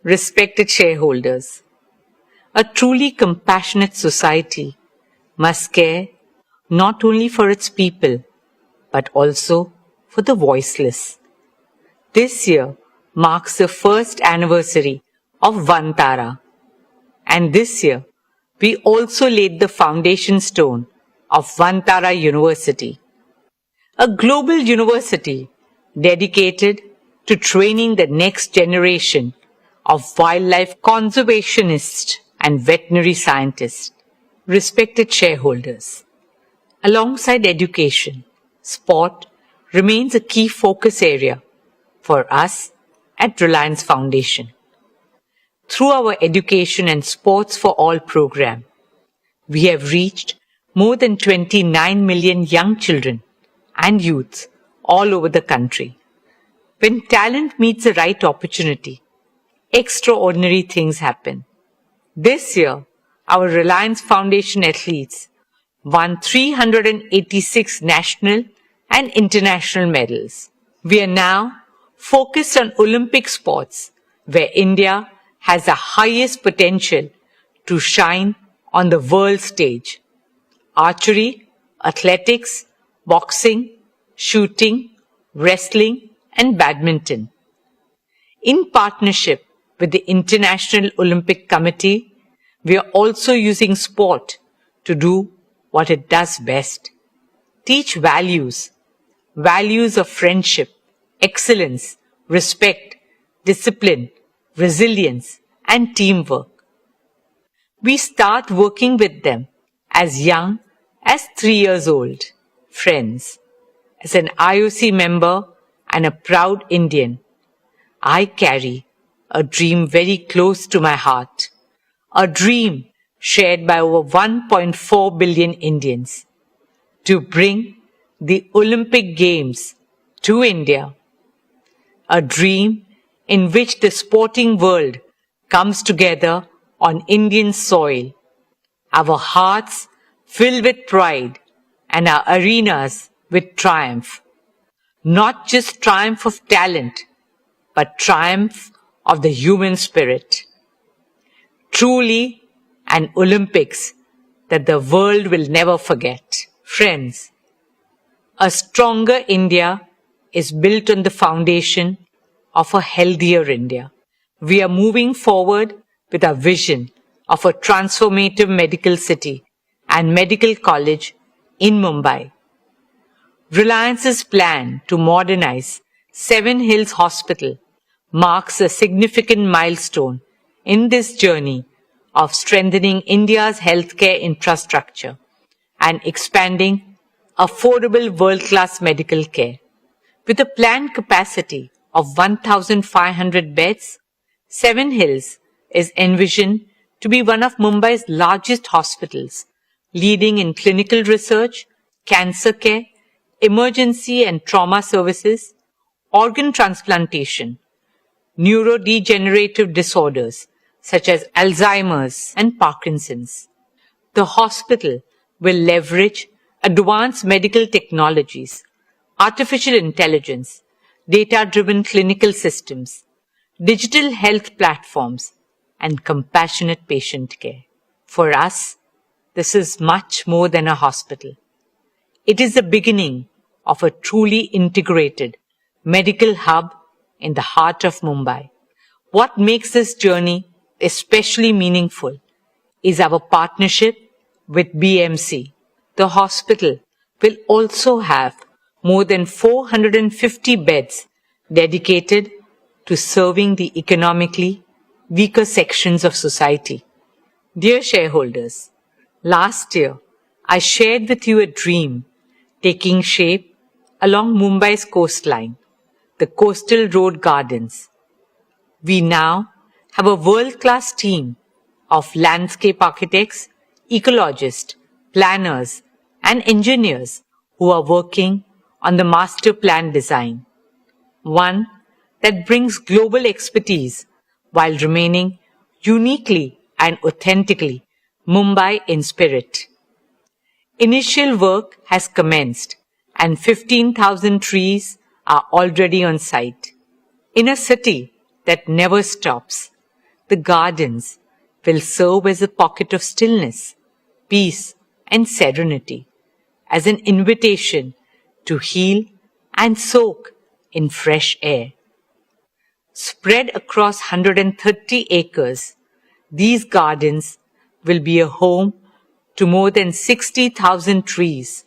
Speaker 13: Respected shareholders, a truly compassionate society must care not only for its people, but also for the voiceless. This year marks the first anniversary of Vantara, and this year we also laid the foundation stone of Vantara University, a global university dedicated to training the next generation of wildlife conservationists and veterinary scientists. Respected shareholders, alongside education, sport remains a key focus area for us at Reliance Foundation. Through our Education and Sports for All program, we have reached more than 29 million young children and youths all over the country. When talent meets the right opportunity, extraordinary things happen. This year, our Reliance Foundation athletes won 386 national and international medals. We are now focused on Olympic sports, where India has the highest potential to shine on the world stage. Archery, athletics, boxing, shooting, wrestling, and badminton. In partnership with the International Olympic Committee, we are also using sport to do what it does best. Teach values of friendship, excellence, respect, discipline, resilience, and teamwork. We start working with them as young as 3 years old. Friends, as an IOC member and a proud Indian, I carry a dream very close to my heart. A dream shared by over 1.4 billion Indians to bring the Olympic Games to India. A dream in which the sporting world comes together on Indian soil, our hearts filled with pride and our arenas with triumph. Not just triumph of talent, but triumph of the human spirit. Truly an Olympics that the world will never forget. Friends, a stronger India is built on the foundation of a healthier India. We are moving forward with our vision of a transformative medical city and medical college in Mumbai. Reliance's plan to modernize Seven Hills Hospital marks a significant milestone in this journey of strengthening India's healthcare infrastructure and expanding affordable world-class medical care. With a planned capacity of 1,500 beds, Seven Hills is envisioned to be one of Mumbai's largest hospitals, leading in clinical research, cancer care, emergency and trauma services, organ transplantation, neurodegenerative disorders such as Alzheimer's and Parkinson's. The hospital will leverage advanced medical technologies, artificial intelligence, data-driven clinical systems, digital health platforms, and compassionate patient care. For us, this is much more than a hospital. It is the beginning of a truly integrated medical hub in the heart of Mumbai. What makes this journey especially meaningful is our partnership with BMC. The hospital will also have more than 450 beds dedicated to serving the economically weaker sections of society. Dear shareholders, last year I shared with you a dream taking shape along Mumbai's coastline. the Coastal Road Gardens. We now have a world-class team of landscape architects, ecologists, planners, and engineers who are working on the master plan design, one that brings global expertise while remaining uniquely and authentically Mumbai in spirit. Initial work has commenced and 15,000 trees are already on site. In a city that never stops, the gardens will serve as a pocket of stillness, peace, and serenity, as an invitation to heal and soak in fresh air. Spread across 130 acres, these gardens will be a home to more than 60,000 trees,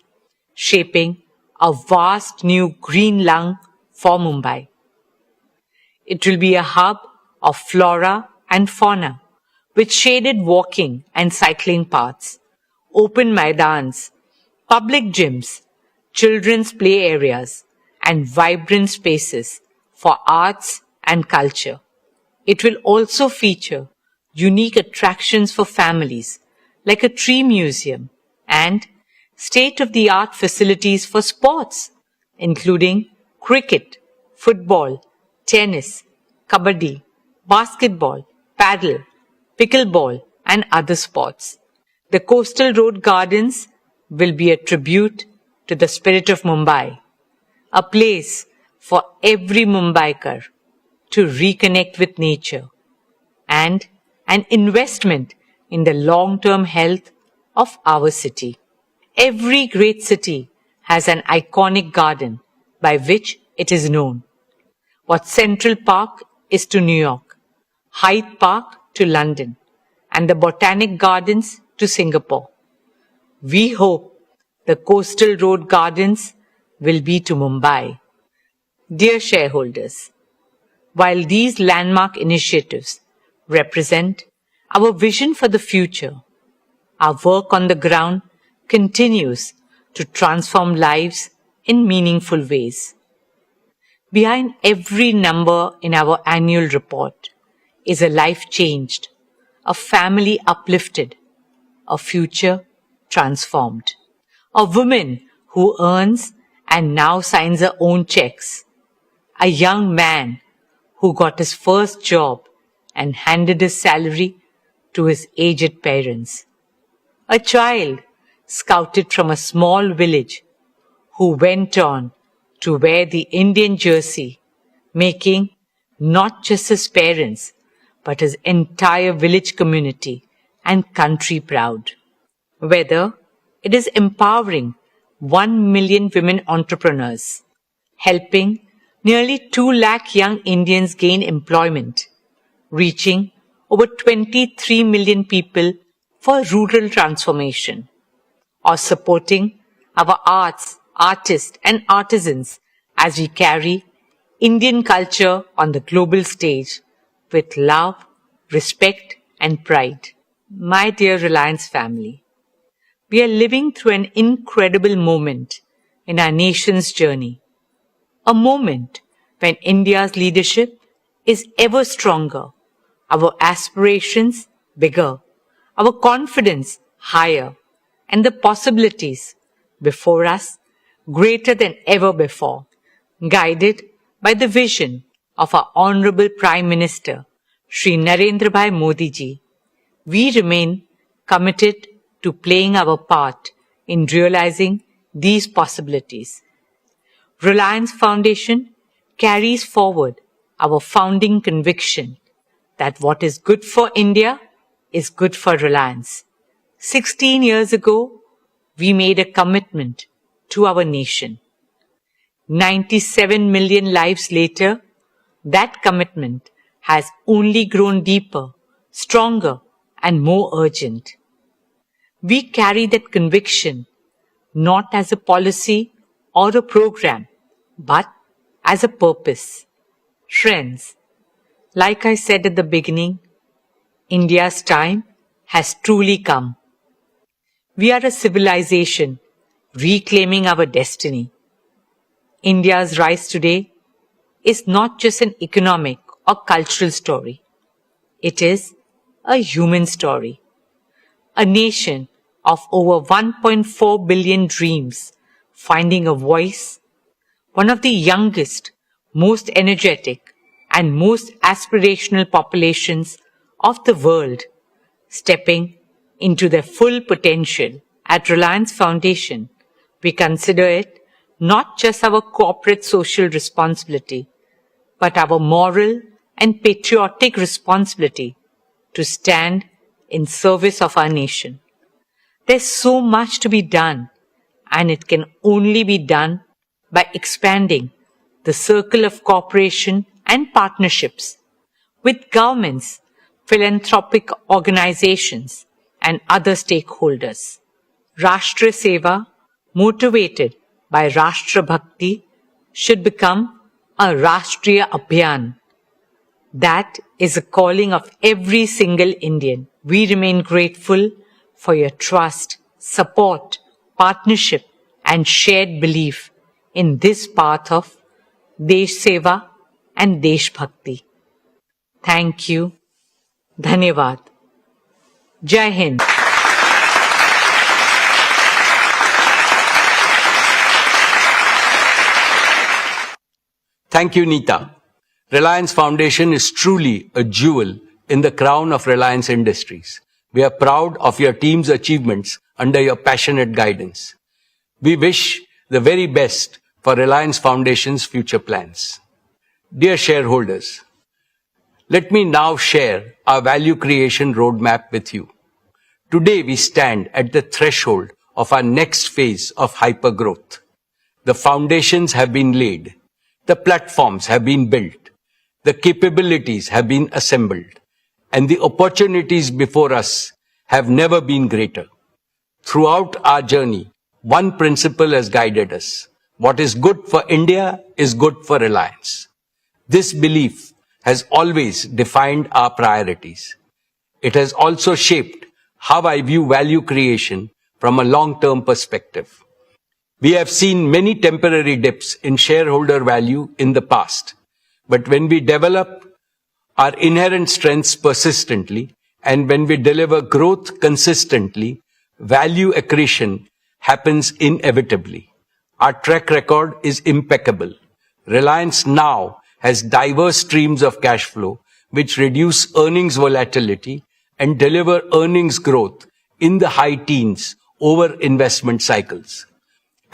Speaker 13: shaping a vast new green lung for Mumbai. It will be a hub of flora and fauna, with shaded walking and cycling paths, open maidans, public gyms, children's play areas, and vibrant spaces for arts and culture. It will also feature unique attractions for families, like a tree museum and state-of-the-art facilities for sports, including cricket, football, tennis, kabaddi, basketball, paddle, pickleball, and other sports. The Coastal Road Gardens will be a tribute to the spirit of Mumbai, a place for every Mumbaikar to reconnect with nature, and an investment in the long-term health of our city. Every great city has an iconic garden by which it is known. What Central Park is to New York, Hyde Park to London, and the Botanic Gardens to Singapore. We hope the Coastal Road Gardens will be to Mumbai. Dear shareholders, while these landmark initiatives represent our vision for the future, our work on the ground continues to transform lives in meaningful ways. Behind every number in our annual report is a life changed, a family uplifted, a future transformed, a woman who earns and now signs her own checks, a young man who got his first job and handed his salary to his aged parents, a child scouted from a small village who went on to wear the Indian jersey, making not just his parents, but his entire village community and country proud. Whether it is empowering 1 million women entrepreneurs, helping nearly 2 lakh young Indians gain employment, reaching over 23 million people for rural transformation, or supporting our arts, artists, and artisans as we carry Indian culture on the global stage with love, respect, and pride. My dear Reliance family, we are living through an incredible moment in our nation's journey. A moment when India's leadership is ever stronger, our aspirations bigger, our confidence higher, and the possibilities before us greater than ever before. Guided by the vision of our Honorable Prime Minister, Shri Narendra Bhai Modi ji, we remain committed to playing our part in realizing these possibilities. Reliance Foundation carries forward our founding conviction that what is good for India is good for Reliance. 16 years ago, we made a commitment to our nation. 97 million lives later, that commitment has only grown deeper, stronger, and more urgent. We carry that conviction not as a policy or a program, but as a purpose. Friends, like I said at the beginning, India's time has truly come. We are a civilization reclaiming our destiny. India's rise today is not just an economic or cultural story. It is a human story. A nation of over 1.4 billion dreams finding a voice, one of the youngest, most energetic, and most aspirational populations of the world, stepping into their full potential. At Reliance Foundation, we consider it not just our corporate social responsibility, but our moral and patriotic responsibility to stand in service of our nation. There's so much to be done, and it can only be done by expanding the circle of cooperation and partnerships with governments, philanthropic organizations, and other stakeholders. Rashtra Seva, motivated by Rashtra Bhakti, should become a Rashtriya Abhiyan. That is a calling of every single Indian. We remain grateful for your trust, support, partnership, and shared belief in this path of Desh Seva and Desh Bhakti. Thank you. Dhanyavad. Jai Hind.
Speaker 1: Thank you, Neeta. Reliance Foundation is truly a jewel in the crown of Reliance Industries. We are proud of your team's achievements under your passionate guidance. We wish the very best for Reliance Foundation's future plans. Dear shareholders, let me now share our value creation roadmap with you. Today we stand at the threshold of our next phase of hypergrowth. The foundations have been laid. The platforms have been built, the capabilities have been assembled, and the opportunities before us have never been greater. Throughout our journey, one principle has guided us. What is good for India is good for Reliance. This belief has always defined our priorities. It has also shaped how I view value creation from a long-term perspective. We have seen many temporary dips in shareholder value in the past, but when we develop our inherent strengths persistently and when we deliver growth consistently, value accretion happens inevitably. Our track record is impeccable. Reliance now has diverse streams of cash flow which reduce earnings volatility and deliver earnings growth in the high teens over investment cycles.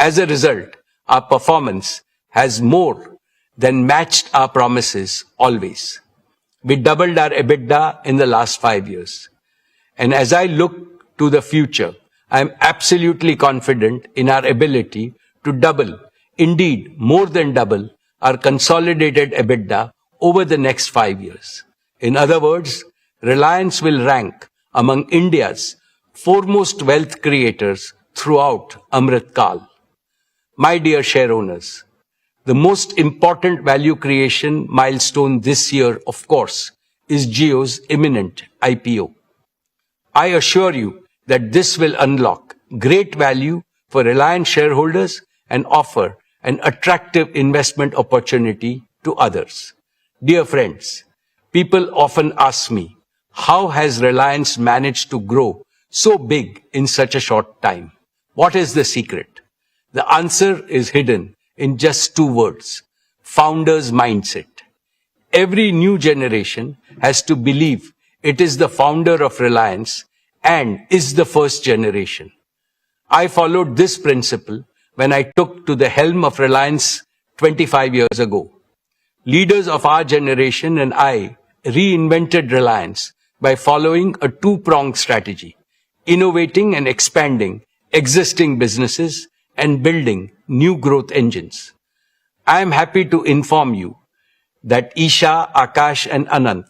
Speaker 1: As a result, our performance has more than matched our promises always. We doubled our EBITDA in the last 5 years. And as I look to the future, I am absolutely confident in our ability to double, indeed more than double, our consolidated EBITDA over the next 5 years. In other words, Reliance will rank among India's foremost wealth creators throughout Amrit Kal. My dear shareowners, the most important value creation milestone this year, of course, is Jio's imminent IPO. I assure you that this will unlock great value for Reliance shareholders and offer an attractive investment opportunity to others. Dear friends, people often ask me, how has Reliance managed to grow so big in such a short time? What is the secret? The answer is hidden in just 2 words: founder's mindset. Every new generation has to believe it is the founder of Reliance and is the first generation. I followed this principle when I took to the helm of Reliance 25 years ago. Leaders of our generation and I reinvented Reliance by following a 2-pronged strategy: innovating and expanding existing businesses and building new growth engines. I am happy to inform you that Isha, Akash, and Anant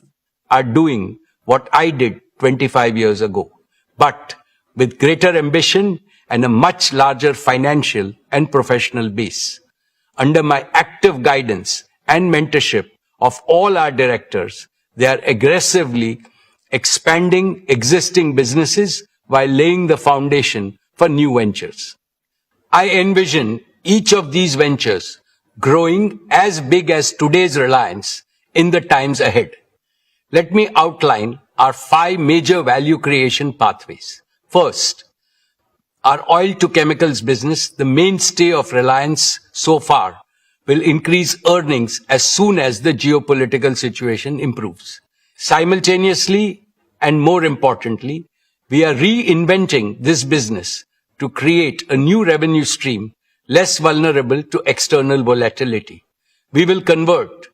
Speaker 1: are doing what I did 25 years ago, but with greater ambition and a much larger financial and professional base. Under my active guidance and mentorship of all our directors, they are aggressively expanding existing businesses while laying the foundation for new ventures. I envision each of these ventures growing as big as today's Reliance in the times ahead. Let me outline our 5 major value creation pathways. First, our oil to chemicals business, the mainstay of Reliance so far, will increase earnings as soon as the geopolitical situation improves. Simultaneously, and more importantly, we are reinventing this business to create a new revenue stream less vulnerable to external volatility. We will convert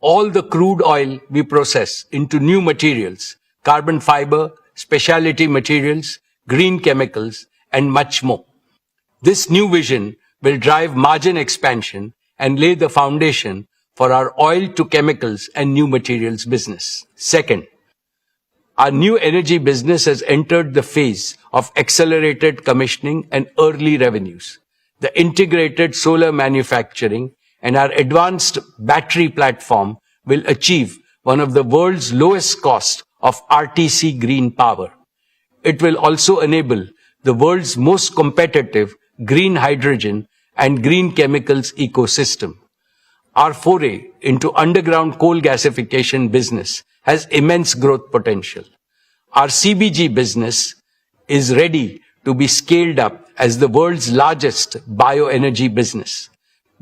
Speaker 1: all the crude oil we process into new materials, carbon fiber, specialty materials, green chemicals, and much more. This new vision will drive margin expansion and lay the foundation for our oil to chemicals and new materials business. Second, our new energy business has entered the phase of accelerated commissioning and early revenues. The integrated solar manufacturing and our advanced battery platform will achieve one of the world's lowest cost of RTC green power. It will also enable the world's most competitive green hydrogen and green chemicals ecosystem. Our foray into underground coal gasification business has immense growth potential. Our CBG business is ready to be scaled up as the world's largest bioenergy business.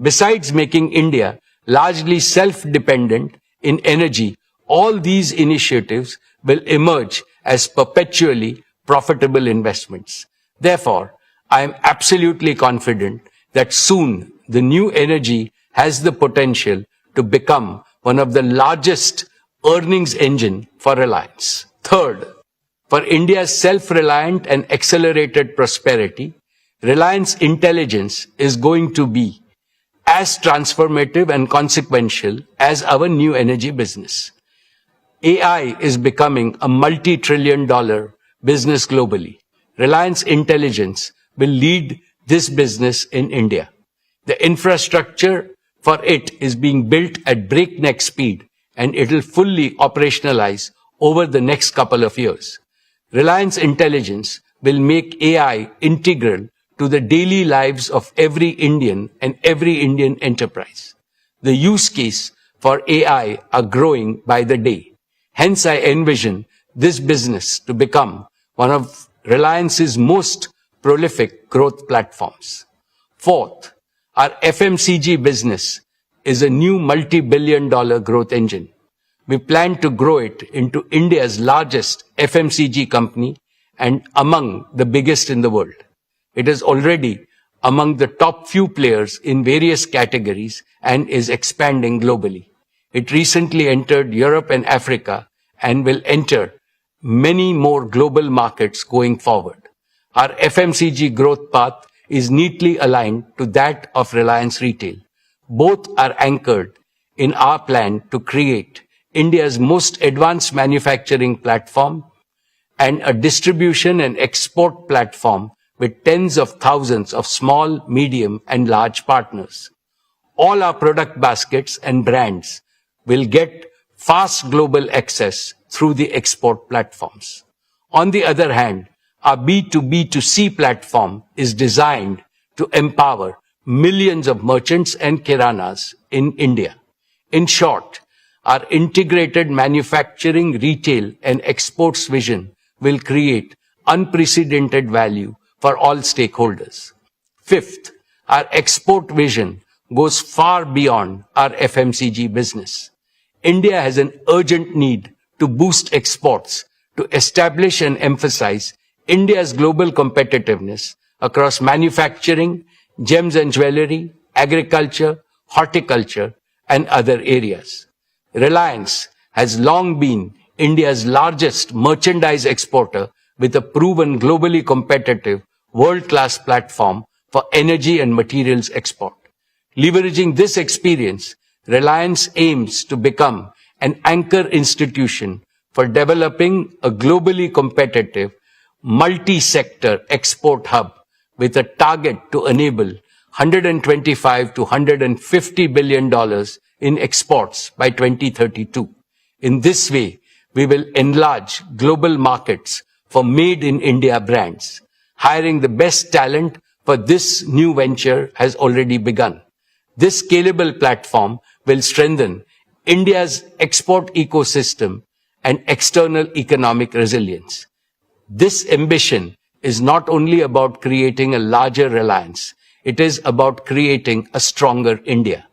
Speaker 1: Besides making India largely self-dependent in energy, all these initiatives will emerge as perpetually profitable investments. Therefore, I am absolutely confident that soon the new energy has the potential to become one of the largest earnings engine for Reliance. Third, for India's self-reliant and accelerated prosperity, Reliance Intelligence is going to be as transformative and consequential as our new energy business. AI is becoming a multi-trillion-dollar business globally. Reliance Intelligence will lead this business in India. The infrastructure for it is being built at breakneck speed, and it will fully operationalize over the next couple of years. Reliance Intelligence will make AI integral to the daily lives of every Indian and every Indian enterprise. The use case for AI are growing by the day. Hence, I envision this business to become one of Reliance's most prolific growth platforms. Fourth, our FMCG business is a new multi-billion-dollar growth engine. We plan to grow it into India's largest FMCG company and among the biggest in the world. It is already among the top few players in various categories and is expanding globally. It recently entered Europe and Africa and will enter many more global markets going forward. Our FMCG growth path is neatly aligned to that of Reliance Retail. Both are anchored in our plan to create India's most advanced manufacturing platform and a distribution and export platform with tens of thousands of small, medium, and large partners. All our product baskets and brands will get fast global access through the export platforms. On the other hand, our B2B2C platform is designed to empower millions of merchants and kiranas in India. In short, our integrated manufacturing, retail, and exports vision will create unprecedented value for all stakeholders. Fifth, our export vision goes far beyond our FMCG business. India has an urgent need to boost exports, to establish and emphasize India's global competitiveness across manufacturing, gems and jewelry, agriculture, horticulture, and other areas. Reliance has long been India's largest merchandise exporter with a proven globally competitive world-class platform for energy and materials export. Leveraging this experience, Reliance aims to become an anchor institution for developing a globally competitive multi-sector export hub with a target to enable $125 to $150 billion in exports by 2032. In this way, we will enlarge global markets for made-in-India brands. Hiring the best talent for this new venture has already begun. This scalable platform will strengthen India's export ecosystem and external economic resilience. This ambition is not only about creating a larger Reliance, it is about creating a stronger India.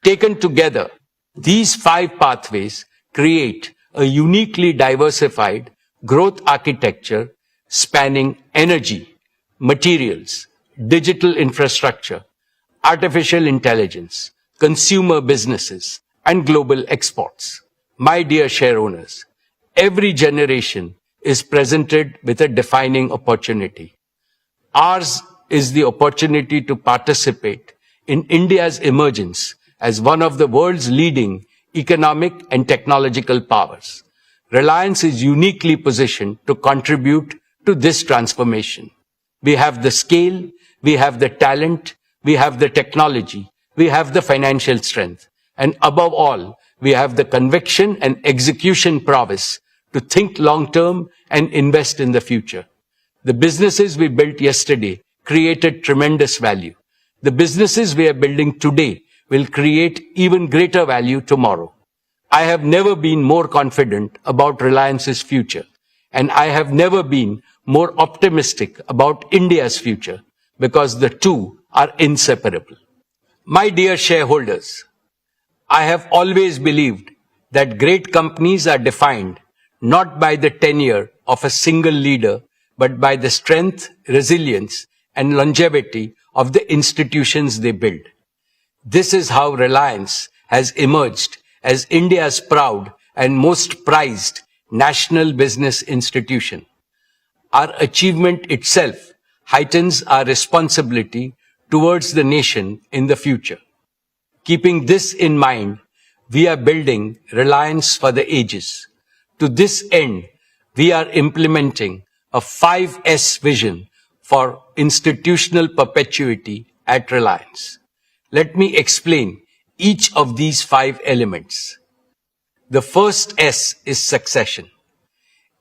Speaker 1: Taken together, these 5 pathways create a uniquely diversified growth architecture spanning energy, materials, digital infrastructure, artificial intelligence, consumer businesses, and global exports. My dear shareowners, every generation is presented with a defining opportunity. Ours is the opportunity to participate in India's emergence as one of the world's leading economic and technological powers. Reliance is uniquely positioned to contribute to this transformation. We have the scale, we have the talent, we have the technology, we have the financial strength, and above all, we have the conviction and execution prowess to think long-term and invest in the future. The businesses we built yesterday created tremendous value. The businesses we are building today will create even greater value tomorrow. I have never been more confident about Reliance's future, and I have never been more optimistic about India's future, because the two are inseparable. My dear shareholders, I have always believed that great companies are defined not by the tenure of a single leader, but by the strength, resilience, and longevity of the institutions they build. This is how Reliance has emerged as India's proud and most prized national business institution. Our achievement itself heightens our responsibility towards the nation in the future. Keeping this in mind, we are building Reliance for the ages. To this end, we are implementing a 5S vision for institutional perpetuity at Reliance. Let me explain each of these 5 elements. The first S is succession.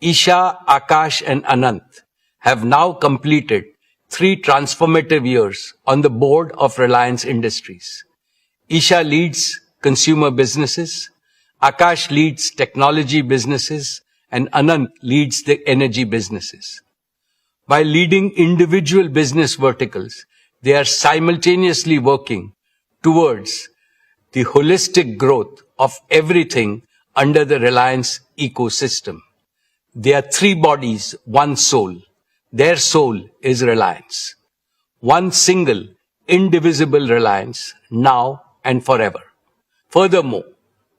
Speaker 1: Isha, Akash, and Anant have now completed 3 transformative years on the board of Reliance Industries. Isha leads consumer businesses, Akash leads technology businesses, and Anant leads the energy businesses. While leading individual business verticals, they are simultaneously working towards the holistic growth of everything under the Reliance ecosystem. They are 3 bodies, 1 soul. Their soul is Reliance. One single, indivisible Reliance, now and forever. Furthermore,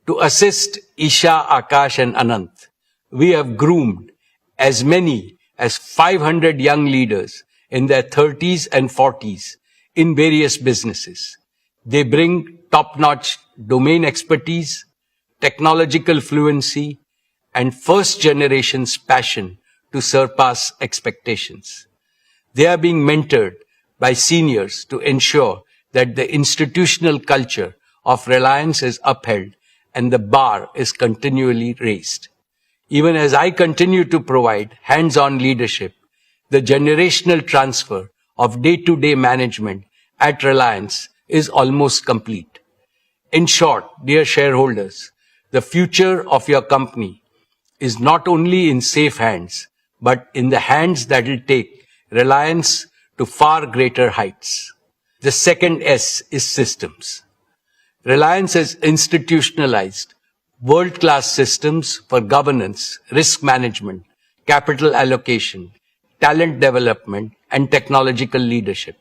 Speaker 1: to assist Isha, Akash, and Anant, we have groomed as many as 500 young leaders in their 30s and 40s in various businesses. They bring top-notch domain expertise, technological fluency, and first generation's passion to surpass expectations. They are being mentored by seniors to ensure that the institutional culture of Reliance is upheld and the bar is continually raised. Even as I continue to provide hands-on leadership, the generational transfer of day-to-day management at Reliance is almost complete. In short, dear shareholders, the future of your company is not only in safe hands, but in the hands that will take Reliance to far greater heights. The second S is systems. Reliance has institutionalized world-class systems for governance, risk management, capital allocation, talent development, and technological leadership.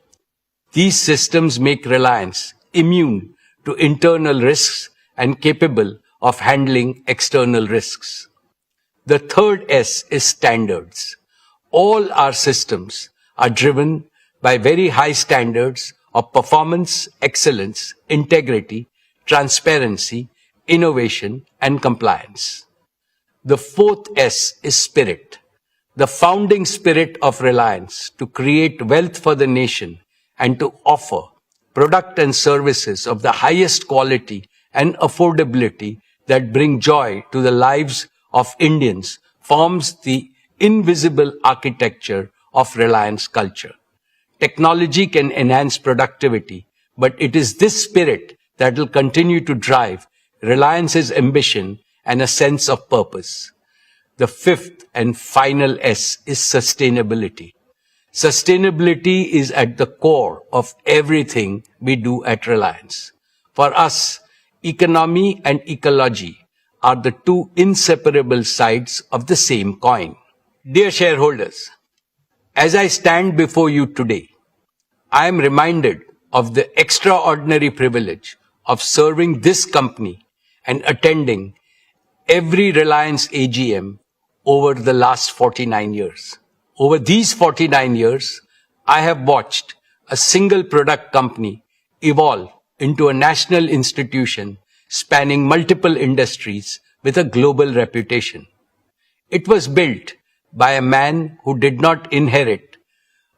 Speaker 1: These systems make Reliance immune to internal risks and capable of handling external risks. The third S is standards. All our systems are driven by very high standards of performance, excellence, integrity, transparency, innovation, and compliance. The fourth S is spirit. The founding spirit of Reliance to create wealth for the nation and to offer product and services of the highest quality and affordability that bring joy to the lives of Indians forms the invisible architecture of Reliance culture. Technology can enhance productivity, But it is this spirit that will continue to drive Reliance's ambition and a sense of purpose. The fifth and final S is sustainability. Sustainability is at the core of everything we do at Reliance. For us, economy and ecology are the two inseparable sides of the same coin. Dear shareholders, as I stand before you today, I am reminded of the extraordinary privilege of serving this company and attending every Reliance AGM over the last 49 years. Over these 49 years, I have watched a single product company evolve into a national institution spanning multiple industries with a global reputation. It was built by a man who did not inherit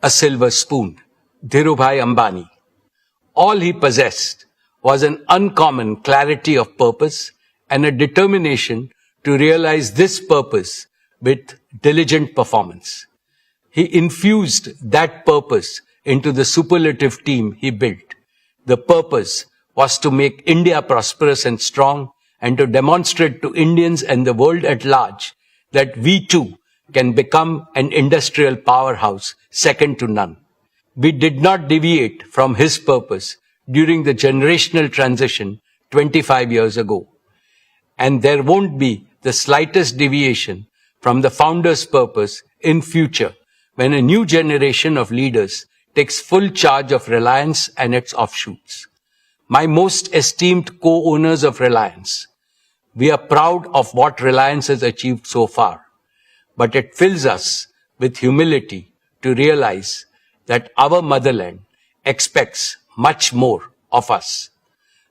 Speaker 1: a silver spoon, Dhirubhai Ambani. All he possessed was an uncommon clarity of purpose and a determination to realize this purpose with diligent performance. He infused that purpose into the superlative team he built. The purpose was to make India prosperous and strong and to demonstrate to Indians and the world at large that we too can become an industrial powerhouse second to none. We did not deviate from his purpose during the generational transition 25 years ago. And there won't be the slightest deviation from the founder's purpose in future when a new generation of leaders takes full charge of Reliance and its offshoots. My most esteemed co-owners of Reliance, we are proud of what Reliance has achieved so far, but it fills us with humility to realize that our motherland expects much more of us.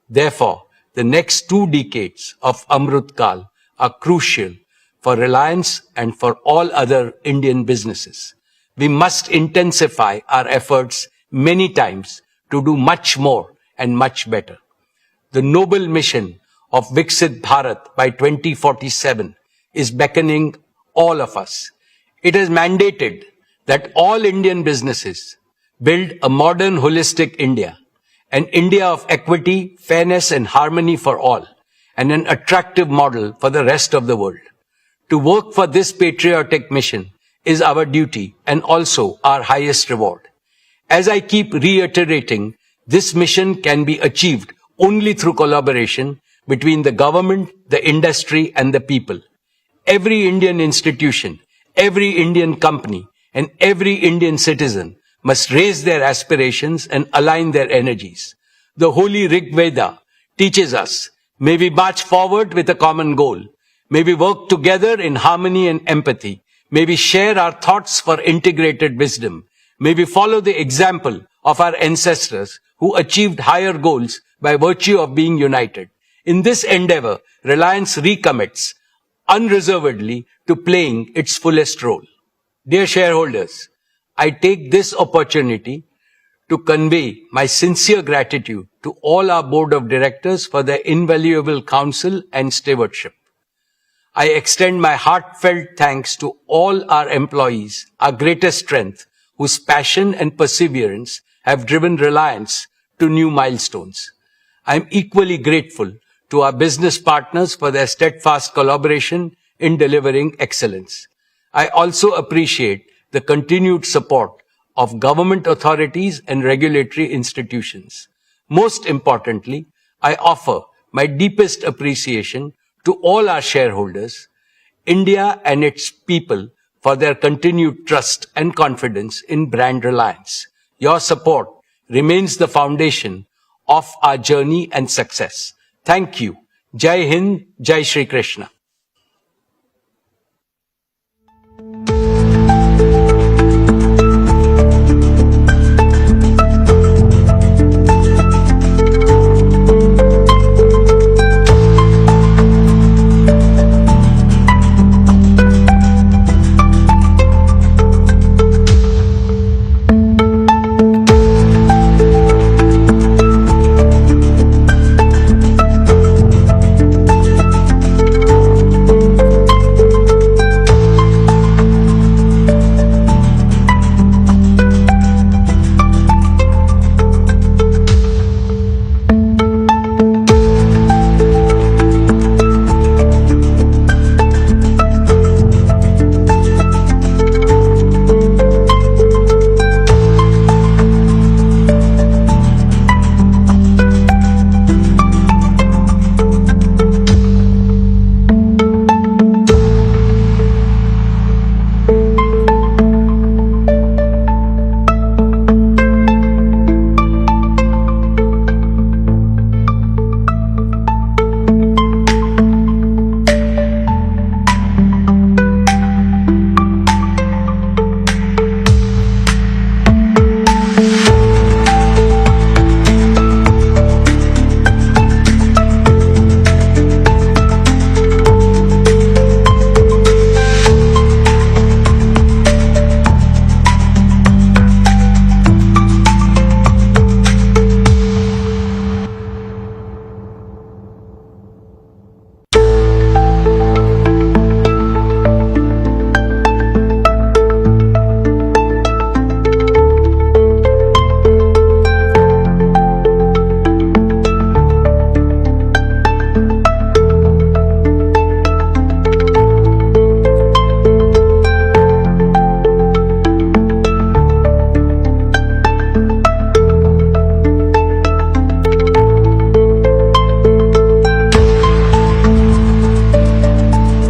Speaker 1: Therefore, the next 2 decades of Amrut Kal are crucial for Reliance and for all other Indian businesses. We must intensify our efforts many times to do much more and much better. The noble mission of Viksit Bharat by 2047 is beckoning all of us. It has mandated that all Indian businesses build a modern holistic India, an India of equity, fairness and harmony for all, and an attractive model for the rest of the world. To work for this patriotic mission is our duty and also our highest reward. As I keep reiterating, this mission can be achieved only through collaboration between the government, the industry and the people. Every Indian institution, every Indian company and every Indian citizen must raise their aspirations and align their energies. The holy Rig Veda teaches us, may we march forward with a common goal. May we work together in harmony and empathy. May we share our thoughts for integrated wisdom. May we follow the example of our ancestors who achieved higher goals by virtue of being united. In this endeavor, Reliance recommits unreservedly to playing its fullest role. Dear shareholders, I take this opportunity to convey my sincere gratitude to all our board of directors for their invaluable counsel and stewardship. I extend my heartfelt thanks to all our employees, our greatest strength, whose passion and perseverance have driven Reliance to new milestones. I am equally grateful to our business partners for their steadfast collaboration in delivering excellence. I also appreciate the continued support of government authorities and regulatory institutions. Most importantly, I offer my deepest appreciation to all our shareholders, India and its people for their continued trust and confidence in brand Reliance. Your support remains the foundation of our journey and success. Thank you. Jai Hind, Jai Shri Krishna.